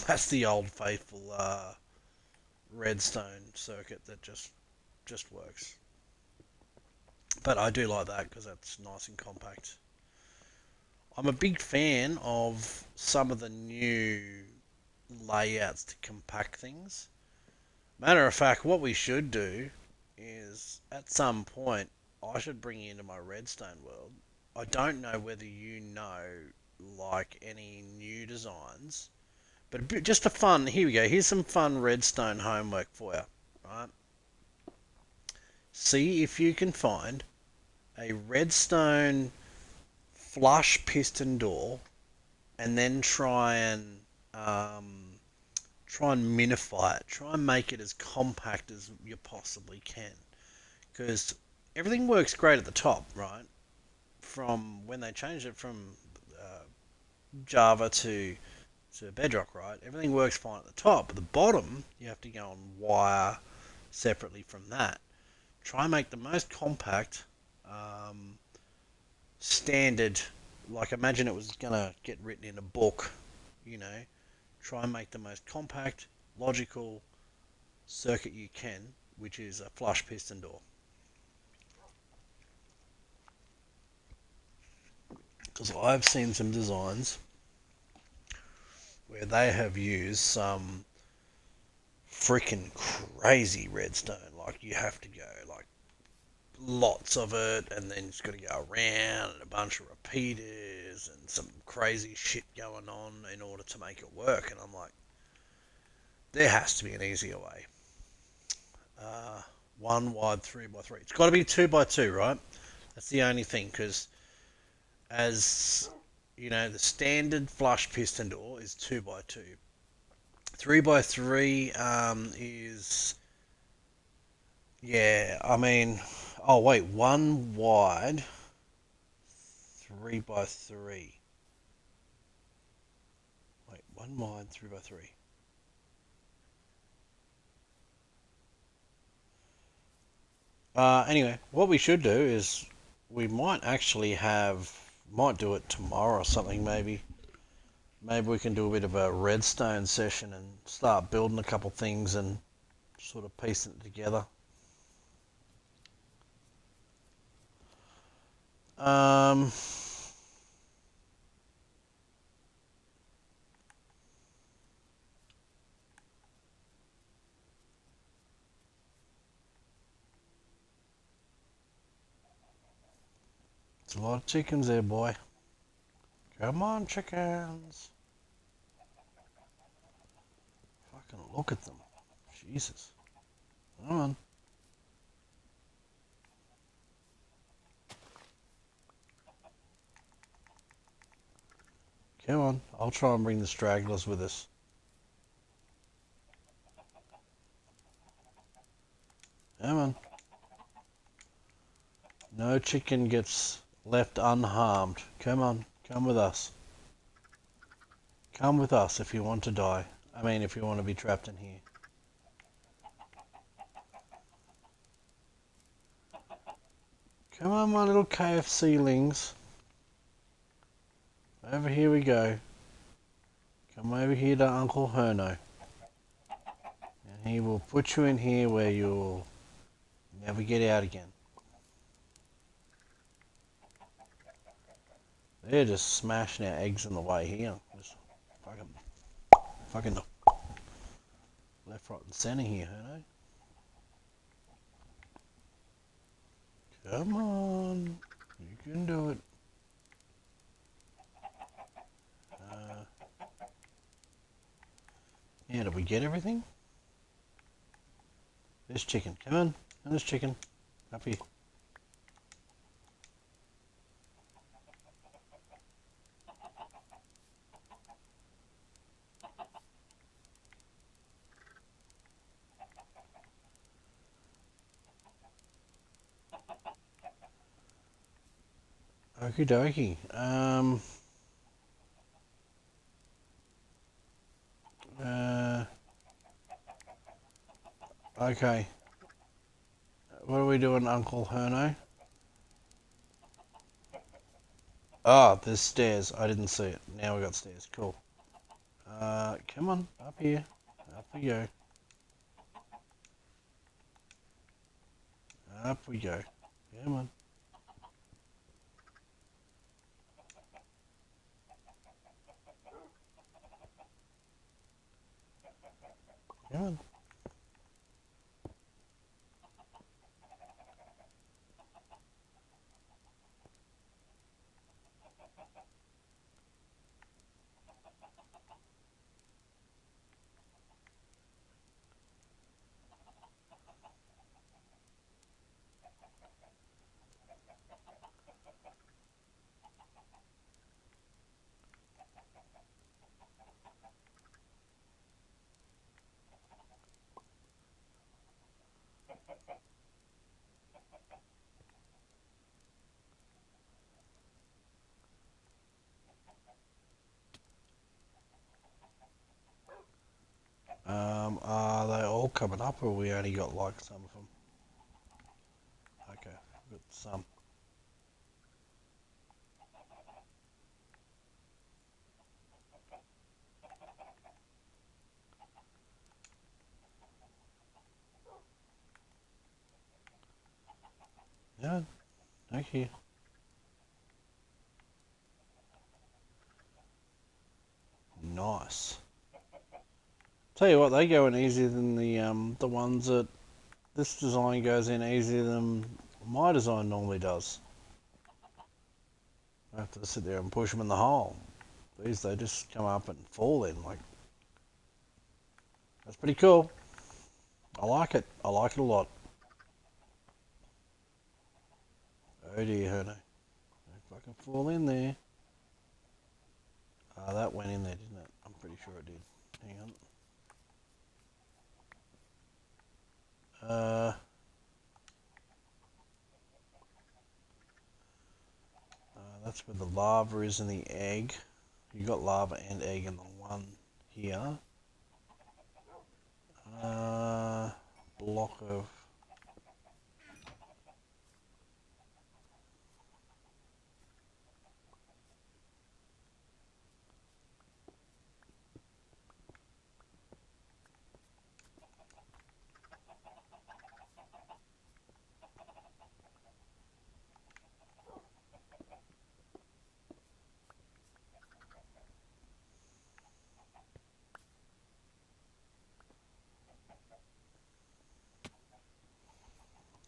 That's the old faithful redstone circuit that just works. But I do like that because that's nice and compact. I'm a big fan of some of the new layouts to compact things. Matter of fact, what we should do is at some point I should bring you into my redstone world. I don't know whether you know like any new designs, but just a fun. Here we go. Here's some fun redstone homework for you. Right? See if you can find a redstone flush piston door, and then um, try and minify it. Try and make it as compact as you possibly can, because everything works great at the top, right? From when they changed it from Java to Bedrock, right? Everything works fine at the top, but the bottom you have to go and wire separately from that. Try and make the most compact, standard. Like imagine it was gonna get written in a book, you know. Try and make the most compact, logical circuit you can, which is a flush piston door. Because I've seen some designs where they have used some freaking crazy redstone. Like you have to go like lots of it, and then it's got to go around and a bunch of repeaters and some crazy shit going on in order to make it work. And I'm like, there has to be an easier way. One wide 3x3. It's got to be 2x2, right? That's the only thing, because as you know, the standard flush piston door is 2x2. 3x3 is, yeah, I mean, oh wait, one wide 3x3. Wait, one wide 3x3. Anyway, what we should do is we might actually might do it tomorrow or something maybe. Maybe we can do a bit of a redstone session and start building a couple things and sort of piecing it together. Um, it's a lot of chickens there, boy. Come on, chickens. Fucking look at them. Jesus. Come on. Come on. I'll try and bring the stragglers with us. Come on. No chicken gets left unharmed. Come on. Come with us. Come with us if you want to die. I mean, if you want to be trapped in here. Come on, my little KFC-lings. Over here we go. Come over here to Uncle Herno. Now he will put you in here where you'll never get out again. They're just smashing our eggs in the way here. Just fucking left, right, and centre here, Herno. Come on, you can do it. Yeah, did we get everything? There's chicken. Come on, there's chicken. Up here. Okie dokie. Okay. What are we doing, Uncle Herno? Ah, there's stairs. I didn't see it. Now we got stairs. Cool. Come on, up here. Up we go. Up we go. Come on. Come on. Are they all coming up, or we only got like some of them? Okay, we've got some. Yeah, thank you. Nice. Tell you what, they go in easier than the ones that this design goes in easier than my design normally does. I have to sit there and push them in the hole. These, they just come up and fall in. Like, that's pretty cool. I like it. I like it a lot. Oh dear, Herno. Don't fucking fall in there. That went in there, didn't it? I'm pretty sure it did. Hang on. That's where the lava is in the egg. You got lava and egg in the one here. Block of...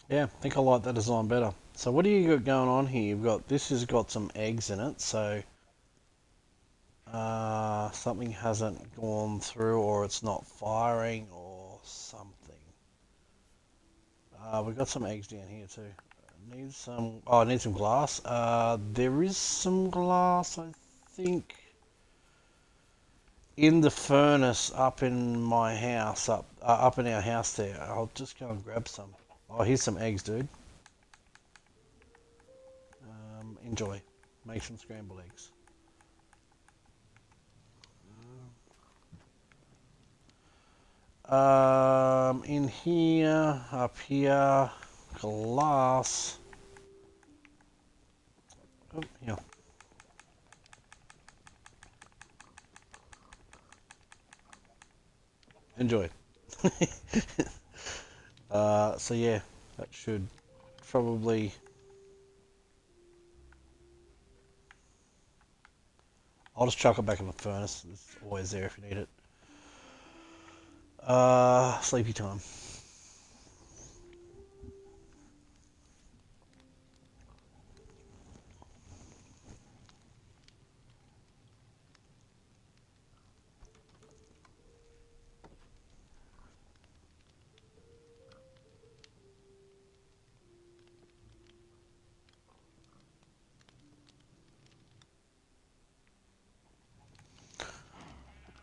Yeah, I think I like that design better. So what do you got going on here? You've got, this has got some eggs in it, so something hasn't gone through, or it's not firing, or something. We've got some eggs down here too. Need some, oh, I need some glass. There is some glass, I think, in the furnace up in my house, up in our house there. I'll just go and grab some. Oh, here's some eggs, dude. Enjoy. Make some scrambled eggs. In here, up here, glass. Oh, yeah. Enjoy. So yeah, that should probably... I'll just chuck it back in the furnace. It's always there if you need it. Sleepy time.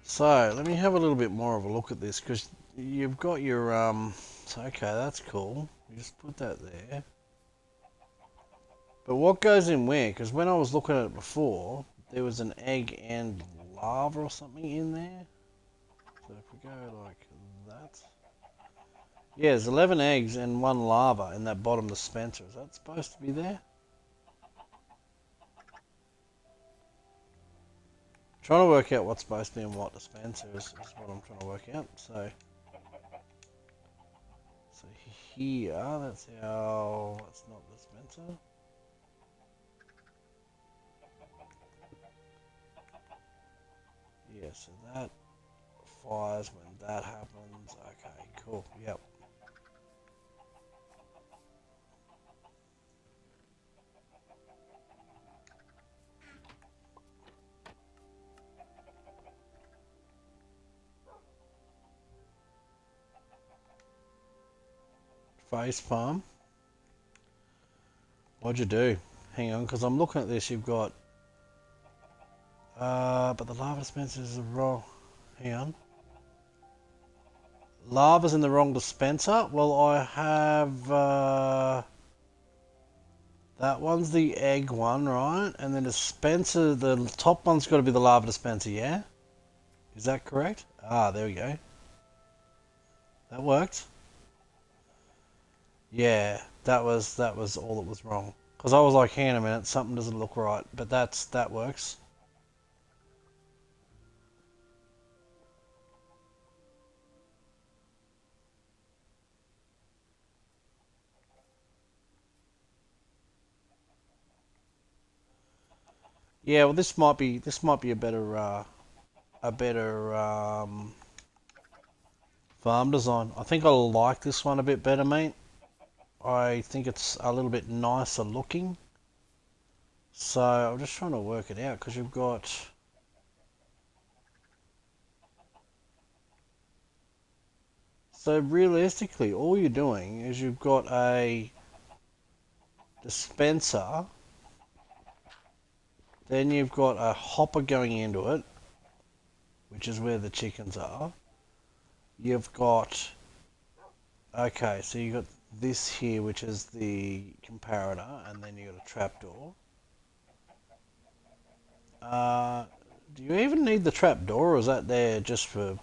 So, let me have a little bit more of a look at this, because you've got your, so okay, that's cool. You just put that there. But what goes in where? Because when I was looking at it before, there was an egg and lava or something in there. So if we go like that. Yeah, there's 11 eggs and 1 lava in that bottom dispenser. Is that supposed to be there? Trying to work out what's supposed to be in what dispenser is what I'm trying to work out. So here, that's how, that's not the dispenser. Yeah, so that fires when that happens. Okay, cool, yep. Face palm. What'd you do? Hang on, because I'm looking at this. You've got, but the lava dispensers are wrong. Hang on. Lava's in the wrong dispenser. Well, I have, that one's the egg one, right? And then the dispenser, the top one's got to be the lava dispenser, yeah? Is that correct? Ah, there we go. That worked. Yeah, that was all that was wrong. Because I was like, hang on a minute, something doesn't look right. But that works. Yeah, well, this might be a better farm design. I think I like this one a bit better, mate. I think it's a little bit nicer looking. So I'm just trying to work it out because you've got. So realistically, all you're doing is you've got a dispenser, then you've got a hopper going into it, which is where the chickens are. You've got, okay, so you've got this here, which is the comparator, and then you've got a trapdoor. Do you even need the trapdoor, or is that there just for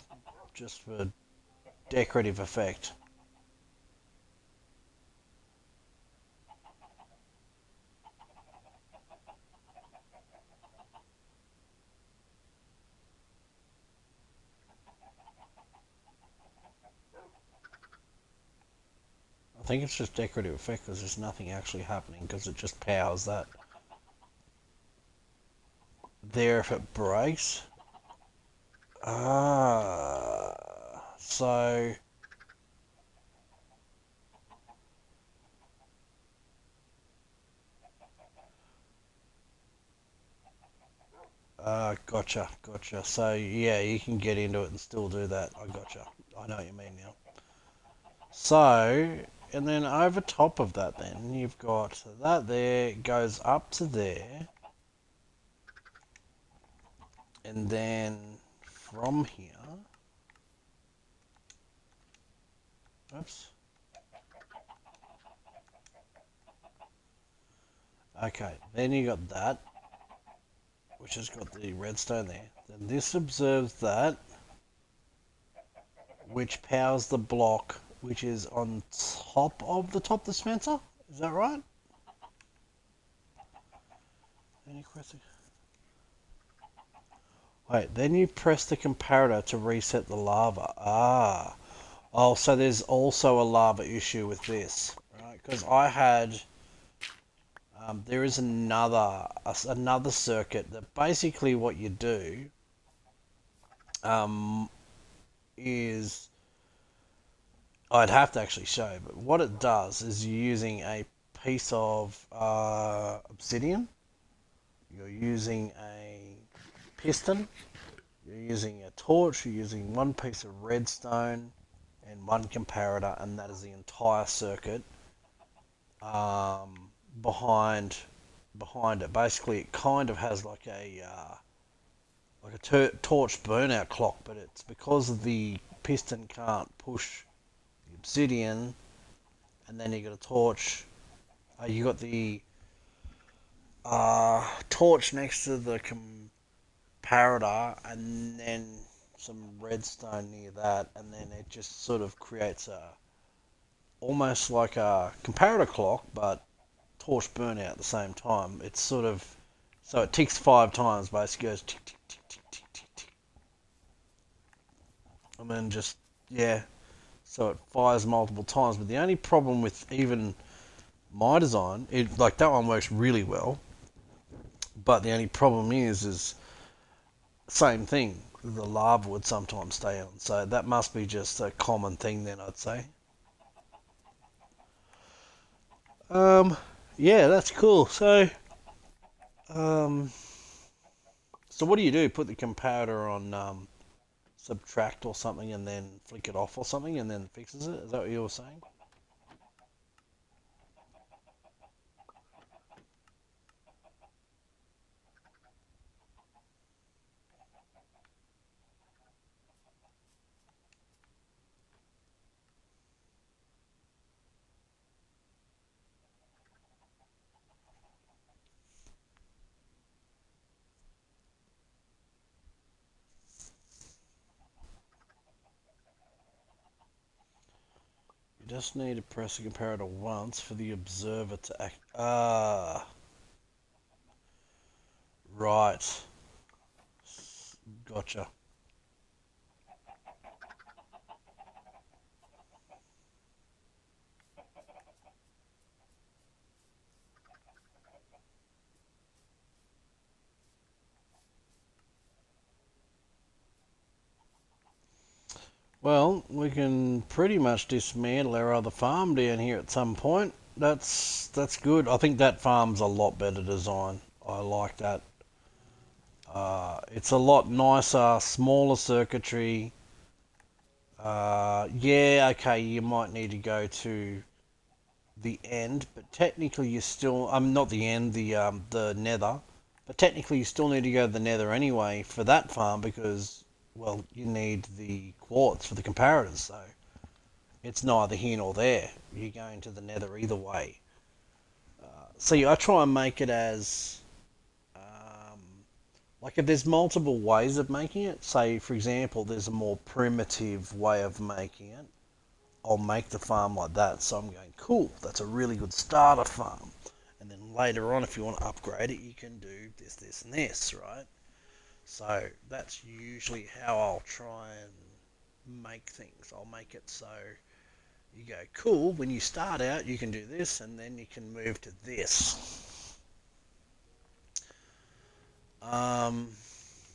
decorative effect? I think it's just decorative effect because there's nothing actually happening because it just powers that. There if it breaks. Ah, so gotcha. So yeah, you can get into it and still do that. I gotcha. I know what you mean now. So, and then over top of that then, you've got that there, goes up to there. And then from here, oops. Okay, then you got that, which has got the redstone there. Then this observes that, which powers the block, which is on top of the top dispenser. Is that right? Any question? Wait, then you press the comparator to reset the lava. Ah, Oh, so there's also a lava issue with this, right? Because I had, there is another circuit that basically what you do um, is I'd have to actually show, but what it does is you're using a piece of obsidian, you're using a piston, you're using a torch, you're using one piece of redstone and one comparator, and that is the entire circuit um, behind behind it. Basically, it kind of has like a torch burnout clock, but it's because the piston can't push the obsidian, and then you got a torch. You got the torch next to the comparator, and then some redstone near that, and then it just sort of creates a almost like a comparator clock, but torch burnout at the same time. It's sort of so it ticks 5 times, basically goes tick tick tick tick tick tick tick, and then just yeah, so it fires multiple times. But the only problem with even my design, it like that one works really well, but the only problem is same thing. The lava would sometimes stay on, so that must be just a common thing then, I'd say. Um, yeah, that's cool. Um, so what do you do? Put the comparator on subtract or something, and then flick it off or something, and then fixes it? Is that what you were saying? You just need to press the comparator once for the observer to act. Ah, right. Gotcha. Well, we can pretty much dismantle our other farm down here at some point. That's good. I think that farm's a lot better design. I like that. It's a lot nicer, smaller circuitry. Yeah, okay, you might need to go to the end, but technically you still, not the end, the nether, but technically you still need to go to the nether anyway for that farm because, well, you need the quartz for the comparators, so it's neither here nor there. You're going to the nether either way. So yeah, I try and make it as, like if there's multiple ways of making it, say for example, there's a more primitive way of making it, I'll make the farm like that. So I'm going, cool, that's a really good starter farm. And then later on, if you want to upgrade it, you can do this, this, and this, right? So that's usually how I'll try and make things. I'll make it so you go, cool, when you start out, you can do this, and then you can move to this. Um,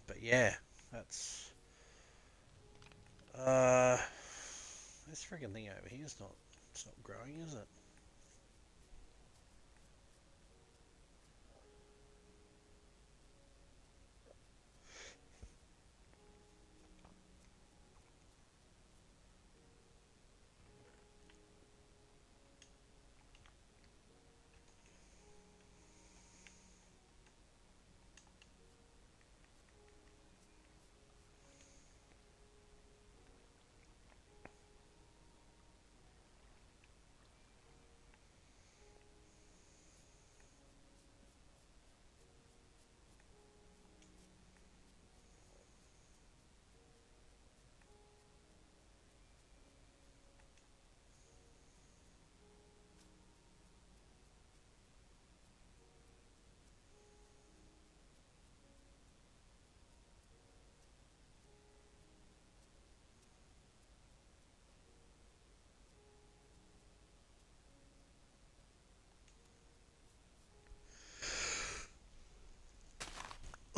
but yeah, that's uh, this freaking thing over here is not, it's not growing, is it?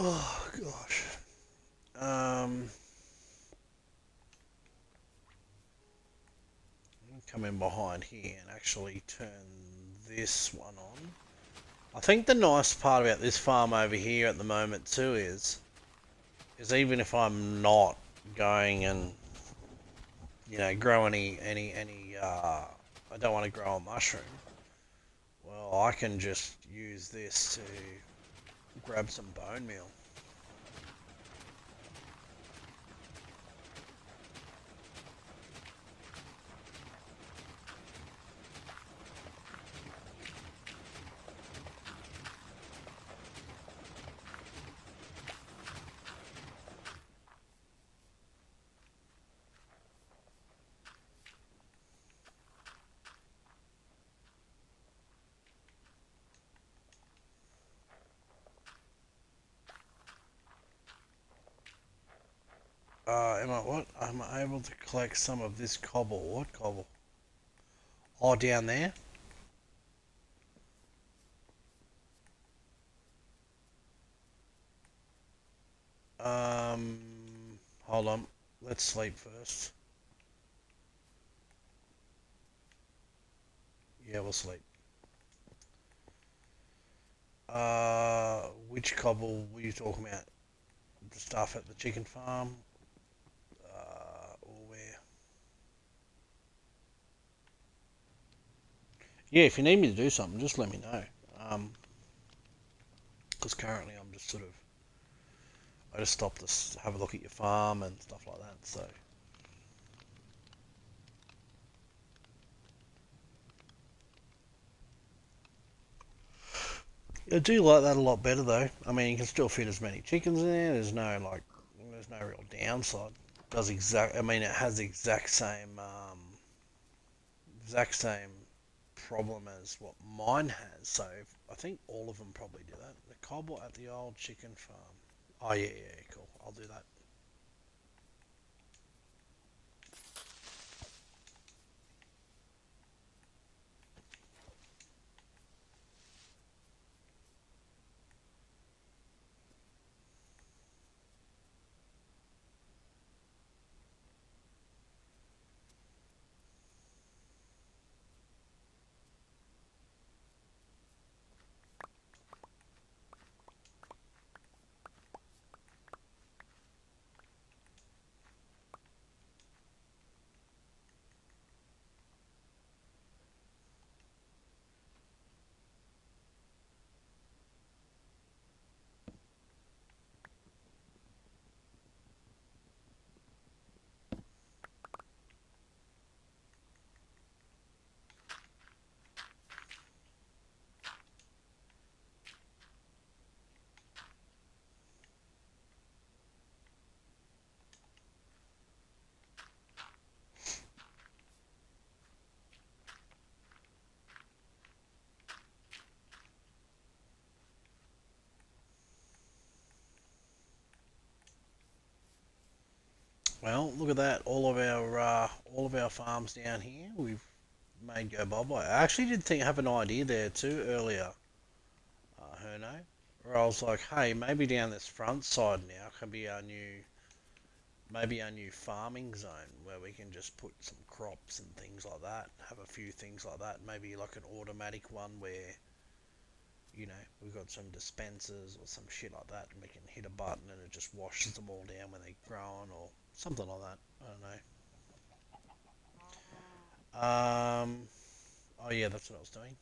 Oh gosh. Come in behind here and actually turn this one on. I think the nice part about this farm over here at the moment too is even if I'm not going and grow any I don't want to grow a mushroom. Well, I can just use this to grab some bone meal. Am I able to collect some of this cobble? What cobble? Oh, down there? Um, Hold on. Let's sleep first. Yeah, we'll sleep. Which cobble were you talking about? The stuff at the chicken farm? Or where? Yeah, if you need me to do something, just let me know. Because currently I'm just sort of, I just stopped to have a look at your farm and stuff like that, so. I do like that a lot better though. I mean, you can still fit as many chickens in there. There's no real downside. I mean, it has the exact same problem as what mine has. So I think all of them probably do that. The cobble at the old chicken farm. Oh yeah, yeah, cool. I'll do that. Well, look at that. All of our farms down here we've made go bye bye. I actually did think have an idea there too earlier, Herno, where I was like, hey, maybe down this front side now can be our new farming zone where we can just put some crops and things like that. Have a few things like that. Maybe like an automatic one where we've got some dispensers or some shit like that, and we can hit a button and it just washes them all down when they're growing or something like that. I don't know. Oh yeah, that's what I was doing.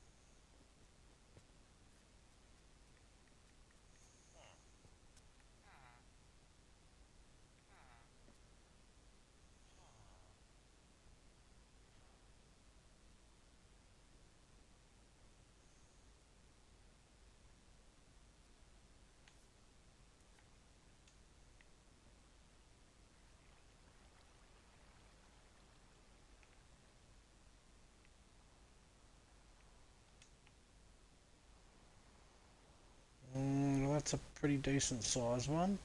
Well, that's a pretty decent size one.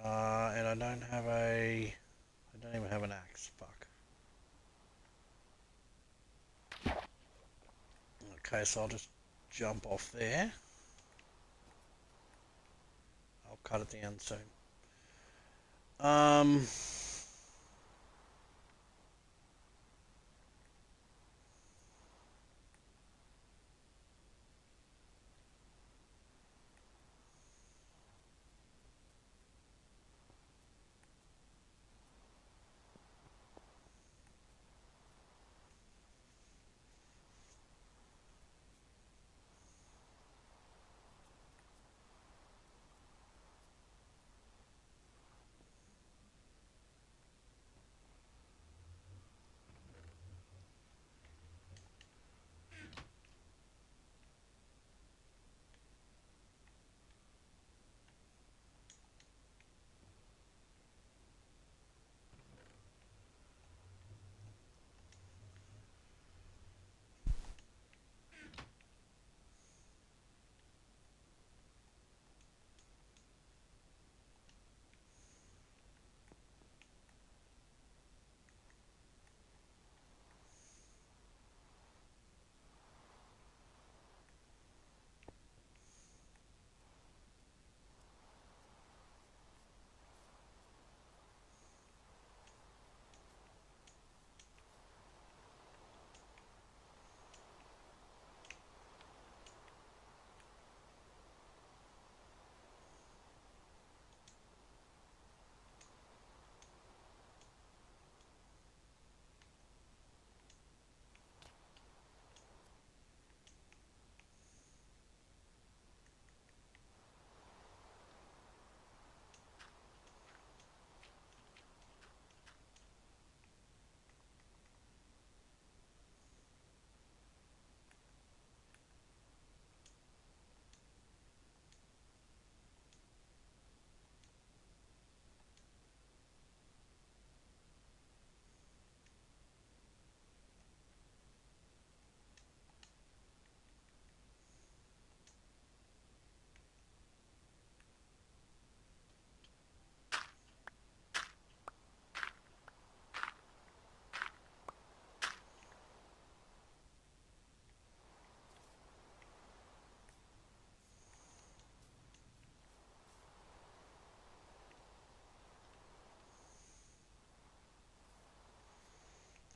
And I don't even have an axe. Fuck. Okay, so I'll just jump off there. cut it down soon. Um,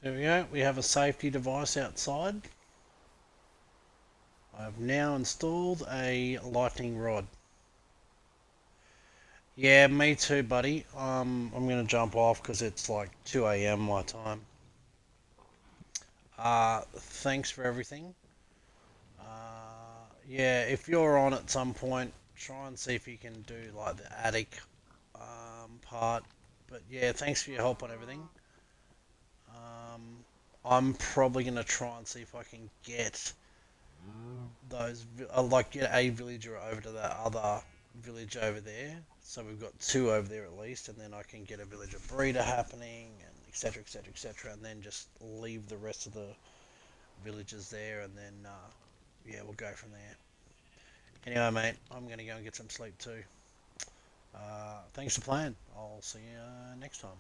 there we go. We have a safety device outside. I've now installed a lightning rod. Yeah, me too, buddy. I'm gonna jump off because it's like 2 a.m. my time. Thanks for everything. Yeah, if you're on at some point, try and see if you can do like the attic part. But yeah, thanks for your help on everything. Um, I'm probably gonna try and see if I can get those, like get a villager over to that other village over there. So we've got two over there at least, and then I can get a villager breeder happening, and etc. etc. etc. And then just leave the rest of the villagers there, and then yeah, we'll go from there. Anyway, mate, I'm gonna go and get some sleep too. Thanks for playing. I'll see you next time.